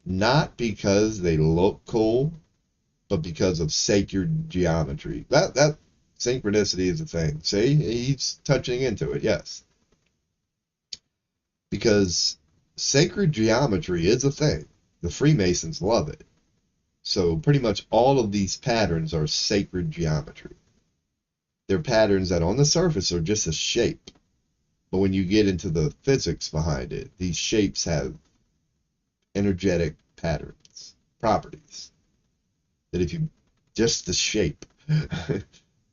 not because they look cool, but because of sacred geometry. That synchronicity is a thing. See, he's touching into it, yes. Because sacred geometry is a thing. The Freemasons love it. So pretty much all of these patterns are sacred geometry. They're patterns that on the surface are just a shape. But when you get into the physics behind it, these shapes have energetic patterns, properties. That if you, just the shape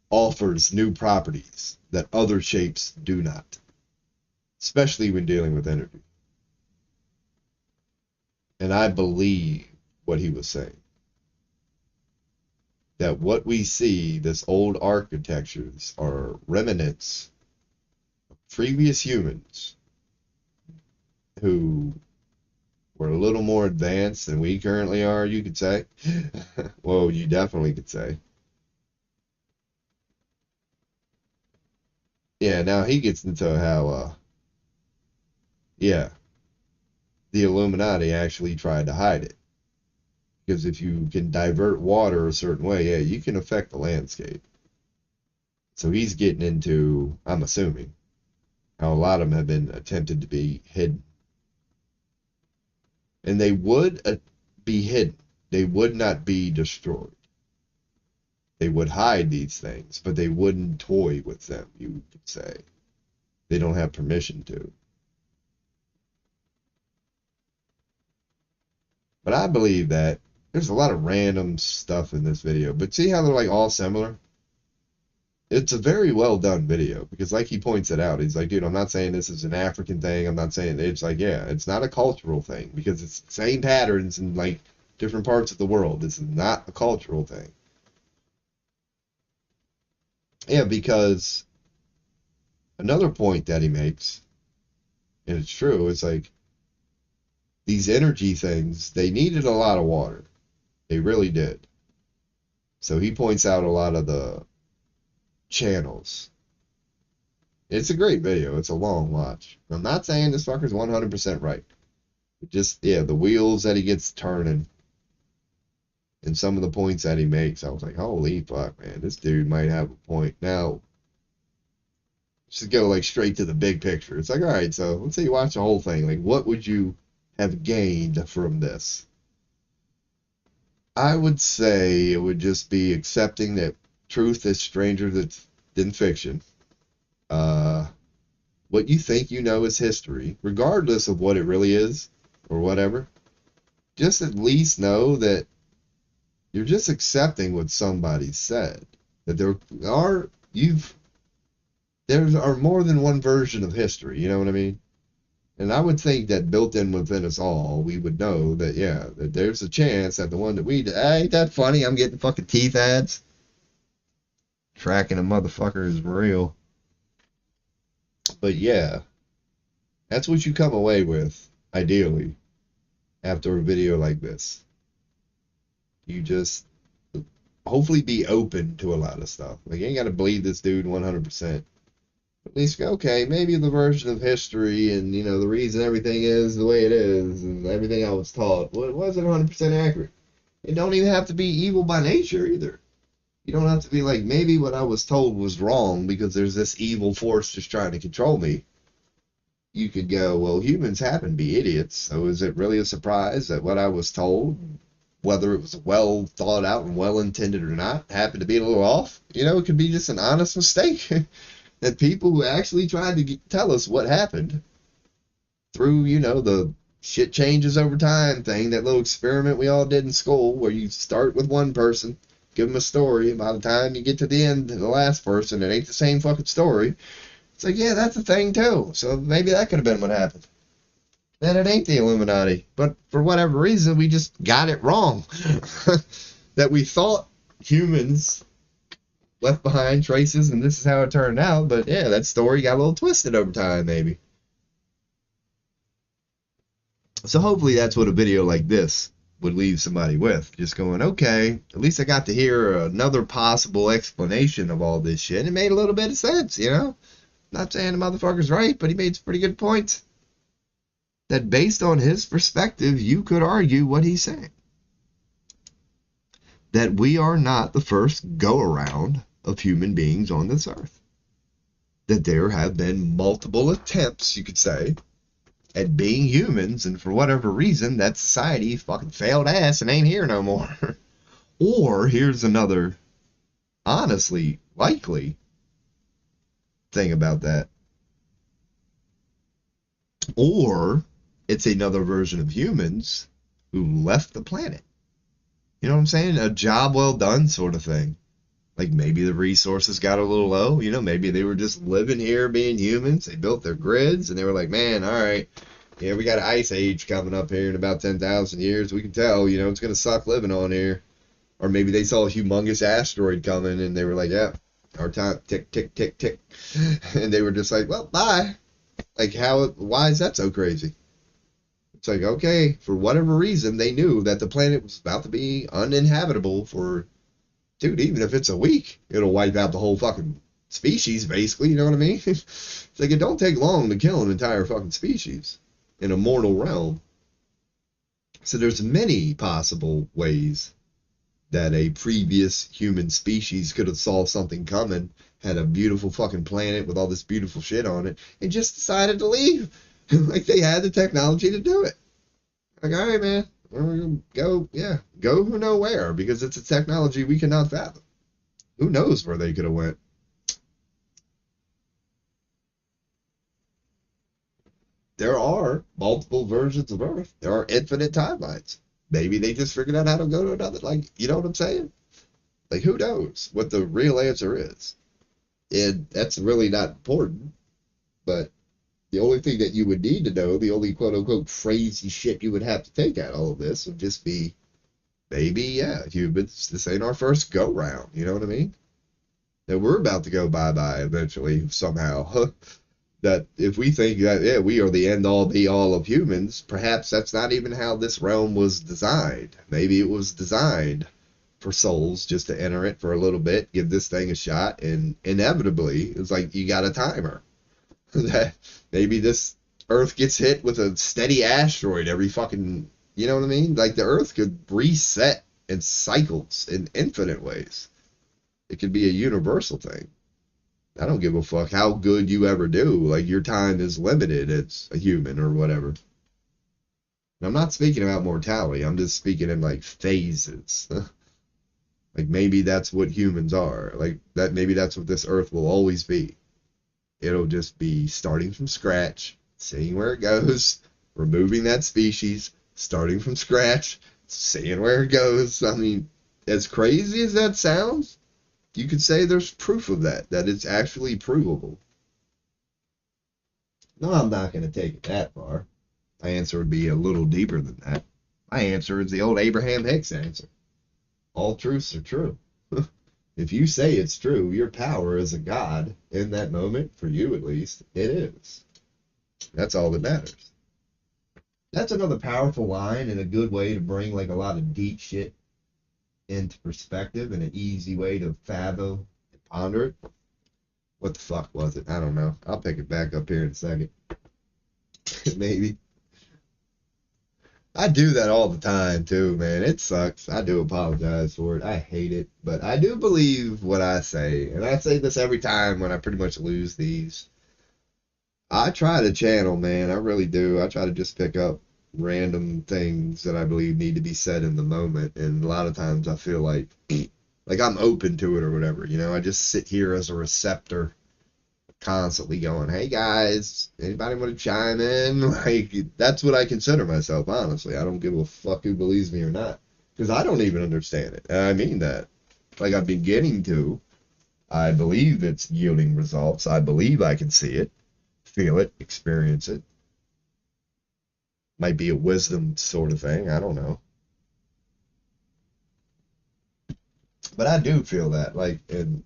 offers new properties that other shapes do not, especially when dealing with energy. And I believe what he was saying, that what we see, this old architectures, are remnants of previous humans who were a little more advanced than we currently are, you could say. Well, you definitely could say. Yeah, now he gets into how, yeah, the Illuminati actually tried to hide it. Because if you can divert water a certain way, yeah, you can affect the landscape. So he's getting into, I'm assuming, how a lot of them have been attempted to be hidden. And they would be hidden. They would not be destroyed. They would hide these things, but they wouldn't toy with them, you could say. They don't have permission to. But I believe that there's a lot of random stuff in this video. But see how they're like all similar? It's a very well done video because like he points it out, he's like, dude, I'm not saying this is an African thing. I'm not saying it's like, yeah, it's not a cultural thing because it's the same patterns in like different parts of the world. This is not a cultural thing. Yeah, because another point that he makes, and it's true, it's like these energy things, they needed a lot of water. They really did. So he points out a lot of the channels. It's a great video. It's a long watch. I'm not saying this fucker's 100% right. It just, yeah, the wheels that he gets turning and some of the points that he makes, I was like, holy fuck, man, this dude might have a point. Now, just go like straight to the big picture. It's like, all right, so let's say you watch the whole thing. Like, what would you have gained from this? I would say it would just be accepting that truth is stranger than fiction. What you think you know is history, regardless of what it really is or whatever. Just at least know that you're just accepting what somebody said. That there are more than one version of history. You know what I mean? And I would think that built in within us all, we would know that, yeah, that there's a chance that the one that we did, ain't that funny? I'm getting fucking teeth ads. Tracking a motherfucker is real. But yeah, that's what you come away with, ideally, after a video like this. You just hopefully be open to a lot of stuff. Like, you ain't got to believe this dude 100%. At least go, okay, maybe the version of history and, you know, the reason everything is the way it is and everything I was taught, well, it wasn't 100% accurate. It don't even have to be evil by nature either. You don't have to be like, maybe what I was told was wrong because there's this evil force just trying to control me. You could go, well, humans happen to be idiots, so is it really a surprise that what I was told, whether it was well thought out and well intended or not, happened to be a little off? You know, it could be just an honest mistake. That people who actually tried to tell us what happened through, you know, the shit changes over time thing, that little experiment we all did in school where you start with one person, give them a story, and by the time you get to the end, the last person, it ain't the same fucking story. It's like, yeah, that's a thing too. So maybe that could have been what happened. Then it ain't the Illuminati. But for whatever reason, we just got it wrong. That we thought humans left behind traces, and this is how it turned out. But yeah, that story got a little twisted over time, maybe. So hopefully that's what a video like this would leave somebody with. Just going, okay, at least I got to hear another possible explanation of all this shit. It made a little bit of sense, you know? Not saying the motherfucker's right, but he made some pretty good points. That based on his perspective, you could argue what he's saying. That we are not the first go-around of human beings on this earth. That there have been multiple attempts, you could say, at being humans, and for whatever reason, that society fucking failed ass and ain't here no more. Or, here's another, honestly, likely thing about that. Or, it's another version of humans who left the planet. You know what I'm saying? A job well done sort of thing. Like maybe the resources got a little low. You know, maybe they were just living here being humans. They built their grids and they were like, man, all right, yeah, we got an ice age coming up here in about 10,000 years. We can tell, you know, it's going to suck living on here. Or maybe they saw a humongous asteroid coming and they were like, yeah, our time, tick, tick, tick, tick. And they were just like, well, bye. Like, why is that so crazy? It's like, okay, for whatever reason, they knew that the planet was about to be uninhabitable for, dude, even if it's a week, it'll wipe out the whole fucking species, basically, you know what I mean? It's like, it don't take long to kill an entire fucking species in a mortal realm. So there's many possible ways that a previous human species could have saw something coming, had a beautiful fucking planet with all this beautiful shit on it, and just decided to leave. Like they had the technology to do it. Like, all right, man, we're gonna go, yeah, go who know where, because it's a technology we cannot fathom. Who knows where they could have went? There are multiple versions of Earth. There are infinite timelines. Maybe they just figured out how to go to another, like, you know what I'm saying? Like, who knows what the real answer is? And that's really not important, but the only thing that you would need to know, the only quote-unquote crazy shit you would have to take out of all of this would just be, maybe, yeah, humans, this ain't our first go-round, you know what I mean? That we're about to go bye-bye eventually, somehow. That if we think that, yeah, we are the end-all, be-all of humans, perhaps that's not even how this realm was designed. Maybe it was designed for souls just to enter it for a little bit, give this thing a shot, and inevitably, it's like you got a timer. That maybe this Earth gets hit with a steady asteroid every fucking, you know what I mean? Like the Earth could reset in cycles in infinite ways. It could be a universal thing. I don't give a fuck how good you ever do. Like your time is limited as a human or whatever. And I'm not speaking about mortality. I'm just speaking in like phases. Like maybe that's what humans are. Like that maybe that's what this Earth will always be. It'll just be starting from scratch, seeing where it goes, removing that species, starting from scratch, seeing where it goes. I mean, as crazy as that sounds, you could say there's proof of that it's actually provable. No, I'm not going to take it that far. My answer would be a little deeper than that. My answer is the old Abraham Hicks answer. All truths are true. If you say it's true, your power as a god in that moment, for you at least, it is. That's all that matters. That's another powerful line and a good way to bring like a lot of deep shit into perspective and an easy way to fathom and ponder it. What the fuck was it? I don't know. I'll pick it back up here in a second. Maybe. I do that all the time too, man. It sucks. I do apologize for it. I hate it, but I do believe what I say, and I say this every time when I pretty much lose these. I try to channel, man. I really do. I try to just pick up random things that I believe need to be said in the moment, and a lot of times I feel like I'm open to it or whatever. You know, I just sit here as a receptor, constantly going, "Hey guys, anybody want to chime in?" Like that's what I consider myself, honestly. I don't give a fuck who believes me or not, because I don't even understand it. And I mean that. Like I'm beginning to. I believe it's yielding results. I believe I can see it, feel it, experience it. Might be a wisdom sort of thing. I don't know. But I do feel that. Like, and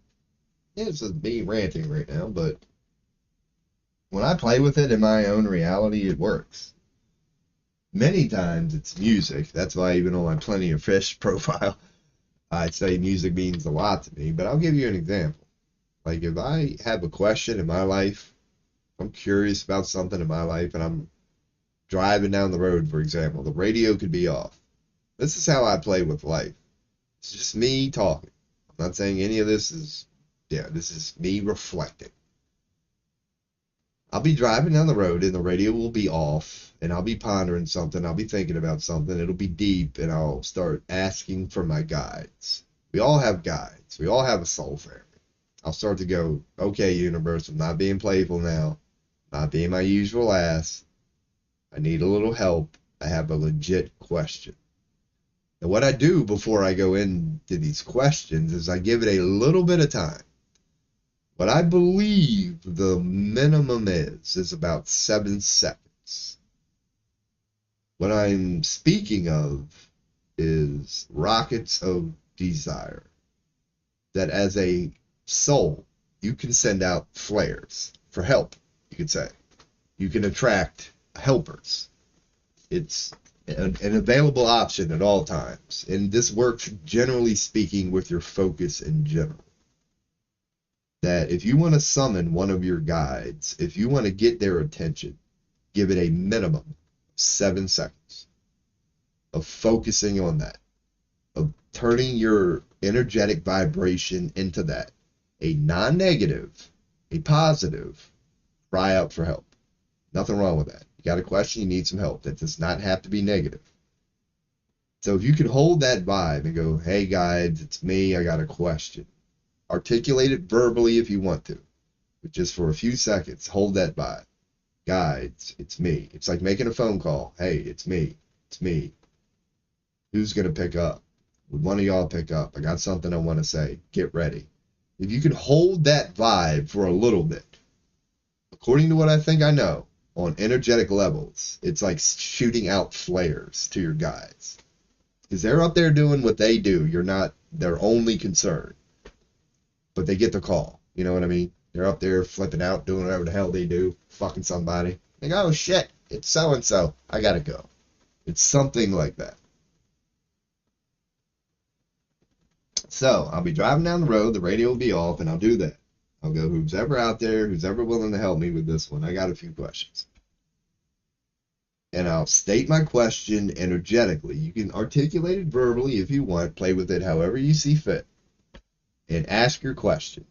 it's just me ranting right now, but when I play with it in my own reality, it works. Many times it's music. That's why even on my Plenty of Fish profile, I say music means a lot to me. But I'll give you an example. Like if I have a question in my life, I'm curious about something in my life, and I'm driving down the road, for example, the radio could be off. This is how I play with life. It's just me talking. I'm not saying any of this is, yeah, this is me reflecting. I'll be driving down the road and the radio will be off and I'll be pondering something. I'll be thinking about something. It'll be deep and I'll start asking for my guides. We all have guides. We all have a soul family. I'll start to go, okay, universe, I'm not being playful now. Not being my usual ass. I need a little help. I have a legit question. And what I do before I go into these questions is I give it a little bit of time. What I believe the minimum is about 7 seconds. What I'm speaking of is rockets of desire. That as a soul, you can send out flares for help, you could say. You can attract helpers. It's an available option at all times. And this works, generally speaking, with your focus in general. That if you want to summon one of your guides, if you want to get their attention, give it a minimum of 7 seconds of focusing on that, of turning your energetic vibration into that. A non-negative, a positive, cry out for help. Nothing wrong with that. You got a question, you need some help. That does not have to be negative. So if you can hold that vibe and go, hey guides, it's me, I got a question. Articulate it verbally if you want to, but just for a few seconds, hold that vibe. Guides, it's me. It's like making a phone call. Hey, it's me. It's me. Who's going to pick up? Would one of y'all pick up? I got something I want to say. Get ready. If you can hold that vibe for a little bit, according to what I think I know, on energetic levels, it's like shooting out flares to your guides. Because they're up there doing what they do. You're not their only concern. But they get the call. You know what I mean? They're up there flipping out, doing whatever the hell they do, fucking somebody. They go, oh shit, it's so-and-so. I gotta go. It's something like that. So, I'll be driving down the road, the radio will be off, and I'll do that. I'll go, who's ever out there, who's ever willing to help me with this one, I got a few questions. And I'll state my question energetically. You can articulate it verbally if you want, play with it however you see fit. And ask your question.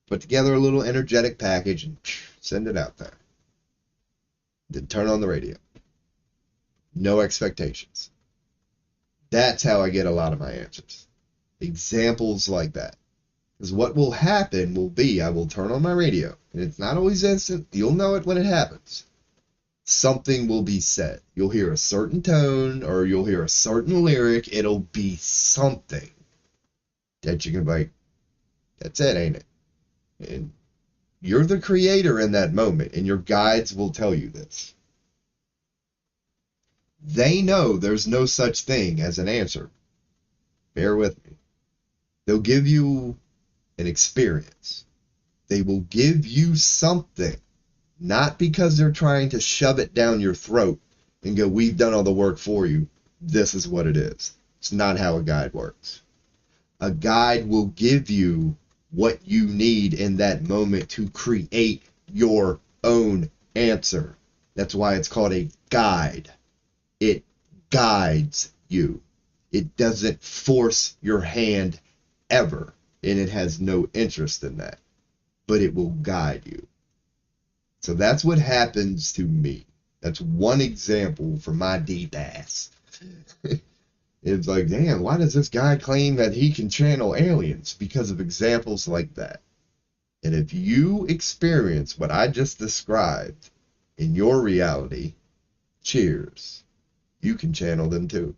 Put together a little energetic package and send it out there. Then turn on the radio. No expectations. That's how I get a lot of my answers. Examples like that. Because what will happen will be, I will turn on my radio. And it's not always instant. You'll know it when it happens. Something will be said. You'll hear a certain tone or you'll hear a certain lyric. It'll be something that you can be like, that's it, ain't it? And you're the creator in that moment, and your guides will tell you this. They know there's no such thing as an answer. Bear with me. They'll give you an experience. They will give you something, not because they're trying to shove it down your throat and go, we've done all the work for you. This is what it is. It's not how a guide works. A guide will give you what you need in that moment to create your own answer. That's why it's called a guide. It guides you. It doesn't force your hand ever, and it has no interest in that, but it will guide you. So that's what happens to me. That's one example for my deep ass. It's like, damn, why does this guy claim that he can channel aliens? Because of examples like that. And if you experience what I just described in your reality, cheers, you can channel them too.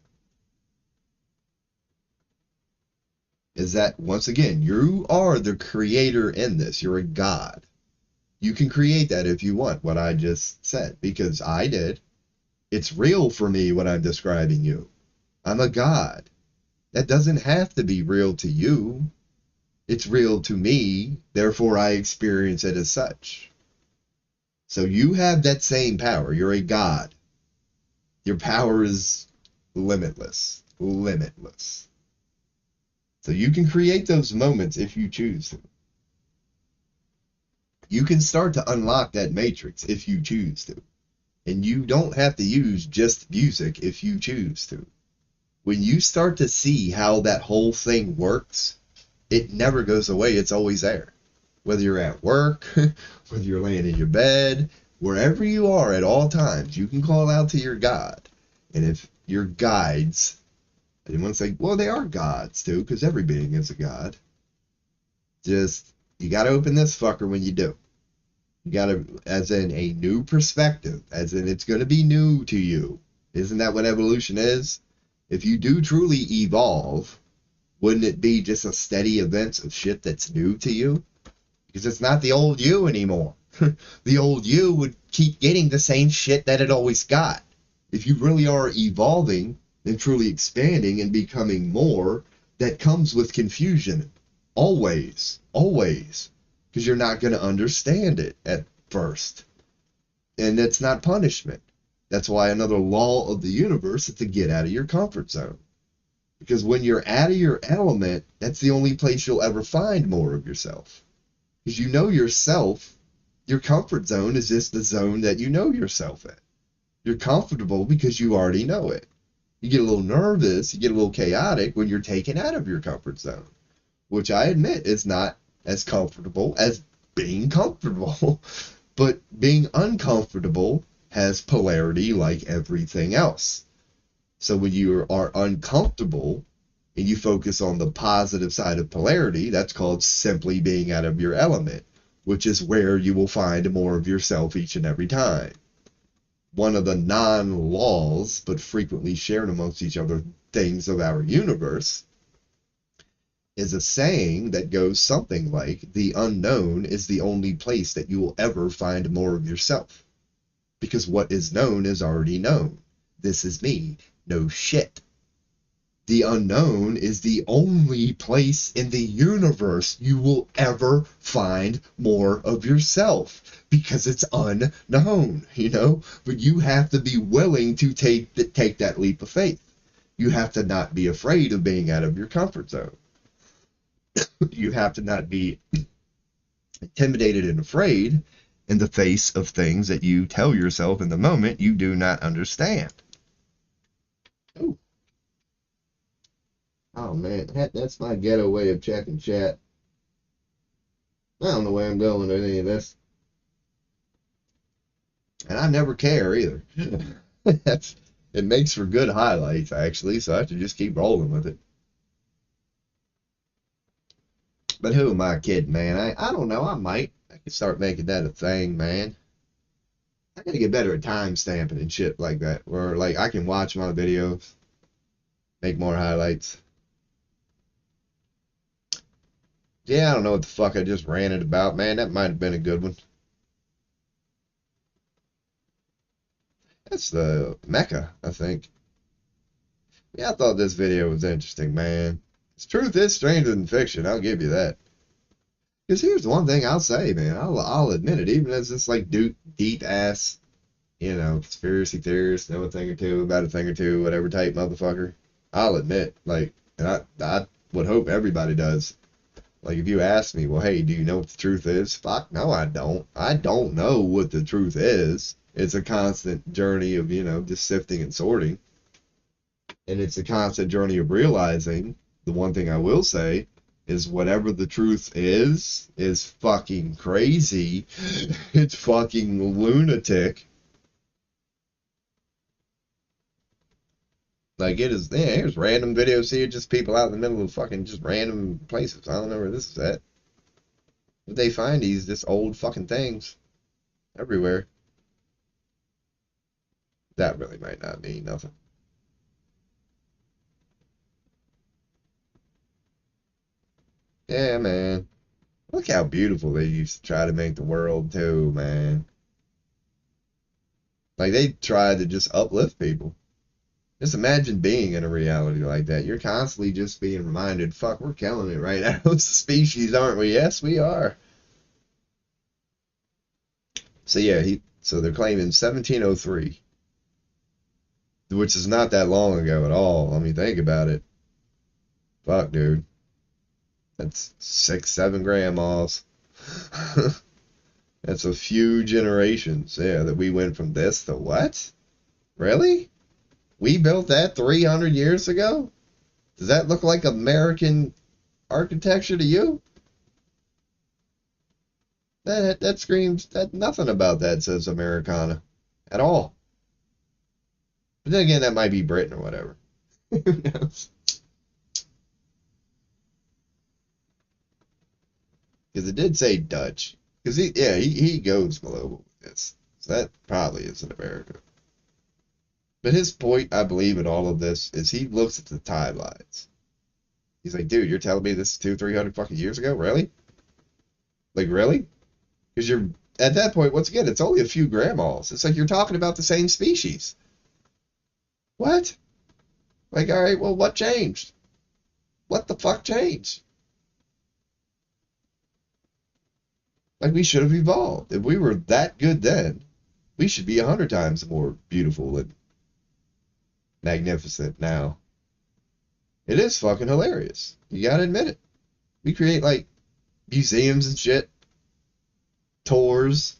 Is that, once again, you are the creator in this. You're a god. You can create that if you want, what I just said, because I did. It's real for me what I'm describing you. I'm a god. That doesn't have to be real to you. It's real to me, therefore I experience it as such. So you have that same power. You're a god. Your power is limitless. Limitless. So you can create those moments if you choose to. You can start to unlock that matrix if you choose to. And you don't have to use just music if you choose to. When you start to see how that whole thing works, it never goes away. It's always there. Whether you're at work, whether you're laying in your bed, wherever you are at all times, you can call out to your God. And if your guides, I didn't want to say, well, they are gods too, because every being is a god. Just, you got to open this fucker when you do. You got to, as in a new perspective, as in it's going to be new to you. Isn't that what evolution is? If you do truly evolve, wouldn't it be just a steady event of shit that's new to you? Because it's not the old you anymore. The old you would keep getting the same shit that it always got. If you really are evolving and truly expanding and becoming more, that comes with confusion. Always. Always. Because you're not going to understand it at first. And that's not punishment. That's why another law of the universe is to get out of your comfort zone. Because when you're out of your element, that's the only place you'll ever find more of yourself. Because you know yourself, your comfort zone is just the zone that you know yourself in. You're comfortable because you already know it. You get a little nervous, you get a little chaotic when you're taken out of your comfort zone, which I admit is not as comfortable as being comfortable. But being uncomfortable has polarity like everything else. So when you are uncomfortable and you focus on the positive side of polarity, that's called simply being out of your element, which is where you will find more of yourself each and every time. One of the non-laws, but frequently shared amongst each other, things of our universe is a saying that goes something like, the unknown is the only place that you will ever find more of yourself. Because what is known is already known. This is me. No shit. The unknown is the only place in the universe you will ever find more of yourself, because it's unknown, you know? But you have to be willing to take that leap of faith. You have to not be afraid of being out of your comfort zone. You have to not be intimidated and afraid in the face of things that you tell yourself in the moment you do not understand. Ooh. Oh man, that's my ghetto way of checking chat. I don't know where I'm going with any of this. And I never care either. It makes for good highlights, actually, so I have to just keep rolling with it. But who am I kidding, man? I don't know. I could start making that a thing, man. I gotta get better at time stamping and shit like that, where like I can watch my videos, make more highlights. Yeah, I don't know what the fuck I just ranted about, man. That might have been a good one. That's the Mecca, I think. Yeah, I thought this video was interesting, man. Truth is stranger than fiction, I'll give you that. Because here's the one thing I'll say, man. I'll admit it, even as this like deep ass, conspiracy theorist, know a thing or two about a thing or two, whatever type motherfucker. I'll admit, like, and I would hope everybody does. Like, if you ask me, well, hey, do you know what the truth is? Fuck, no, I don't. I don't know what the truth is. It's a constant journey of, just sifting and sorting. And it's a constant journey of realizing the one thing I will say is whatever the truth is fucking crazy. It's fucking lunatic. Like it is, yeah, there's random videos here, just people out in the middle of fucking just random places. I don't know where this is at. But they find these just old fucking things everywhere. That really might not mean nothing. Yeah, man. Look how beautiful they used to try to make the world too, man. Like they tried to just uplift people. Just imagine being in a reality like that. You're constantly just being reminded, fuck, we're killing it right now as a species, aren't we? Yes, we are. So yeah, so they're claiming 1703, which is not that long ago at all. I mean, think about it. Fuck, dude. That's 6, 7 grandmas. That's a few generations, yeah, that we went from this to what? Really? We built that 300 years ago? Does that look like American architecture to you? That screams that nothing about that says Americana at all. But then again, that might be Britain or whatever. Who knows? Because it did say Dutch. Because he goes global with this. So that probably isn't America. But his point, I believe, in all of this is he looks at the timelines. He's like, dude, you're telling me this is 200, 300 fucking years ago? Really? Like, really? Because you're, at that point, once again, it's only a few grandmas. It's like you're talking about the same species. What? Like, all right, well, what changed? What the fuck changed? Like, we should have evolved. If we were that good then, we should be 100 times more beautiful and magnificent now. It is fucking hilarious. You gotta admit it. We create, like, museums and shit, tours.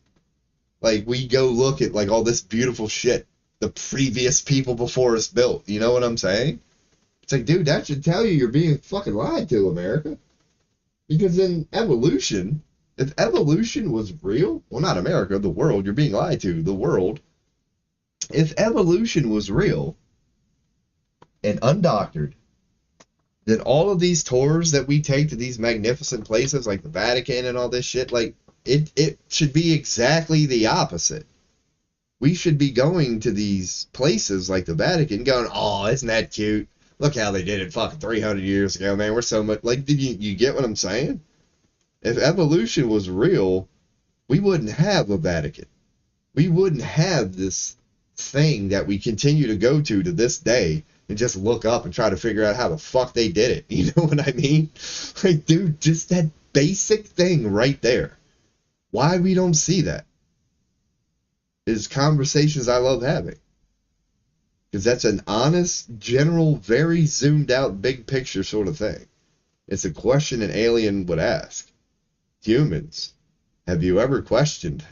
Like, we go look at, like, all this beautiful shit the previous people before us built. You know what I'm saying? It's like, dude, that should tell you you're being fucking lied to, America. Because in evolution, if evolution was real, well, not America, the world, you're being lied to, the world. If evolution was real and undoctored, then all of these tours that we take to these magnificent places like the Vatican and all this shit, like, it should be exactly the opposite. We should be going to these places like the Vatican going, oh, isn't that cute? Look how they did it fucking 300 years ago, man. We're so much, like, did you get what I'm saying? If evolution was real, we wouldn't have a Vatican. We wouldn't have this thing that we continue to go to this day and just look up and try to figure out how the fuck they did it. You know what I mean? Like, dude, just that basic thing right there. Why we don't see that is conversations I love having. Because that's an honest, general, very zoomed out, big picture sort of thing. It's a question an alien would ask. Humans, have you ever questioned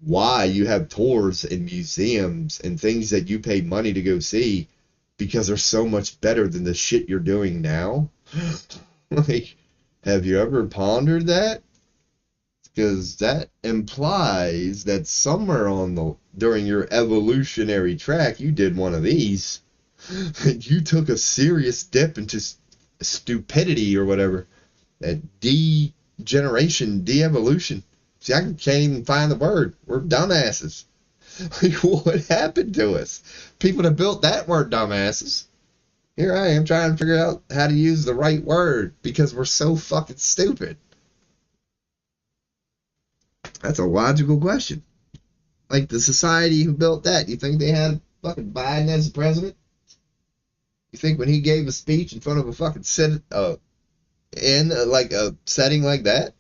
why you have tours and museums and things that you pay money to go see because they're so much better than the shit you're doing now? Like, have you ever pondered that? Because that implies that somewhere during your evolutionary track, you did one of these. You took a serious dip into stupidity or whatever. That degeneration, de-evolution. See, I can't even find the word. We're dumbasses. Like, what happened to us? People that built that word dumbasses. Here I am trying to figure out how to use the right word because we're so fucking stupid. That's a logical question. Like, the society who built that, you think they had fucking Biden as the president? You think when he gave a speech in front of a fucking Senate, like a setting like that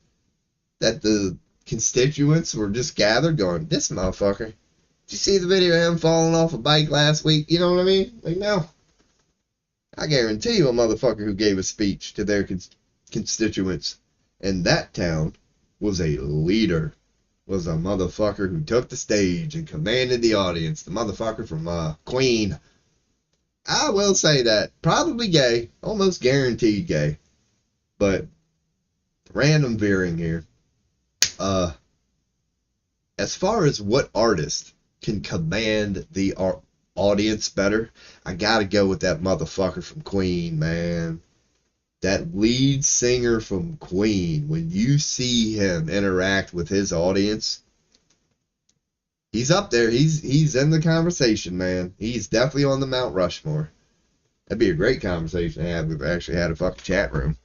the constituents were just gathered going, this motherfucker. Did you see the video of him falling off a bike last week? You know what I mean? Like, no. I guarantee you a motherfucker who gave a speech to their constituents in that town was a leader. was a motherfucker who took the stage and commanded the audience. The motherfucker from Queen. I will say that. Probably gay. Almost guaranteed gay. But random veering here. As far as what artist can command the audience better, I gotta go with that motherfucker from Queen, man. That lead singer from Queen, when you see him interact with his audience, he's up there. He's in the conversation, man. He's definitely on the Mount Rushmore. That'd be a great conversation to have if we actually had a fucking chat room.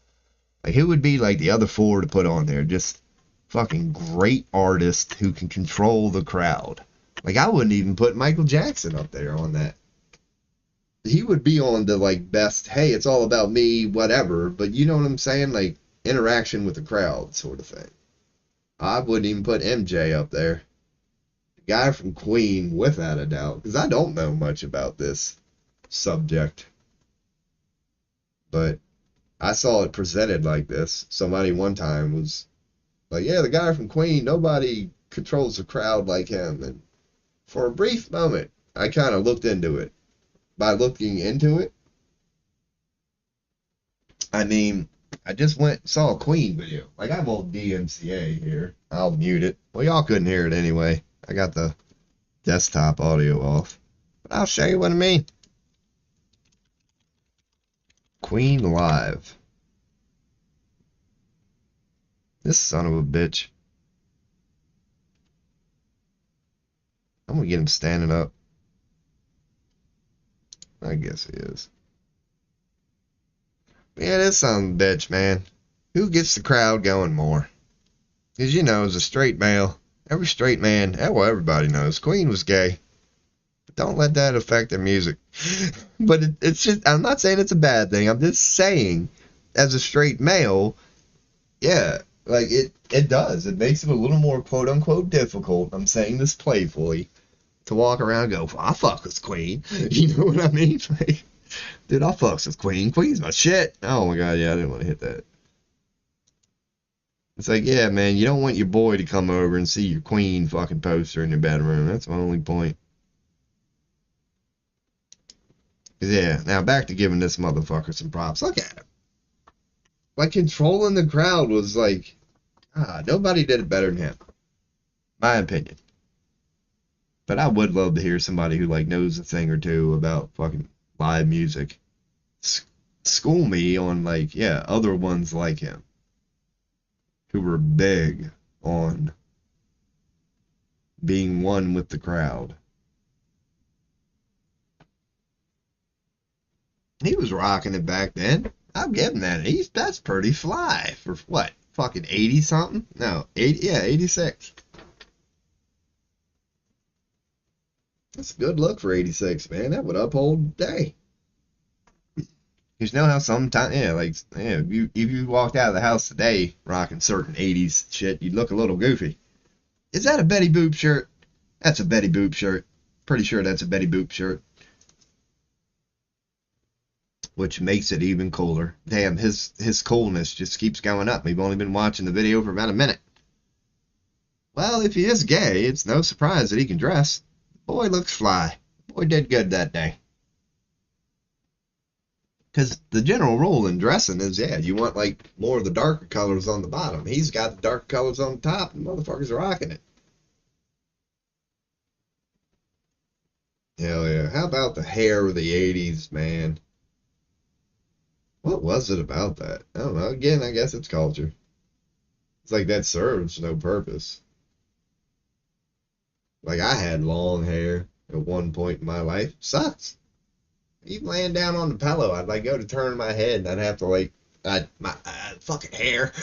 Like, who would be like the other four to put on there? Just fucking great artist who can control the crowd. Like, I wouldn't even put Michael Jackson up there on that. He would be on the, like, best, hey, it's all about me, whatever, but you know what I'm saying? Like, interaction with the crowd sort of thing. I wouldn't even put MJ up there. The guy from Queen, without a doubt, because I don't know much about this subject. But I saw it presented like this. Somebody one time was like, yeah, the guy from Queen, nobody controls the crowd like him. And for a brief moment, I kind of looked into it. By looking into it, I mean, I just saw a Queen video. Like, I'm on DMCA here. I'll mute it. Well, y'all couldn't hear it anyway. I got the desktop audio off. But I'll show you what I mean. Queen Live. This son of a bitch. I'm gonna get him standing up. I guess he is. Yeah, this son of a bitch, man. Who gets the crowd going more? Because, you know, as a straight male, every straight man, well, everybody knows, Queen was gay. But don't let that affect their music. But it's just, I'm not saying it's a bad thing. I'm just saying, as a straight male, yeah, like, it does. It makes it a little more quote-unquote difficult. I'm saying this playfully. To walk around and go, I fuck with Queen. You know what I mean? Like, dude, I fucks with Queen. Queen's my shit. Oh my god, yeah, I didn't want to hit that. It's like, yeah, man, you don't want your boy to come over and see your Queen fucking poster in your bedroom. That's my only point. Yeah, now back to giving this motherfucker some props. Look at him. Like, controlling the crowd was like, nobody did it better than him. My opinion. But I would love to hear somebody who, like, knows a thing or two about fucking live music. School me on, like, yeah, other ones like him. Who were big on being one with the crowd. He was rocking it back then. I'm getting that. That's pretty fly for what? Fucking 80 something? No, 80, yeah, 86. That's a good look for 86, man. That would uphold day. You know how sometimes, yeah, like, yeah, if you walked out of the house today rocking certain 80s shit, you'd look a little goofy. Is that a Betty Boop shirt? That's a Betty Boop shirt. Pretty sure that's a Betty Boop shirt. Which makes it even cooler. Damn, his coolness just keeps going up. We've only been watching the video for about a minute. Well, if he is gay, it's no surprise that he can dress. The boy looks fly. The boy did good that day. Because the general rule in dressing is, yeah, you want, like, more of the darker colors on the bottom. He's got the dark colors on the top, and motherfuckers are rocking it. Hell yeah. How about the hair of the 80s, man? What was it about that? I don't know. Again, I guess it's culture. It's like that serves no purpose. Like, I had long hair at one point in my life. Sucks. Even laying down on the pillow, I'd like go to turn my head and I'd have to like, my fucking hair.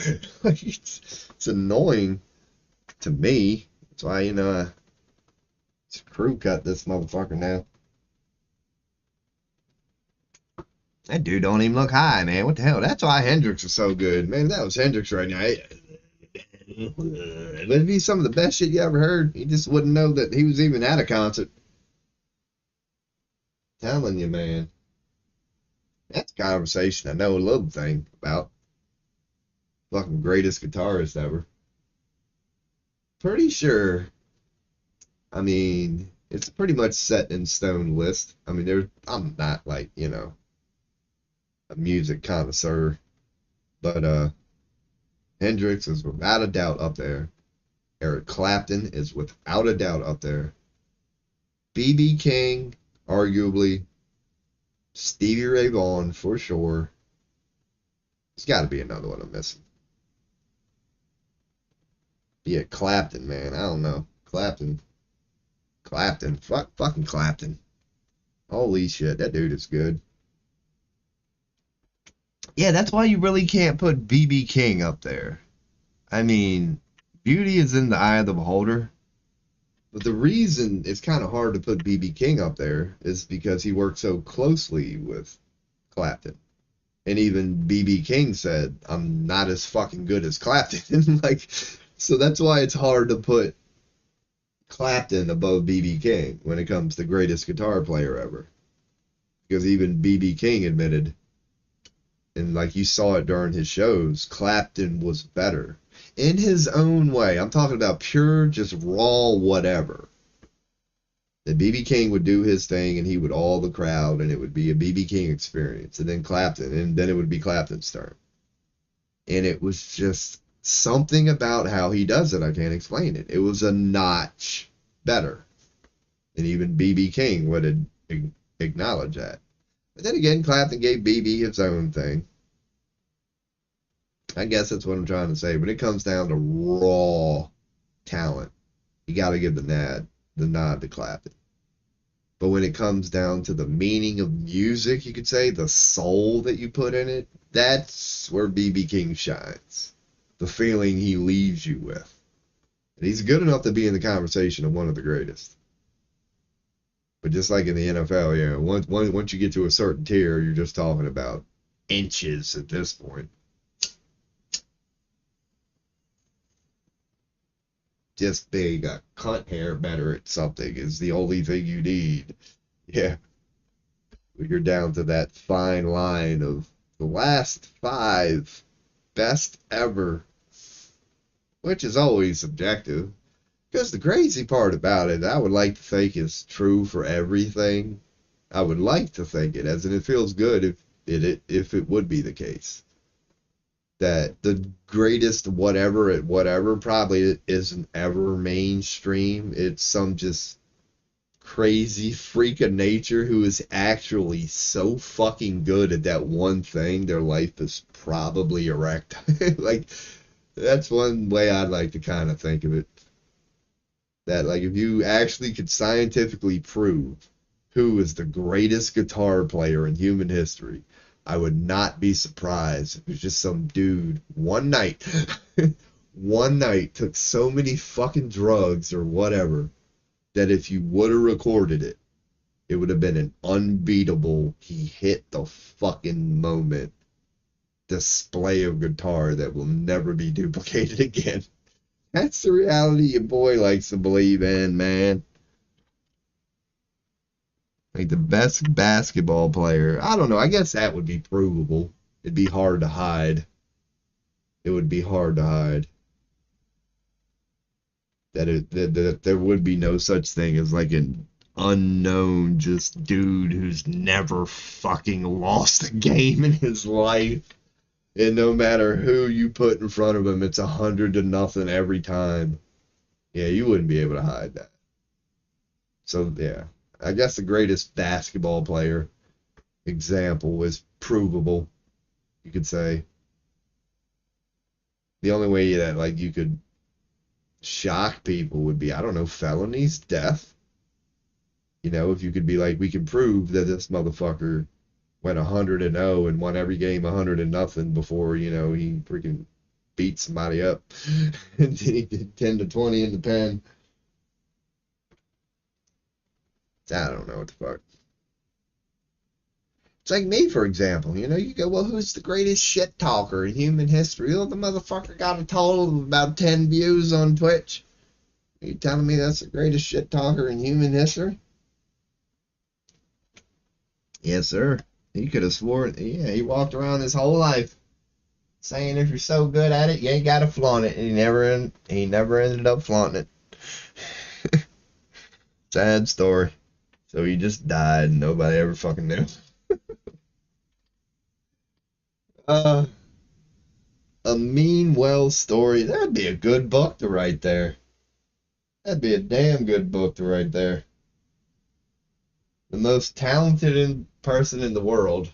It's annoying to me. That's why, you know, I crew cut this motherfucker now. That dude don't even look high, man. What the hell? That's why Hendrix was so good. Man, if that was Hendrix right now, it'd be some of the best shit you ever heard. You just wouldn't know that he was even at a concert. Telling you, man. That's a conversation I know a little thing about. Fucking greatest guitarist ever. Pretty sure. I mean, it's pretty much set in stone list. I mean, I'm not like, a music connoisseur, but Hendrix is without a doubt up there. Eric Clapton is without a doubt up there. B.B. King, arguably. Stevie Ray Vaughan, for sure. There's got to be another one I'm missing. Yeah, Clapton, man. I don't know. Clapton. Fucking Clapton. Holy shit, that dude is good. Yeah, that's why you really can't put B.B. King up there. I mean, beauty is in the eye of the beholder. But the reason it's kind of hard to put B.B. King up there is because he worked so closely with Clapton. And even B.B. King said, I'm not as fucking good as Clapton. Like, so that's why it's hard to put Clapton above B.B. King when it comes to greatest guitar player ever. Because even B.B. King admitted, and like you saw it during his shows, Clapton was better in his own way. I'm talking about pure, just raw whatever. That B.B. King would do his thing and he would awe the crowd and it would be a B.B. King experience. And then Clapton, and then it would be Clapton's turn. And it was just something about how he does it. I can't explain it. It was a notch better. And even B.B. King would acknowledge that. But then again, Clapton gave B.B. his own thing. I guess that's what I'm trying to say. When it comes down to raw talent, you got to give the nod to Clapton. But when it comes down to the meaning of music, you could say, the soul that you put in it, that's where B.B. King shines. The feeling he leaves you with. And he's good enough to be in the conversation of one of the greatest. But just like in the NFL, yeah, once you get to a certain tier, you're just talking about inches at this point. Just being a cunt hair better at something is the only thing you need. Yeah, you're down to that fine line of the last 5 best ever, which is always subjective. Because the crazy part about it, I would like to think is true for everything. I would like to think it, as in it feels good if it would be the case. That the greatest whatever at whatever probably isn't ever mainstream. It's some just crazy freak of nature who is actually so fucking good at that one thing, their life is probably erect. Like, that's one way I'd like to kind of think of it. That, like, if you actually could scientifically prove who is the greatest guitar player in human history, I would not be surprised if it was just some dude one night, one night took so many fucking drugs or whatever that if you would have recorded it, it would have been an unbeatable, he hit the fucking moment display of guitar that will never be duplicated again. That's the reality your boy likes to believe in, man. Like the best basketball player. I don't know. I guess that would be provable. It'd be hard to hide. It would be hard to hide. That there would be no such thing as like an unknown just dude who's never fucking lost a game in his life. And no matter who you put in front of him, it's 100-0 every time. Yeah, you wouldn't be able to hide that. So, yeah. I guess the greatest basketball player example is provable, you could say. The only way that, like, you could shock people would be, I don't know, felonies, death. You know, if you could be like, we can prove that this motherfucker went 100-0 and won every game 100-0 before, he freaking beat somebody up. And then he did 10-20 in the pen. I don't know what the fuck. It's like me, for example. You go, well, who's the greatest shit talker in human history? Well, the motherfucker got a total of about 10 views on Twitch. Are you telling me that's the greatest shit talker in human history? Yes, sir. He could have sworn, yeah, he walked around his whole life saying if you're so good at it, you ain't gotta flaunt it. And he never ended up flaunting it. Sad story. So he just died and nobody ever fucking knew. Uh, a Mean Well story. That'd be a good book to write there. That'd be a damn good book to write there. The most talented person in the world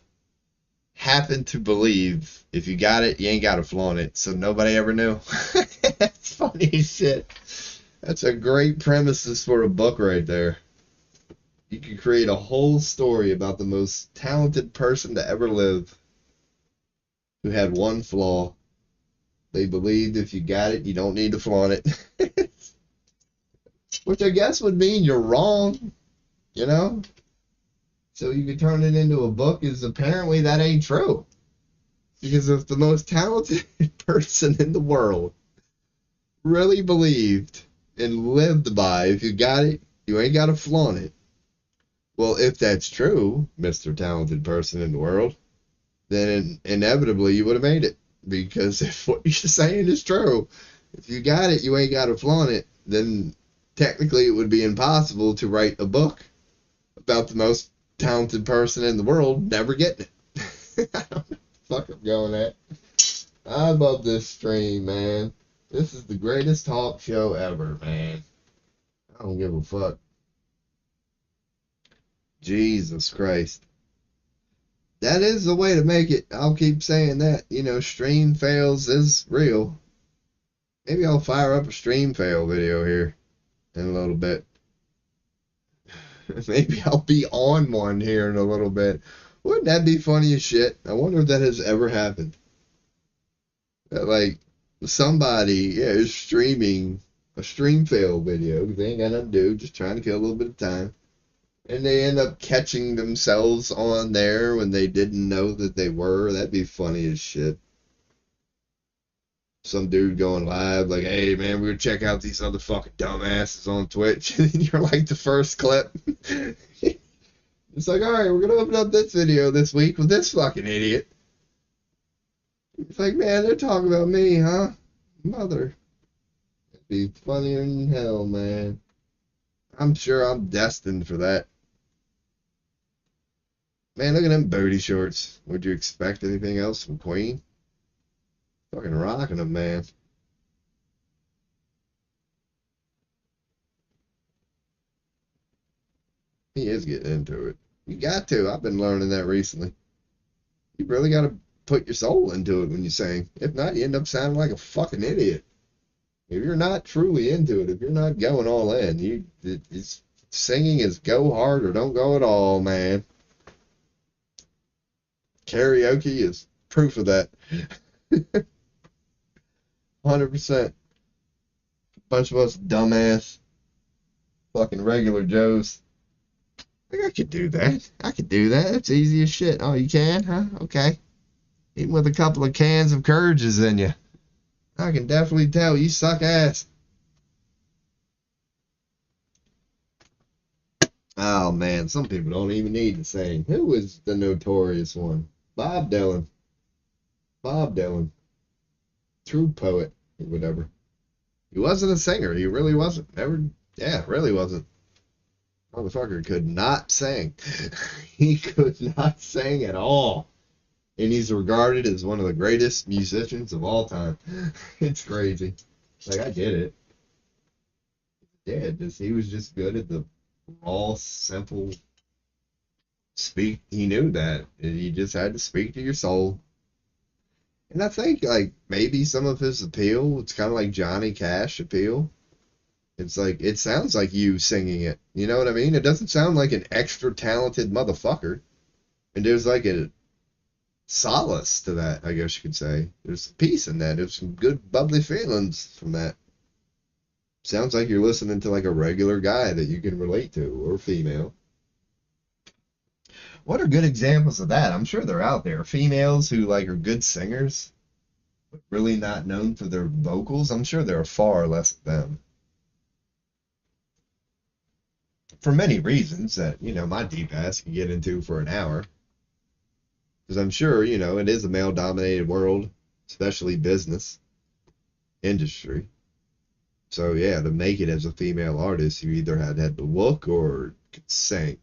happened to believe if you got it, you ain't got to flaunt it. So nobody ever knew. That's funny as shit. That's a great premises for a book right there. You could create a whole story about the most talented person to ever live who had one flaw. They believed if you got it, you don't need to flaunt it. Which I guess would mean you're wrong, you know? So you could turn it into a book is apparently that ain't true. Because if the most talented person in the world really believed and lived by if you got it, you ain't got to flaunt it. Well, if that's true, Mr. Talented Person in the World, then inevitably you would have made it. Because if what you're saying is true, if you got it, you ain't got to flaunt it, then technically it would be impossible to write a book about the most talented person in the world never getting it. I don't know what the fuck I'm going at. I love this stream, man. This is the greatest talk show ever, man. I don't give a fuck. Jesus Christ. That is the way to make it. I'll keep saying that. You know, stream fails is real. Maybe I'll fire up a stream fail video here in a little bit. Maybe I'll be on one here in a little bit. Wouldn't that be funny as shit? I wonder if that has ever happened. That, like, somebody, is streaming a stream fail video because they ain't got nothing to do, just trying to kill a little bit of time. And they end up catching themselves on there when they didn't know that they were. That'd be funny as shit. Some dude going live like, hey man, we're gonna check out these other fucking dumbasses on Twitch. And you're like the first clip. It's like, alright, we're gonna open up this video this week with this fucking idiot. It's like, man, they're talking about me, huh? Mother. It'd be funnier than hell, man. I'm sure I'm destined for that. Man, look at them booty shorts. Would you expect anything else from Queen? Fucking rocking them, man. He is getting into it. You got to. I've been learning that recently. You really got to put your soul into it when you sing. If not, you end up sounding like a fucking idiot. If you're not truly into it, if you're not going all in, singing is go hard or don't go at all, man. Karaoke is proof of that. 100%. Bunch of us dumbass fucking regular Joes. I could do that. I could do that. That's easy as shit. Oh, you can, huh? Okay. Even with a couple of cans of courages in you. I can definitely tell you suck ass. Oh, man. Some people don't even need to sing. Who was the notorious one? Bob Dylan. Bob Dylan. True poet or whatever. He wasn't a singer. He really wasn't. Never. Yeah, really wasn't. Motherfucker could not sing. He could not sing at all. And he's regarded as one of the greatest musicians of all time. It's crazy. Like, I get it. Yeah, he was just good at the raw, simple speak. He knew that. And he just had to speak to your soul. And I think, like, maybe some of his appeal, it's kind of like Johnny Cash appeal. It's like, it sounds like you singing it. You know what I mean? It doesn't sound like an extra talented motherfucker. And there's like a solace to that, I guess you could say. There's peace in that. There's some good, bubbly feelings from that. Sounds like you're listening to like a regular guy that you can relate to, or female. What are good examples of that? I'm sure they're out there. Females who like are good singers, but really not known for their vocals. I'm sure there are far less of them. For many reasons that, my deep ass can get into for an hour. Because I'm sure, it is a male-dominated world. especially business, industry. So yeah, to make it as a female artist, you either had the look or could sing.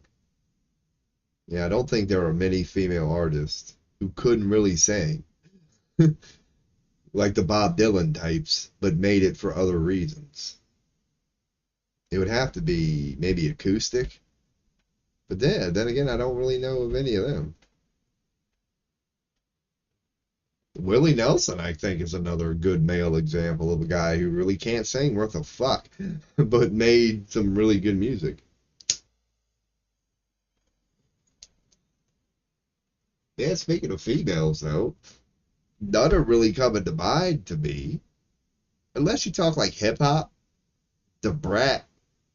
Yeah, I don't think there are many female artists who couldn't really sing, like the Bob Dylan types, but made it for other reasons. It would have to be maybe acoustic, but then again, I don't really know of any of them. Willie Nelson, I think, is another good male example of a guy who really can't sing worth a fuck, but made some really good music. Yeah, speaking of females, though, none are really coming to mind to me, unless you talk like hip hop. The Brat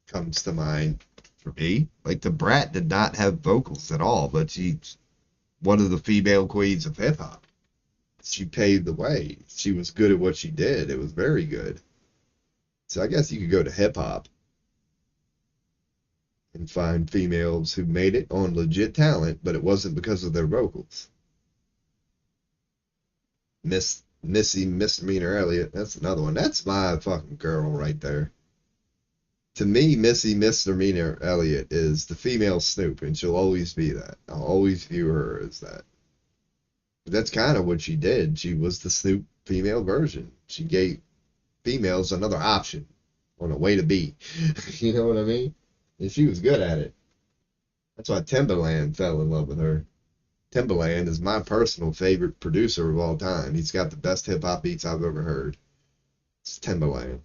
comes to mind for me. Like the Brat did not have vocals at all, but she's one of the female queens of hip hop. She paved the way. She was good at what she did. It was very good. So I guess you could go to hip hop and find females who made it on legit talent, but it wasn't because of their vocals. Missy Misdemeanor Elliott, that's another one. That's my fucking girl right there. To me, Missy Misdemeanor Elliott is the female Snoop, and she'll always be that. I'll always view her as that. But that's kind of what she did. She was the Snoop female version. She gave females another option on a way to be. You know what I mean? And she was good at it. That's why Timbaland fell in love with her. Timbaland is my personal favorite producer of all time. He's got the best hip hop beats I've ever heard. It's Timbaland.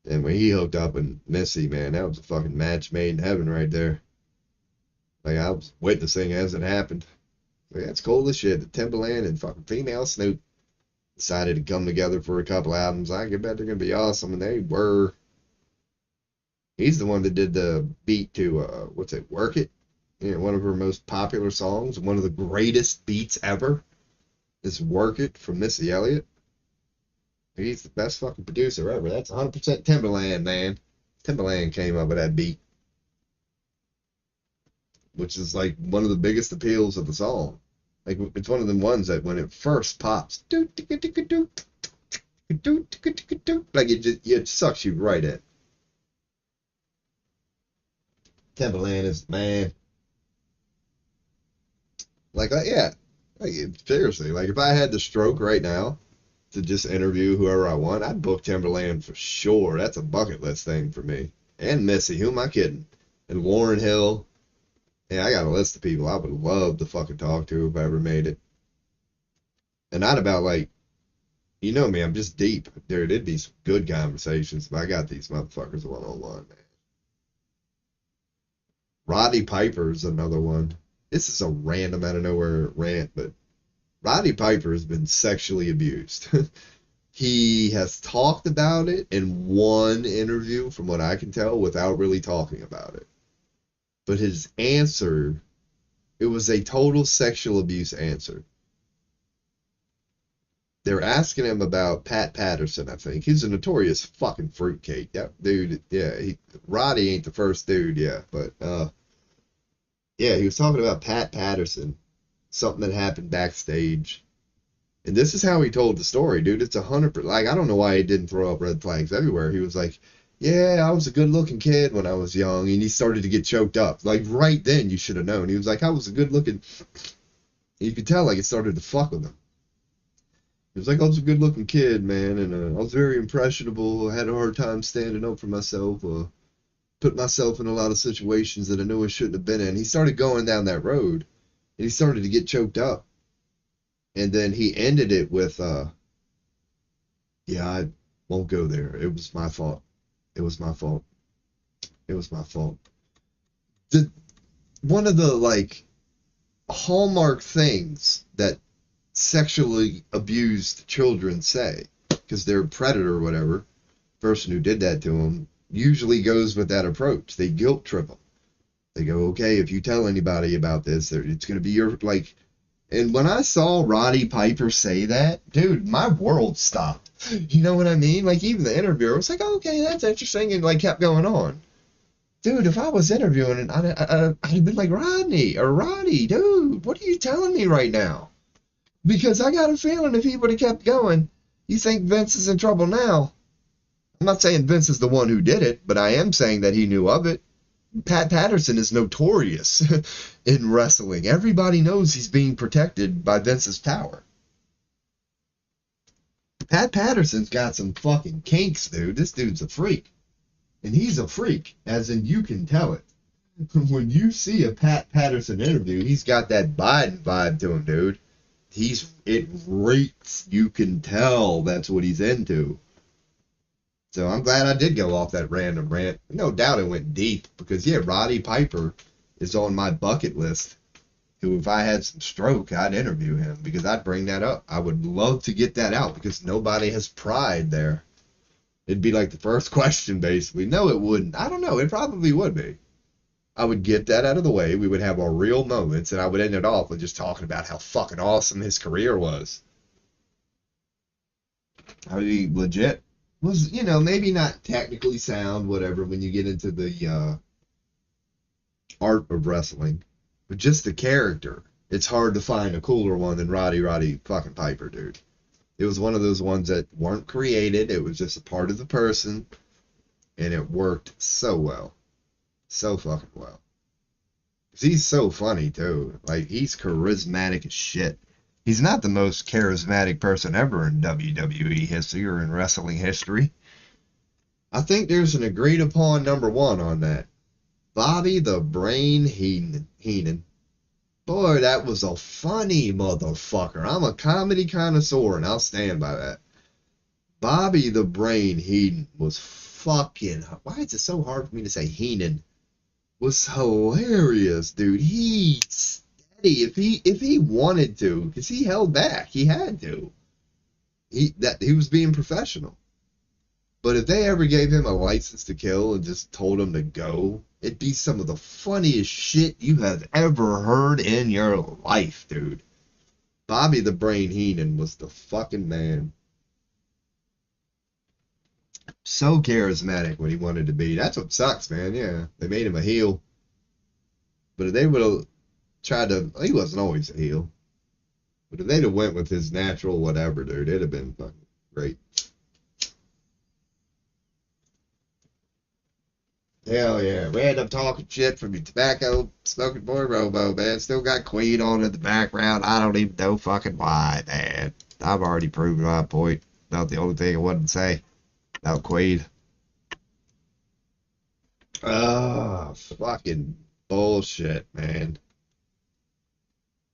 And when he hooked up with Missy, man, that was a fucking match made in heaven right there. Like, I was witnessing as it happened. Like, that's cool as shit. The Timbaland and fucking female Snoop decided to come together for a couple albums. I bet they're going to be awesome. And they were. He's the one that did the beat to, what's it, Work It? You know, one of her most popular songs. One of the greatest beats ever is Work It from Missy Elliott. He's the best fucking producer ever. That's 100% Timbaland, man. Timbaland came up with that beat, which is like one of the biggest appeals of the song. Like, it's one of the ones that when it first pops, like it sucks you right in. Timbaland is the man. Like, yeah, like, seriously, like if I had the stroke right now to just interview whoever I want, I'd book Timberland for sure. That's a bucket list thing for me. And Missy, who am I kidding? And Lauryn Hill. Yeah, I got a list of people I would love to fucking talk to if I ever made it. And not about like, you know me, I'm just deep. Dude, it'd be some good conversations, but I got these motherfuckers one-on-one, man. Roddy Piper's another one. This is a random out of nowhere rant, but Roddy Piper has been sexually abused. He has talked about it in one interview, from what I can tell, without really talking about it. But his answer, it was a total sexual abuse answer. They're asking him about Pat Patterson, I think. He's a notorious fucking fruitcake. That dude, yeah, Roddy ain't the first dude, yeah, but yeah, he was talking about Pat Patterson, something that happened backstage. And this is how he told the story, dude. It's 100%. Like, I don't know why he didn't throw up red flags everywhere. He was like, yeah, I was a good-looking kid when I was young, and he started to get choked up. Like, right then, you should have known. He was like, I was a good-looking. You could tell, like, it started to fuck with him. He was like, I was a good-looking kid, man, and I was very impressionable. I had a hard time standing up for myself. Put myself in a lot of situations that I knew I shouldn't have been in. He started going down that road, and he started to get choked up. And then he ended it with, yeah, I won't go there. It was my fault. It was my fault. It was my fault. One of the, like, hallmark things that sexually abused children say, because they're a predator or whatever, person who did that to them, usually goes with that approach. They guilt trip them. They go, okay, if you tell anybody about this, it's going to be your, like, and when I saw Roddy Piper say that, dude, my world stopped. You know what I mean? Like, even the interviewer was like, okay, that's interesting, and, like, kept going on. Dude, if I was interviewing it, I'd have been like, Rodney, or Roddy, dude, what are you telling me right now? Because I got a feeling if he would have kept going, you think Vince is in trouble now. I'm not saying Vince is the one who did it, but I am saying that he knew of it. Pat Patterson is notorious in wrestling. Everybody knows he's being protected by Vince's power. Pat Patterson's got some fucking kinks, dude. This dude's a freak. And he's a freak, as in you can tell it. When you see a Pat Patterson interview, he's got that Biden vibe to him, dude. It reeks. You can tell that's what he's into. So I'm glad I did go off that random rant. No doubt it went deep because, yeah, Roddy Piper is on my bucket list. Who, if I had some stroke, I'd interview him because I'd bring that up. I would love to get that out because nobody has pried there. It'd be like the first question, basically. No, it wouldn't. I don't know. It probably would be. I would get that out of the way. We would have our real moments, and I would end it off with just talking about how fucking awesome his career was. How he legit was, maybe not technically sound, whatever, when you get into the art of wrestling, but just the character. It's hard to find a cooler one than Roddy fucking Piper, dude. It was one of those ones that weren't created. It was just a part of the person, and it worked so well. So fucking well. He's so funny, too. Like, he's charismatic as shit. He's not the most charismatic person ever in WWE history or in wrestling history. I think there's an agreed upon number one on that. Bobby the Brain Heenan. Boy, that was a funny motherfucker. I'm a comedy connoisseur, and I'll stand by that. Bobby the Brain Heenan was fucking... Why is it so hard for me to say Heenan? Was hilarious, dude. He's steady if he wanted to, because he held back. He had to. He was being professional. But if they ever gave him a license to kill and just told him to go, it'd be some of the funniest shit you have ever heard in your life, dude. Bobby the Brain Heenan was the fucking man. So charismatic when he wanted to be. That's what sucks, man. Yeah, they made him a heel. But if they would have tried to... He wasn't always a heel. But if they'd have went with his natural whatever, dude, it'd have been fucking great. Hell yeah. Random talking shit from your tobacco smoking boy Robo, man. Still got Queen on in the background. I don't even know fucking why, man. I've already proven my point. Not the only thing I wanted to say. Now, Quaid. Fucking bullshit, man.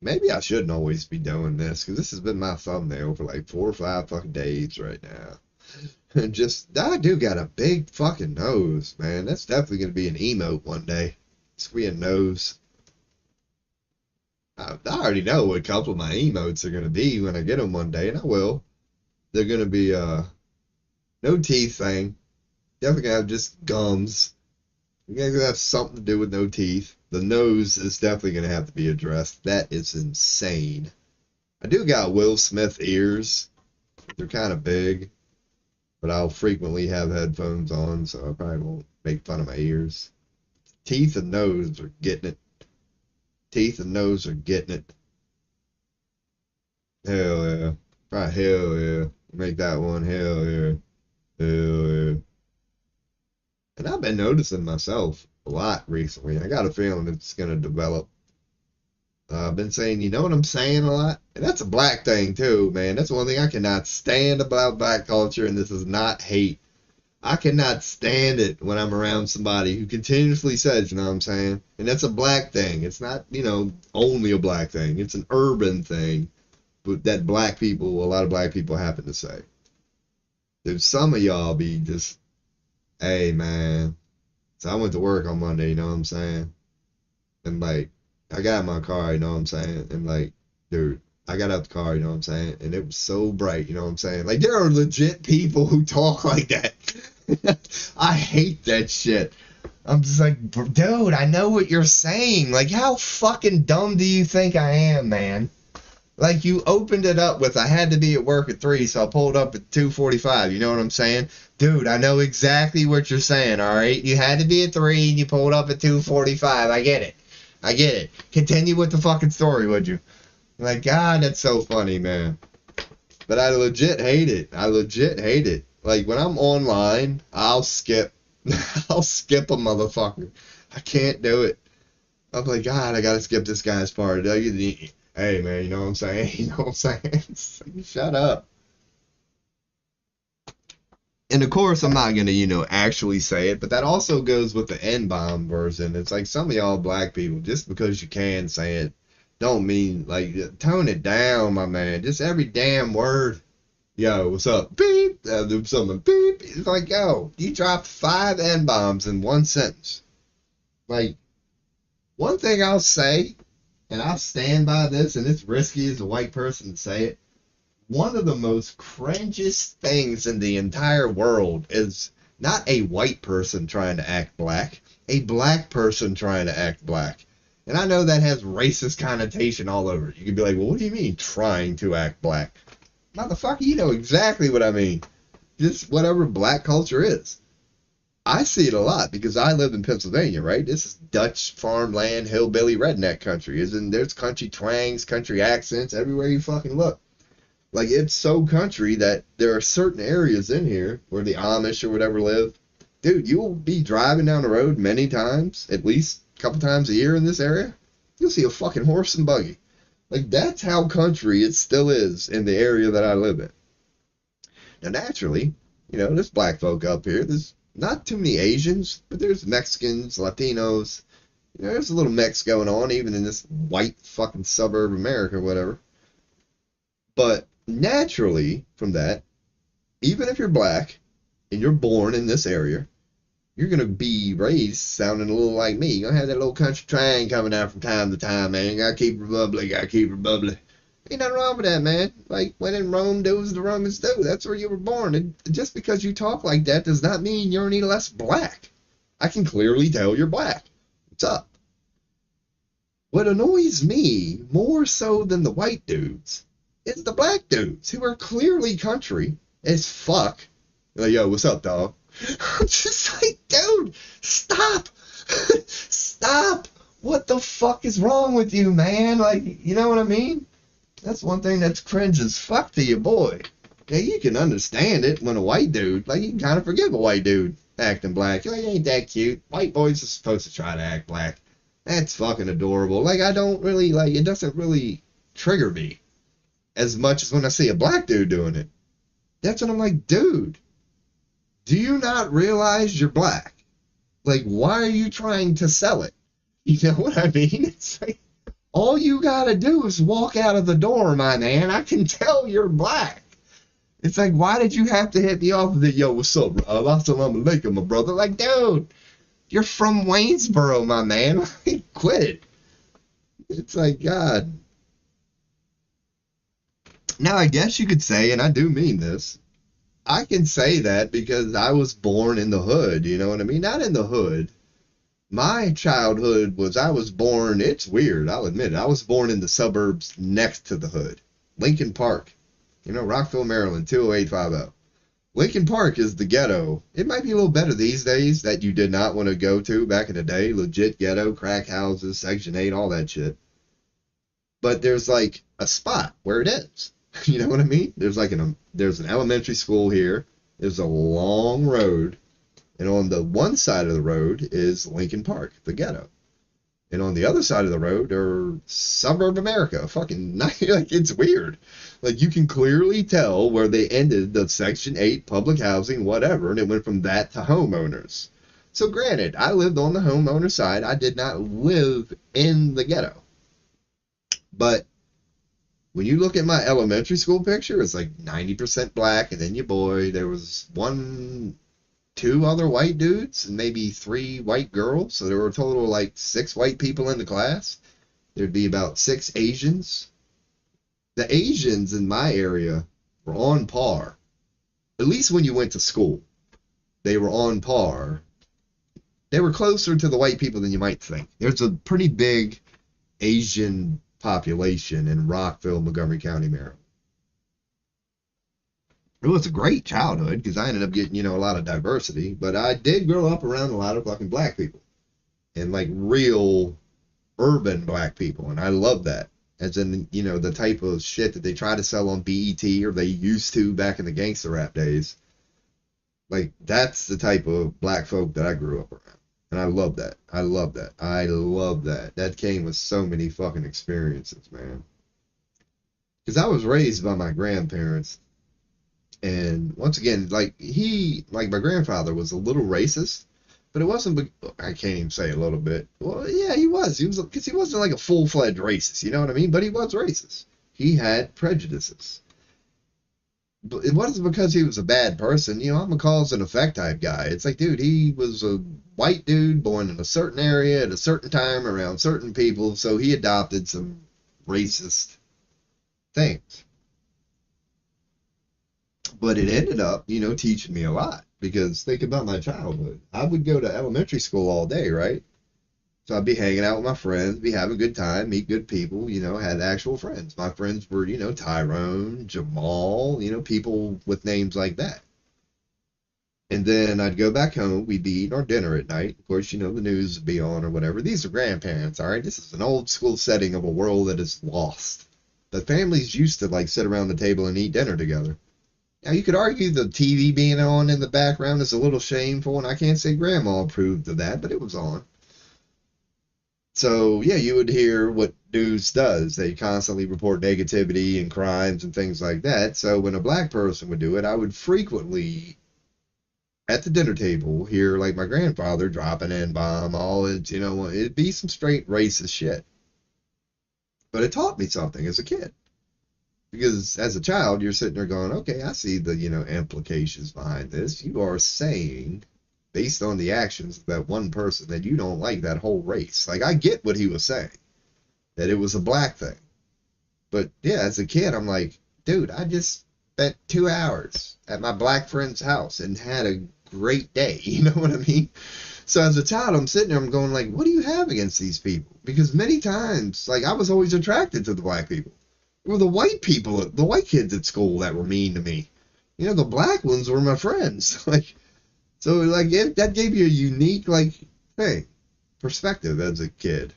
Maybe I shouldn't always be doing this, because this has been my thumbnail for like 4 or 5 fucking days right now. And I do got a big fucking nose, man. That's definitely going to be an emote one day. Squealing nose. I already know what a couple of my emotes are going to be when I get them one day, and I will. They're going to be, no teeth thing. Definitely gonna have just gums. You're gonna have something to do with no teeth. The nose is definitely gonna have to be addressed. That is insane. I do got Will Smith ears. They're kind of big, but I'll frequently have headphones on, so I probably won't make fun of my ears. Teeth and nose are getting it. Teeth and nose are getting it. Hell yeah. Right, hell yeah. Make that one, hell yeah. And I've been noticing myself a lot recently. I got a feeling it's going to develop. I've been saying, you know what I'm saying a lot? And that's a black thing too, man. That's one thing I cannot stand about black culture, and this is not hate. I cannot stand it when I'm around somebody who continuously says, you know what I'm saying? And that's a black thing. It's not, only a black thing. It's an urban thing. But that a lot of black people happen to say. If some of y'all be just, hey, man. So I went to work on Monday, you know what I'm saying? And, like, I got in my car, you know what I'm saying? And, like, dude, I got out the car, you know what I'm saying? And it was so bright, you know what I'm saying? Like, there are legit people who talk like that. I hate that shit. I'm just like, dude, I know what you're saying. Like, how fucking dumb do you think I am, man? Like, you opened it up with, I had to be at work at 3, so I pulled up at 2:45. You know what I'm saying? Dude, I know exactly what you're saying, all right? You had to be at 3, and you pulled up at 2:45. I get it. Continue with the fucking story, would you? Like, God, that's so funny, man. But I legit hate it. I legit hate it. Like, when I'm online, I'll skip. I'll skip a motherfucker. I can't do it. I'm like, God, I gotta skip this guy's part. Hey, man, you know what I'm saying? You know what I'm saying? It's like, shut up. And of course, I'm not gonna, actually say it, but that also goes with the N-bomb version. It's like some of y'all black people, just because you can say it, don't mean, like, tone it down, my man. Just every damn word. Yo, what's up? Beep. Do something. Beep. It's like, yo, you dropped 5 N-bombs in one sentence. Like, one thing I'll say, and I'll stand by this, and it's risky as a white person to say it. One of the most cringiest things in the entire world is not a white person trying to act black, a black person trying to act black. And I know that has racist connotation all over it. You could be like, well, what do you mean trying to act black? Motherfucker, you know exactly what I mean. Just whatever black culture is. I see it a lot because I live in Pennsylvania, right? This is Dutch farmland, hillbilly, redneck country. Isn't there's country twangs, country accents everywhere you fucking look. Like, it's so country that there are certain areas in here where the Amish or whatever live. Dude, you'll be driving down the road many times, at least a couple times a year in this area. You'll see a fucking horse and buggy. Like, that's how country it still is in the area that I live in. Now, naturally, there's black folk up here. There's not too many Asians, but there's Mexicans, Latinos. There's a little mix going on, even in this white fucking suburb America or whatever. But naturally, from that, even if you're black and you're born in this area, you're going to be raised sounding a little like me. You're going to have that little country twang coming out from time to time, man. You got to keep it bubbly, got to keep it bubbly. Ain't nothing wrong with that, man. Like, when in Rome, do as the Romans do. That's where you were born. And just because you talk like that does not mean you're any less black. I can clearly tell you're black. What's up? What annoys me more so than the white dudes is the black dudes who are clearly country as fuck. Like, yo, what's up, dog? I'm just like, dude, stop. Stop. What the fuck is wrong with you, man? Like, you know what I mean? That's one thing that's cringe as fuck to you, boy. Yeah, you can understand it when a white dude, like, you can kind of forgive a white dude acting black. You're like, ain't that cute? White boys are supposed to try to act black. That's fucking adorable. Like, I don't really, like, it doesn't really trigger me as much as when I see a black dude doing it. That's when I'm like, dude, do you not realize you're black? Like, why are you trying to sell it? You know what I mean? It's like, all you gotta do is walk out of the door, my man. I can tell you're black. It's like, why did you have to hit me off with it? Yo, what's up, bro? Assalamu alaikum, my brother. Like, dude, you're from Waynesboro, my man. Quit it. It's like, God. Now, I guess you could say, and I do mean this, I can say that because I was born in the hood, you know what I mean? Not in the hood. My childhood I was born, it's weird, I'll admit it. I was born in the suburbs next to the hood. Lincoln Park, Rockville, Maryland, 20850. Lincoln Park is the ghetto. It might be a little better these days that you did not want to go to back in the day. Legit ghetto, crack houses, Section 8, all that shit. But there's like a spot where it ends. You know what I mean? There's an elementary school here. There's a long road. And on the one side of the road is Lincoln Park, the ghetto. And on the other side of the road are suburb America. Fucking, like, it's weird. Like, you can clearly tell where they ended the Section 8 public housing, whatever, and it went from that to homeowners. So granted, I lived on the homeowner side. I did not live in the ghetto. But when you look at my elementary school picture, it's like 90% black, and then your boy, there was two other white dudes, and maybe 3 white girls, so there were a total of like 6 white people in the class. There'd be about 6 Asians. The Asians in my area were on par. At least when you went to school, they were on par. They were closer to the white people than you might think. There's a pretty big Asian population in Rockville, Montgomery County, Maryland. It was a great childhood because I ended up getting, a lot of diversity, but I did grow up around a lot of fucking black people and like real urban black people, and I love that. as in, the type of shit that they try to sell on BET or they used to back in the gangster rap days. Like, that's the type of black folk that I grew up around. And I love that. I love that. I love that. That came with so many fucking experiences, man. Because I was raised by my grandparents. And once again, like my grandfather was a little racist, but it wasn't, I can't even say a little bit. Well, yeah, he was. Because he wasn't like a full-fledged racist, you know what I mean? But he was racist. He had prejudices. But it wasn't because he was a bad person. I'm a cause and effect type guy. It's like, dude, he was a white dude born in a certain area at a certain time around certain people, so he adopted some racist things. But it ended up, teaching me a lot because think about my childhood. I would go to elementary school all day, right? So I'd be hanging out with my friends, be having a good time, meet good people, had actual friends. My friends were, Tyrone, Jamal, people with names like that. And then I'd go back home. We'd be eating our dinner at night. Of course, the news would be on or whatever. These are grandparents, all right? This is an old school setting of a world that is lost. The families used to like sit around the table and eat dinner together. Now, you could argue the TV being on in the background is a little shameful, and I can't say Grandma approved of that, but it was on. So, yeah, you would hear what news does. They constantly report negativity and crimes and things like that. So, when a black person would do it, I would frequently, at the dinner table, hear like my grandfather drop an N bomb, all it, it'd be some straight racist shit. But it taught me something as a kid. Because as a child, you're sitting there going, okay, I see the, implications behind this. You are saying, based on the actions of that one person, that you don't like that whole race. Like, I get what he was saying, that it was a black thing. But yeah, as a kid, I'm like, dude, I just spent 2 hours at my black friend's house and had a great day. You know what I mean? So as a child, I'm sitting there, I'm going like, what do you have against these people? Because many times, like, I was always attracted to the black people. It were the white people, the white kids at school that were mean to me. The black ones were my friends. Like, so like that gave you a unique like thing, perspective as a kid.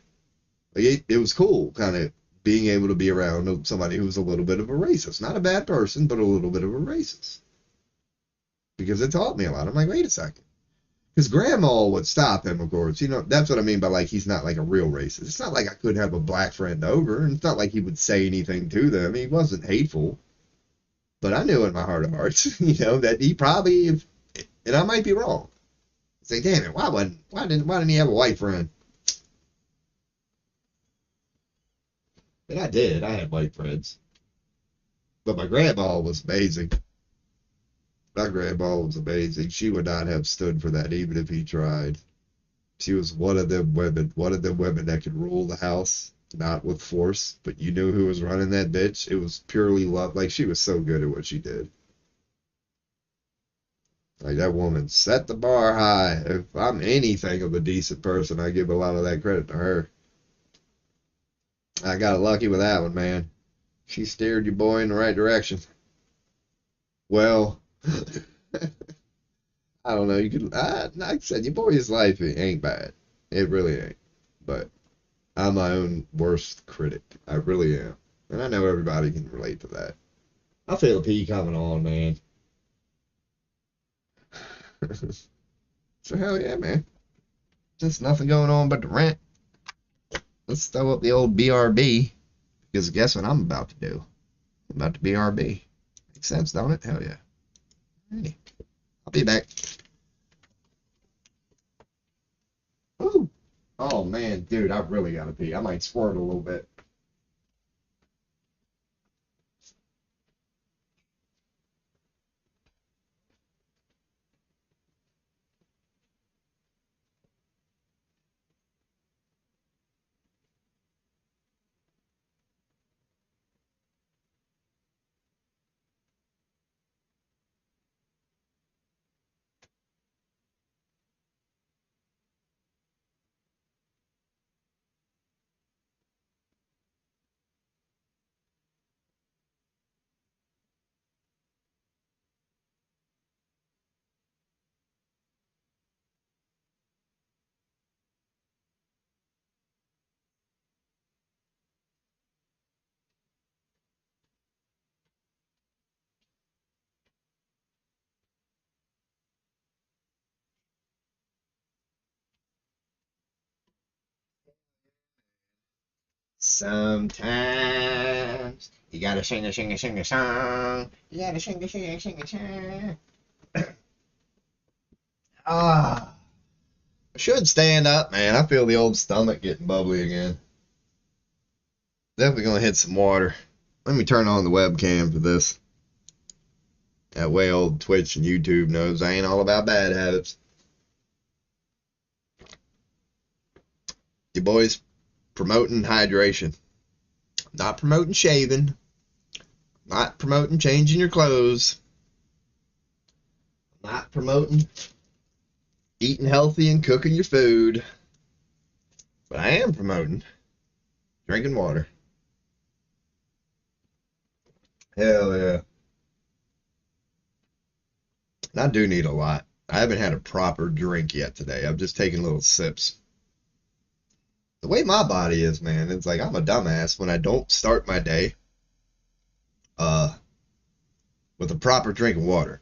Like it was cool, kind of being able to be around somebody who was a little bit of a racist, not a bad person, but a little bit of a racist, because it taught me a lot. I'm like, wait a second. Because grandma would stop him, of course. That's what I mean by like he's not like a real racist. It's not like I couldn't have a black friend over, and it's not like he would say anything to them. He wasn't hateful, but I knew in my heart of hearts, that he probably, and I might be wrong. Say, damn it, why didn't he have a white friend? And I did. I had white friends, but my grandma was amazing. My grandma was amazing. She would not have stood for that even if he tried. She was one of them women that could rule the house, not with force, but you knew who was running that bitch. It was purely love. Like, she was so good at what she did. Like, that woman set the bar high. If I'm anything of a decent person, I give a lot of that credit to her. I got lucky with that one, man. She steered your boy in the right direction. Well, I don't know. Like I said, your boy's life ain't bad. It really ain't. But I'm my own worst critic. I really am. And I know everybody can relate to that. I feel the pee coming on, man. So hell yeah, man. Just nothing going on but the rent. Let's throw up the old BRB. Because guess what I'm about to do? I'm about to BRB. Makes sense, don't it? Hell yeah. Alrighty. I'll be back. Woo! Oh man, dude, I really gotta pee. I might squirt a little bit. Sometimes you gotta sing a song. You gotta sing a song. Ah, I should stand up, man. I feel the old stomach getting bubbly again. Definitely gonna hit some water. Let me turn on the webcam for this. That way old Twitch and YouTube knows I ain't all about bad habits. You boys promoting hydration. Not promoting shaving. Not promoting changing your clothes. Not promoting eating healthy and cooking your food. But I am promoting drinking water. Hell yeah. And I do need a lot. I haven't had a proper drink yet today. I've just taken little sips. The way my body is, man, it's like I'm a dumbass when I don't start my day with a proper drink of water.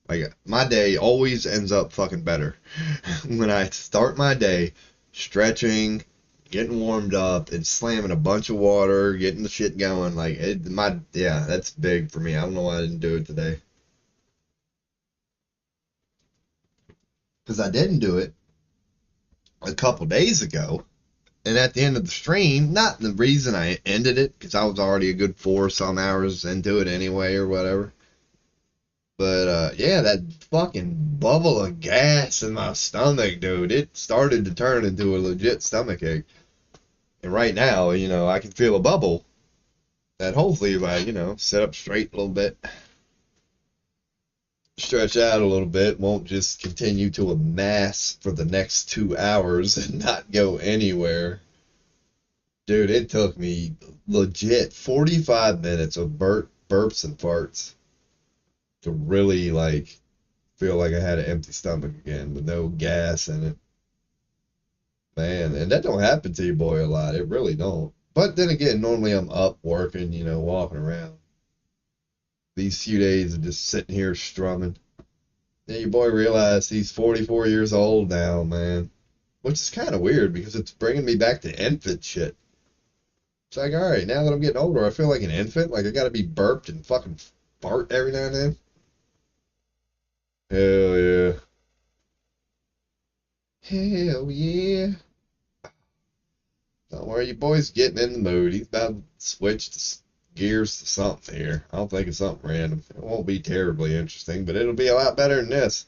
Like, my day always ends up fucking better when I start my day stretching, getting warmed up, and slamming a bunch of water, getting the shit going. Like, yeah, that's big for me. I don't know why I didn't do it today. Because I didn't do it a couple days ago. And at the end of the stream, not the reason I ended it, because I was already a good 4-some hours into it anyway, or whatever. But, yeah, that fucking bubble of gas in my stomach, dude, it started to turn into a legit stomach ache. And right now, I can feel a bubble that hopefully if I, sit up straight a little bit, stretch out a little bit, won't just continue to amass for the next 2 hours and not go anywhere. Dude, it took me legit 45 minutes of burps and farts to really, feel like I had an empty stomach again with no gas in it. Man, and that don't happen to your boy a lot. It really don't. But then again, normally I'm up working, walking around. These few days of just sitting here strumming. Then your boy realized he's 44 years old now, man. Which is kind of weird because it's bringing me back to infant shit. It's like, alright, now that I'm getting older, I feel like an infant. Like, I gotta be burped and fucking fart every now and then. Hell yeah. Hell yeah. Don't worry, your boy's getting in the mood. He's about to switch gears to something here. I don't think it's something random. It won't be terribly interesting, but it'll be a lot better than this.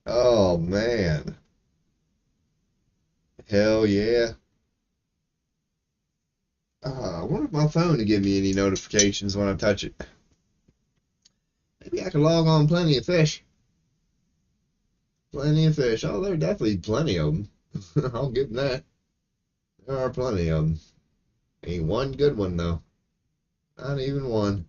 Oh, man. Hell yeah. I wonder if my phone will give me any notifications when I touch it. Maybe I can log on Plenty of Fish. Plenty of fish. Oh, there are definitely plenty of them. I'll give them that. There are plenty of them. Ain't one good one, though. Not even one.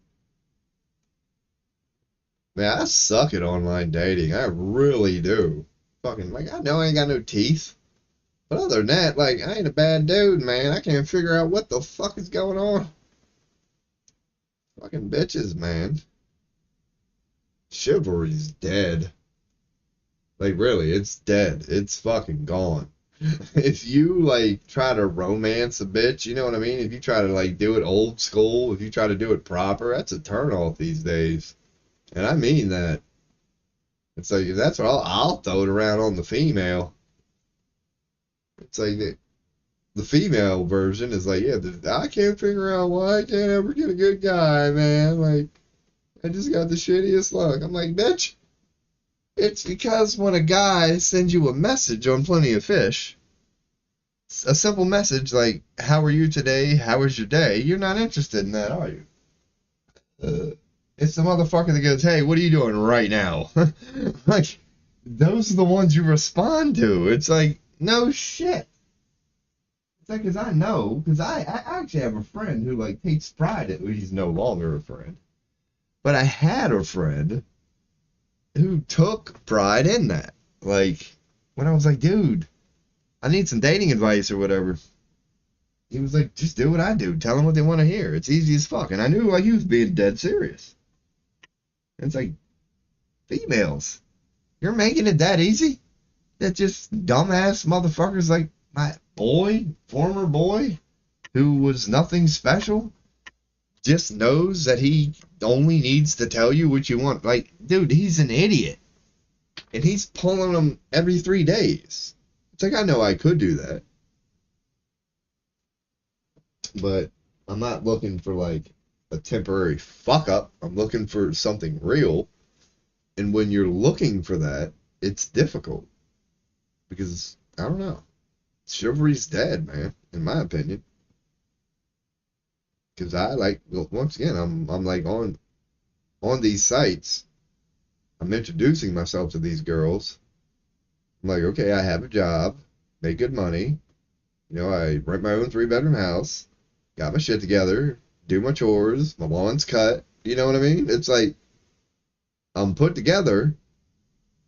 Man, I suck at online dating. I really do. Fucking, I know I ain't got no teeth. But other than that, I ain't a bad dude, man. I can't figure out what the fuck is going on. Fucking bitches, man. Chivalry's dead. Really, it's dead. It's fucking gone. If you, try to romance a bitch, you know what I mean? If you try to, do it old school, if you try to do it proper, that's a turnoff these days. And I mean that. It's like, that's what I'll throw it around on the female. It's like the female version is like, yeah, I can't figure out why I can't ever get a good guy, man. I just got the shittiest luck. I'm like, bitch, it's because when a guy sends you a message on Plenty of Fish, a simple message like, how are you today? How was your day? You're not interested in that, are you? It's the motherfucker that goes, hey, what are you doing right now? Those are the ones you respond to. It's like, no shit. It's like, because I know, because I actually have a friend who, takes pride in, he's no longer a friend. But I had a friend who took pride in that. When I was like, dude, I need some dating advice or whatever. He was like, just do what I do. Tell them what they want to hear. It's easy as fuck. And I knew, he was being dead serious. And it's like, females, you're making it that easy? That just dumbass motherfuckers boy, former boy, who was nothing special, just knows that he only needs to tell you what you want. Like, dude, he's an idiot. And he's pulling them every 3 days. It's like, I know I could do that. But I'm not looking for, like, a temporary fuck up. I'm looking for something real. And when you're looking for that, it's difficult. Because, I don't know. Chivalry's dead, man, in my opinion. Because I, like, once again, I'm like, on these sites, I'm introducing myself to these girls. I'm like, okay, I have a job, make good money. You know, I rent my own 3-bedroom house, got my shit together, do my chores, my lawn's cut. You know what I mean? It's like, I'm put together,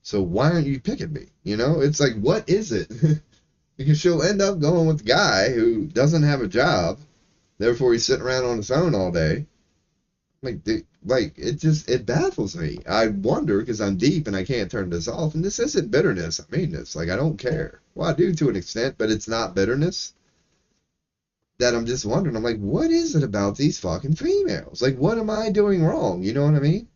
so why aren't you picking me? You know, it's like, what is it? Because she'll end up going with the guy who doesn't have a job, therefore he's sitting around on his phone all day. Like, it baffles me. I wonder, because I'm deep and I can't turn this off, and this isn't bitterness. I mean this. Like, I don't care. Well, I do to an extent, but it's not bitterness. That I'm just wondering. I'm like, what is it about these fucking females? Like, what am I doing wrong? You know what I mean?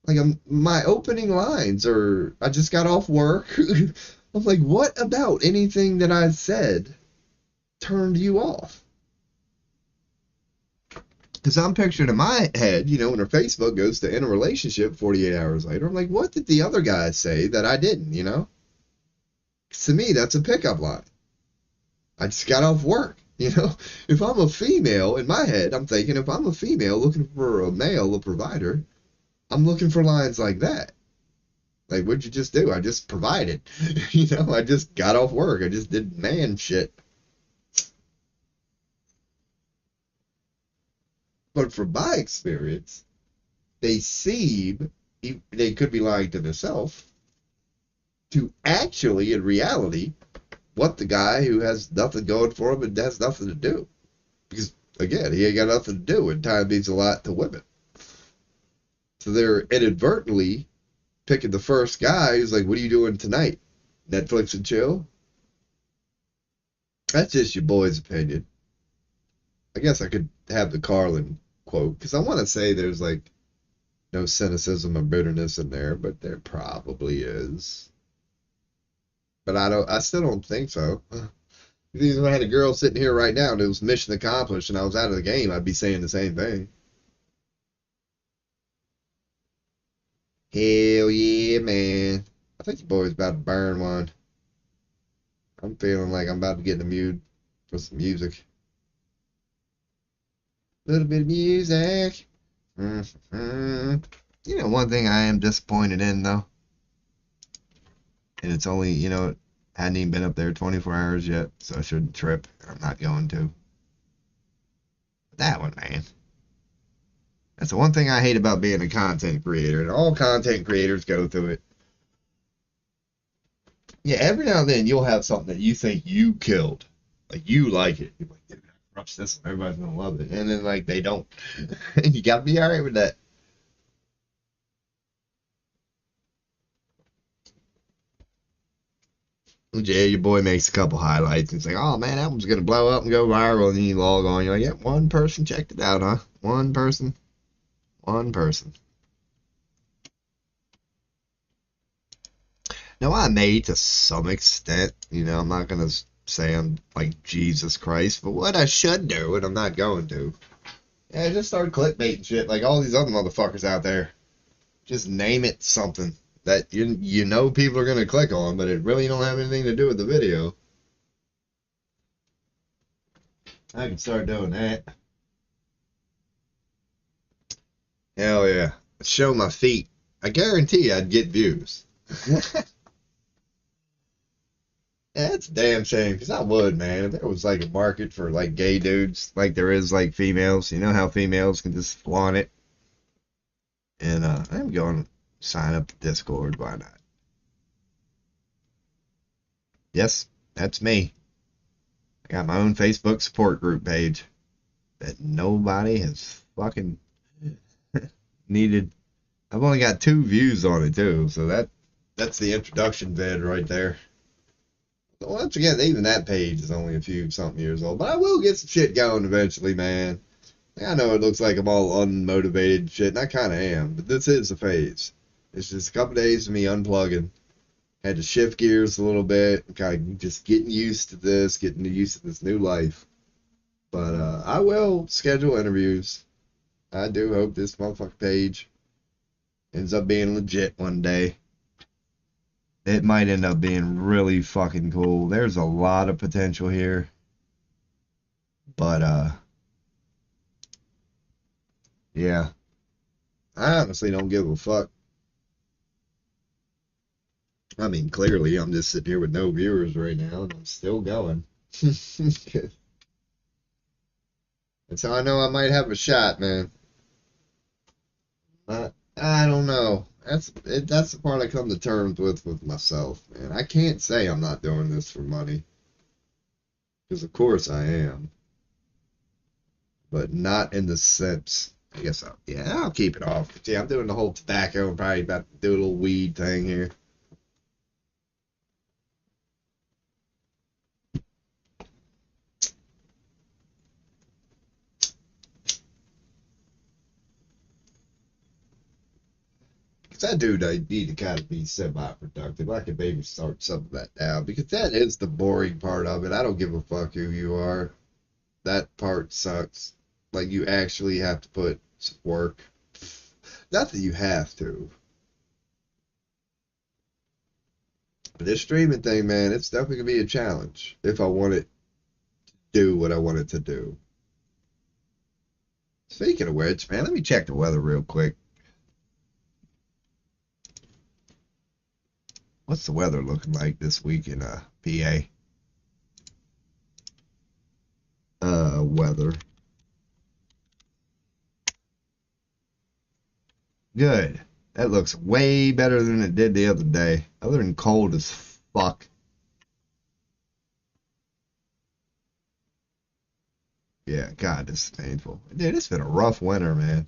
Like, my opening lines are, I just got off work. I'm like, what about anything that I said turned you off? Because I'm picturing in my head, you know, when her Facebook goes to end a relationship 48 hours later, I'm like, what did the other guy say that I didn't, you know? 'Cause to me, that's a pickup line. I just got off work, you know? If I'm a female, in my head, I'm thinking if I'm a female looking for a male, a provider, I'm looking for lines like that. Like, what'd you just do? I just provided. You know, I just got off work. I just did man shit. But from my experience, they seem, they could be lying to themselves, to actually, in reality, want the guy who has nothing going for him and has nothing to do. Because, again, he ain't got nothing to do, and time means a lot to women. So they're inadvertently picking the first guy who's like, what are you doing tonight? Netflix and chill? That's just your boy's opinion. I guess I could have the Carlin quote, because I want to say there's, like, no cynicism or bitterness in there, but there probably is. But I still don't think so. Because if I had a girl sitting here right now and it was mission accomplished and I was out of the game, I'd be saying the same thing. Hell yeah, man. I think the boy's about to burn one. I'm feeling like I'm about to get in the mood for some music. A little bit of music. Mm-hmm. You know, one thing I am disappointed in, though, and it's only, you know, hadn't even been up there 24 hours yet, so I shouldn't trip. I'm not going to. That one, man. That's the one thing I hate about being a content creator, and all content creators go through it. Yeah, every now and then you'll have something that you think you killed. Like, you like it. You're like, dude, I crushed this one. Everybody's gonna love it. And then, like, they don't. And you gotta be alright with that. Yeah, your boy makes a couple highlights and it's like, oh man, that one's gonna blow up and go viral. And then you log on, you're like, yeah, one person checked it out, huh? One person. One person. Now, I may to some extent, you know, I'm not gonna say I'm like Jesus Christ, but what I should do, and I'm not going to, yeah, just start clickbaiting shit like all these other motherfuckers out there. Just name it something that you know people are gonna click on, but it really don't have anything to do with the video. I can start doing that. Hell yeah. Show my feet. I guarantee I'd get views. Yeah, that's a damn shame, because I would, man. If there was like a market for like gay dudes, like there is like females, you know how females can just flaunt it. And I'm going to sign up to Discord. Why not? Yes, that's me. I got my own Facebook support group page that nobody has fucking needed. I've only got 2 views on it too, so that's the introduction vid right there. once again, even that page is only a few something years old. But I will get some shit going eventually, man. I know it looks like I'm all unmotivated and shit, and I kind of am. But this is a phase. It's just a couple days of me unplugging. Had to shift gears a little bit, kind of just getting used to this, getting used to this new life. But I will schedule interviews. I do hope this motherfucking page ends up being legit one day. It might end up being really fucking cool. There's a lot of potential here. But yeah. I honestly don't give a fuck. I mean, clearly I'm just sitting here with no viewers right now and I'm still going. That's how I know I might have a shot, man. I don't know. That's the part I come to terms with myself, man. I can't say I'm not doing this for money, because of course I am, but not in the sense. I guess I'll keep it off. Yeah, I'm doing the whole tobacco and probably about to do a little weed thing here. Because I do need to kind of be semi-productive. I could maybe start some of that now, because that is the boring part of it. I don't give a fuck who you are. That part sucks. Like, you actually have to put some work. Not that you have to. But this streaming thing, man, it's definitely going to be a challenge if I want it to do what I want it to do. Speaking of which, man, let me check the weather real quick. What's the weather looking like this week in PA? Weather. Good. That looks way better than it did the other day. Other than cold as fuck. Yeah, God, this is painful. Dude, it's been a rough winter, man.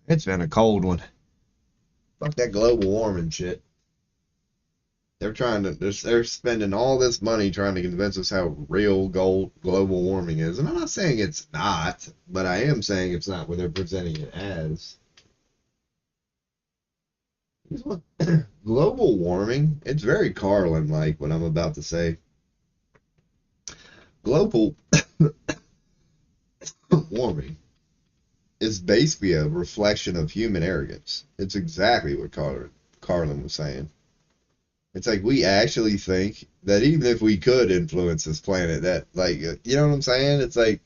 It's been a cold one. Fuck that global warming shit. They're spending all this money trying to convince us how real global warming is. And I'm not saying it's not, but I am saying it's not when they're presenting it as. Global warming, it's very Carlin-like what I'm about to say. Global warming is basically a reflection of human arrogance. It's exactly what Carlin was saying. It's like we actually think that even if we could influence this planet, that, like, you know what I'm saying? It's like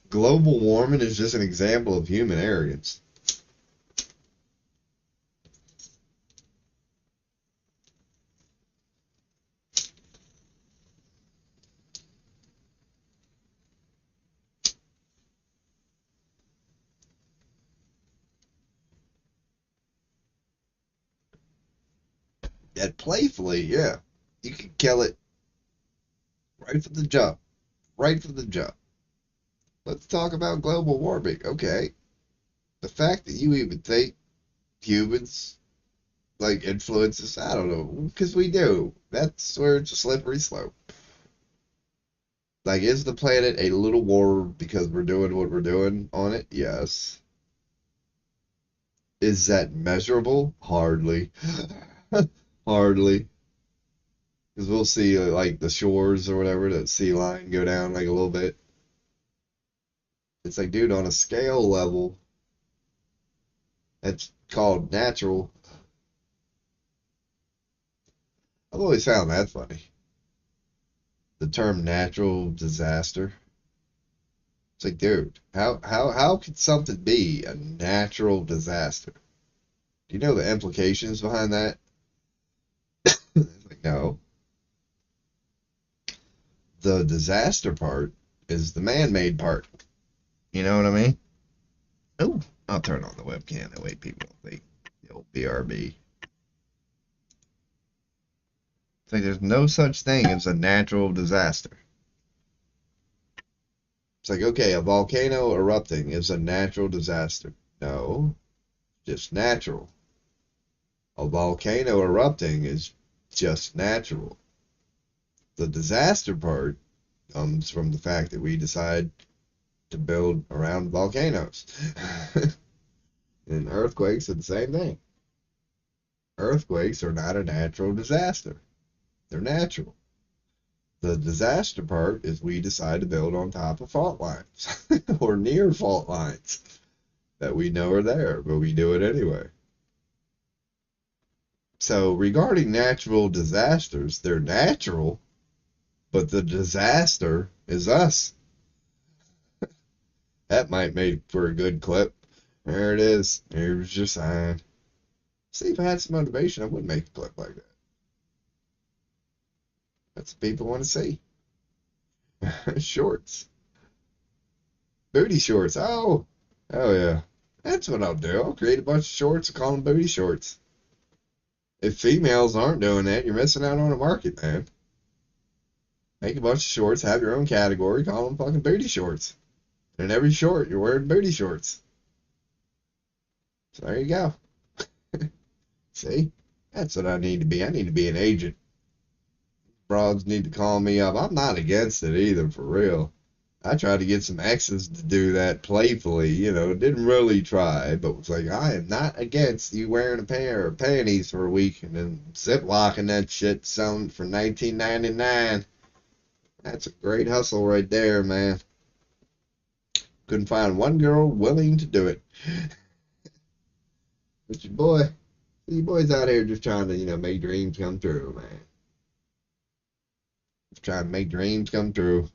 global warming is just an example of human arrogance. That playfully, yeah, you can kill it right from the jump. Right from the jump. Let's talk about global warming. Okay. The fact that you even think humans like influences, I don't know, because we do. That's where it's a slippery slope. Like, is the planet a little warmer because we're doing what we're doing on it? Yes. Is that measurable? Hardly. Hardly. Because we'll see, like, the shores or whatever, the sea line go down, like, a little bit. It's like, dude, on a scale level, that's called natural. I've always found that funny. The term natural disaster. It's like, dude, how could something be a natural disaster? Do you know the implications behind that? It's like, no. The disaster part is the man-made part. You know what I mean? Oh, I'll turn on the webcam. That way people don't think the old BRB. It's like there's no such thing as a natural disaster. It's like, okay, a volcano erupting is a natural disaster. No, just natural. A volcano erupting is just natural. The disaster part comes from the fact that we decide to build around volcanoes. And earthquakes are the same thing. Earthquakes are not a natural disaster. They're natural. The disaster part is we decide to build on top of fault lines or near fault lines that we know are there, but we do it anyway. So regarding natural disasters, they're natural, but the disaster is us. That might make for a good clip. There it is. Here's your sign. See, if I had some motivation, I would make a clip like that. That's what people want to see. Shorts. Booty shorts. Oh, yeah. That's what I'll do. I'll create a bunch of shorts and call them booty shorts. If females aren't doing that, you're missing out on a market, man. Make a bunch of shorts, have your own category, call them fucking booty shorts. And in every short, you're wearing booty shorts. So there you go. See? That's what I need to be. I need to be an agent. Broads need to call me up. I'm not against it either, for real. I tried to get some exes to do that playfully, didn't really try, but was like, I am not against you wearing a pair of panties for a week and then ziplocking that shit selling for $19.99. That's a great hustle right there, man. Couldn't find one girl willing to do it. But you boys out here just trying to, make dreams come true, man. Just trying to make dreams come true.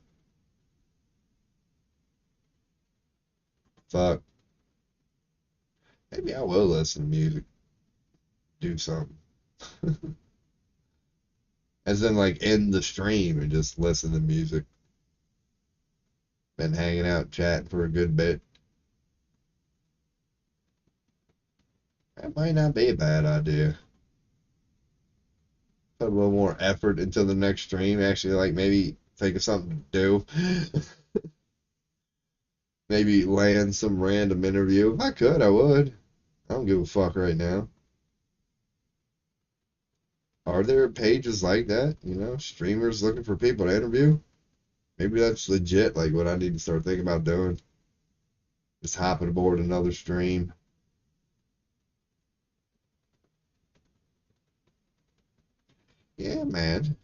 Fuck. Maybe I will listen to music. Do something. As in, like, end the stream and just listen to music. Been hanging out, chatting for a good bit. That might not be a bad idea. Put a little more effort into the next stream. Actually, like, maybe think of something to do. Maybe land some random interview. If I could, I would. I don't give a fuck right now. Are there pages like that? Streamers looking for people to interview? Maybe that's legit, like what I need to start thinking about doing. Just hopping aboard another stream. Yeah, man.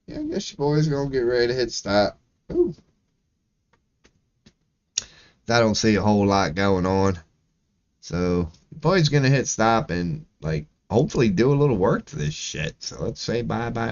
Yeah, I guess your boys gonna get ready to hit stop. Ooh. I don't see a whole lot going on. So, your boy's gonna hit stop and, like, hopefully do a little work to this shit. So let's say bye-bye.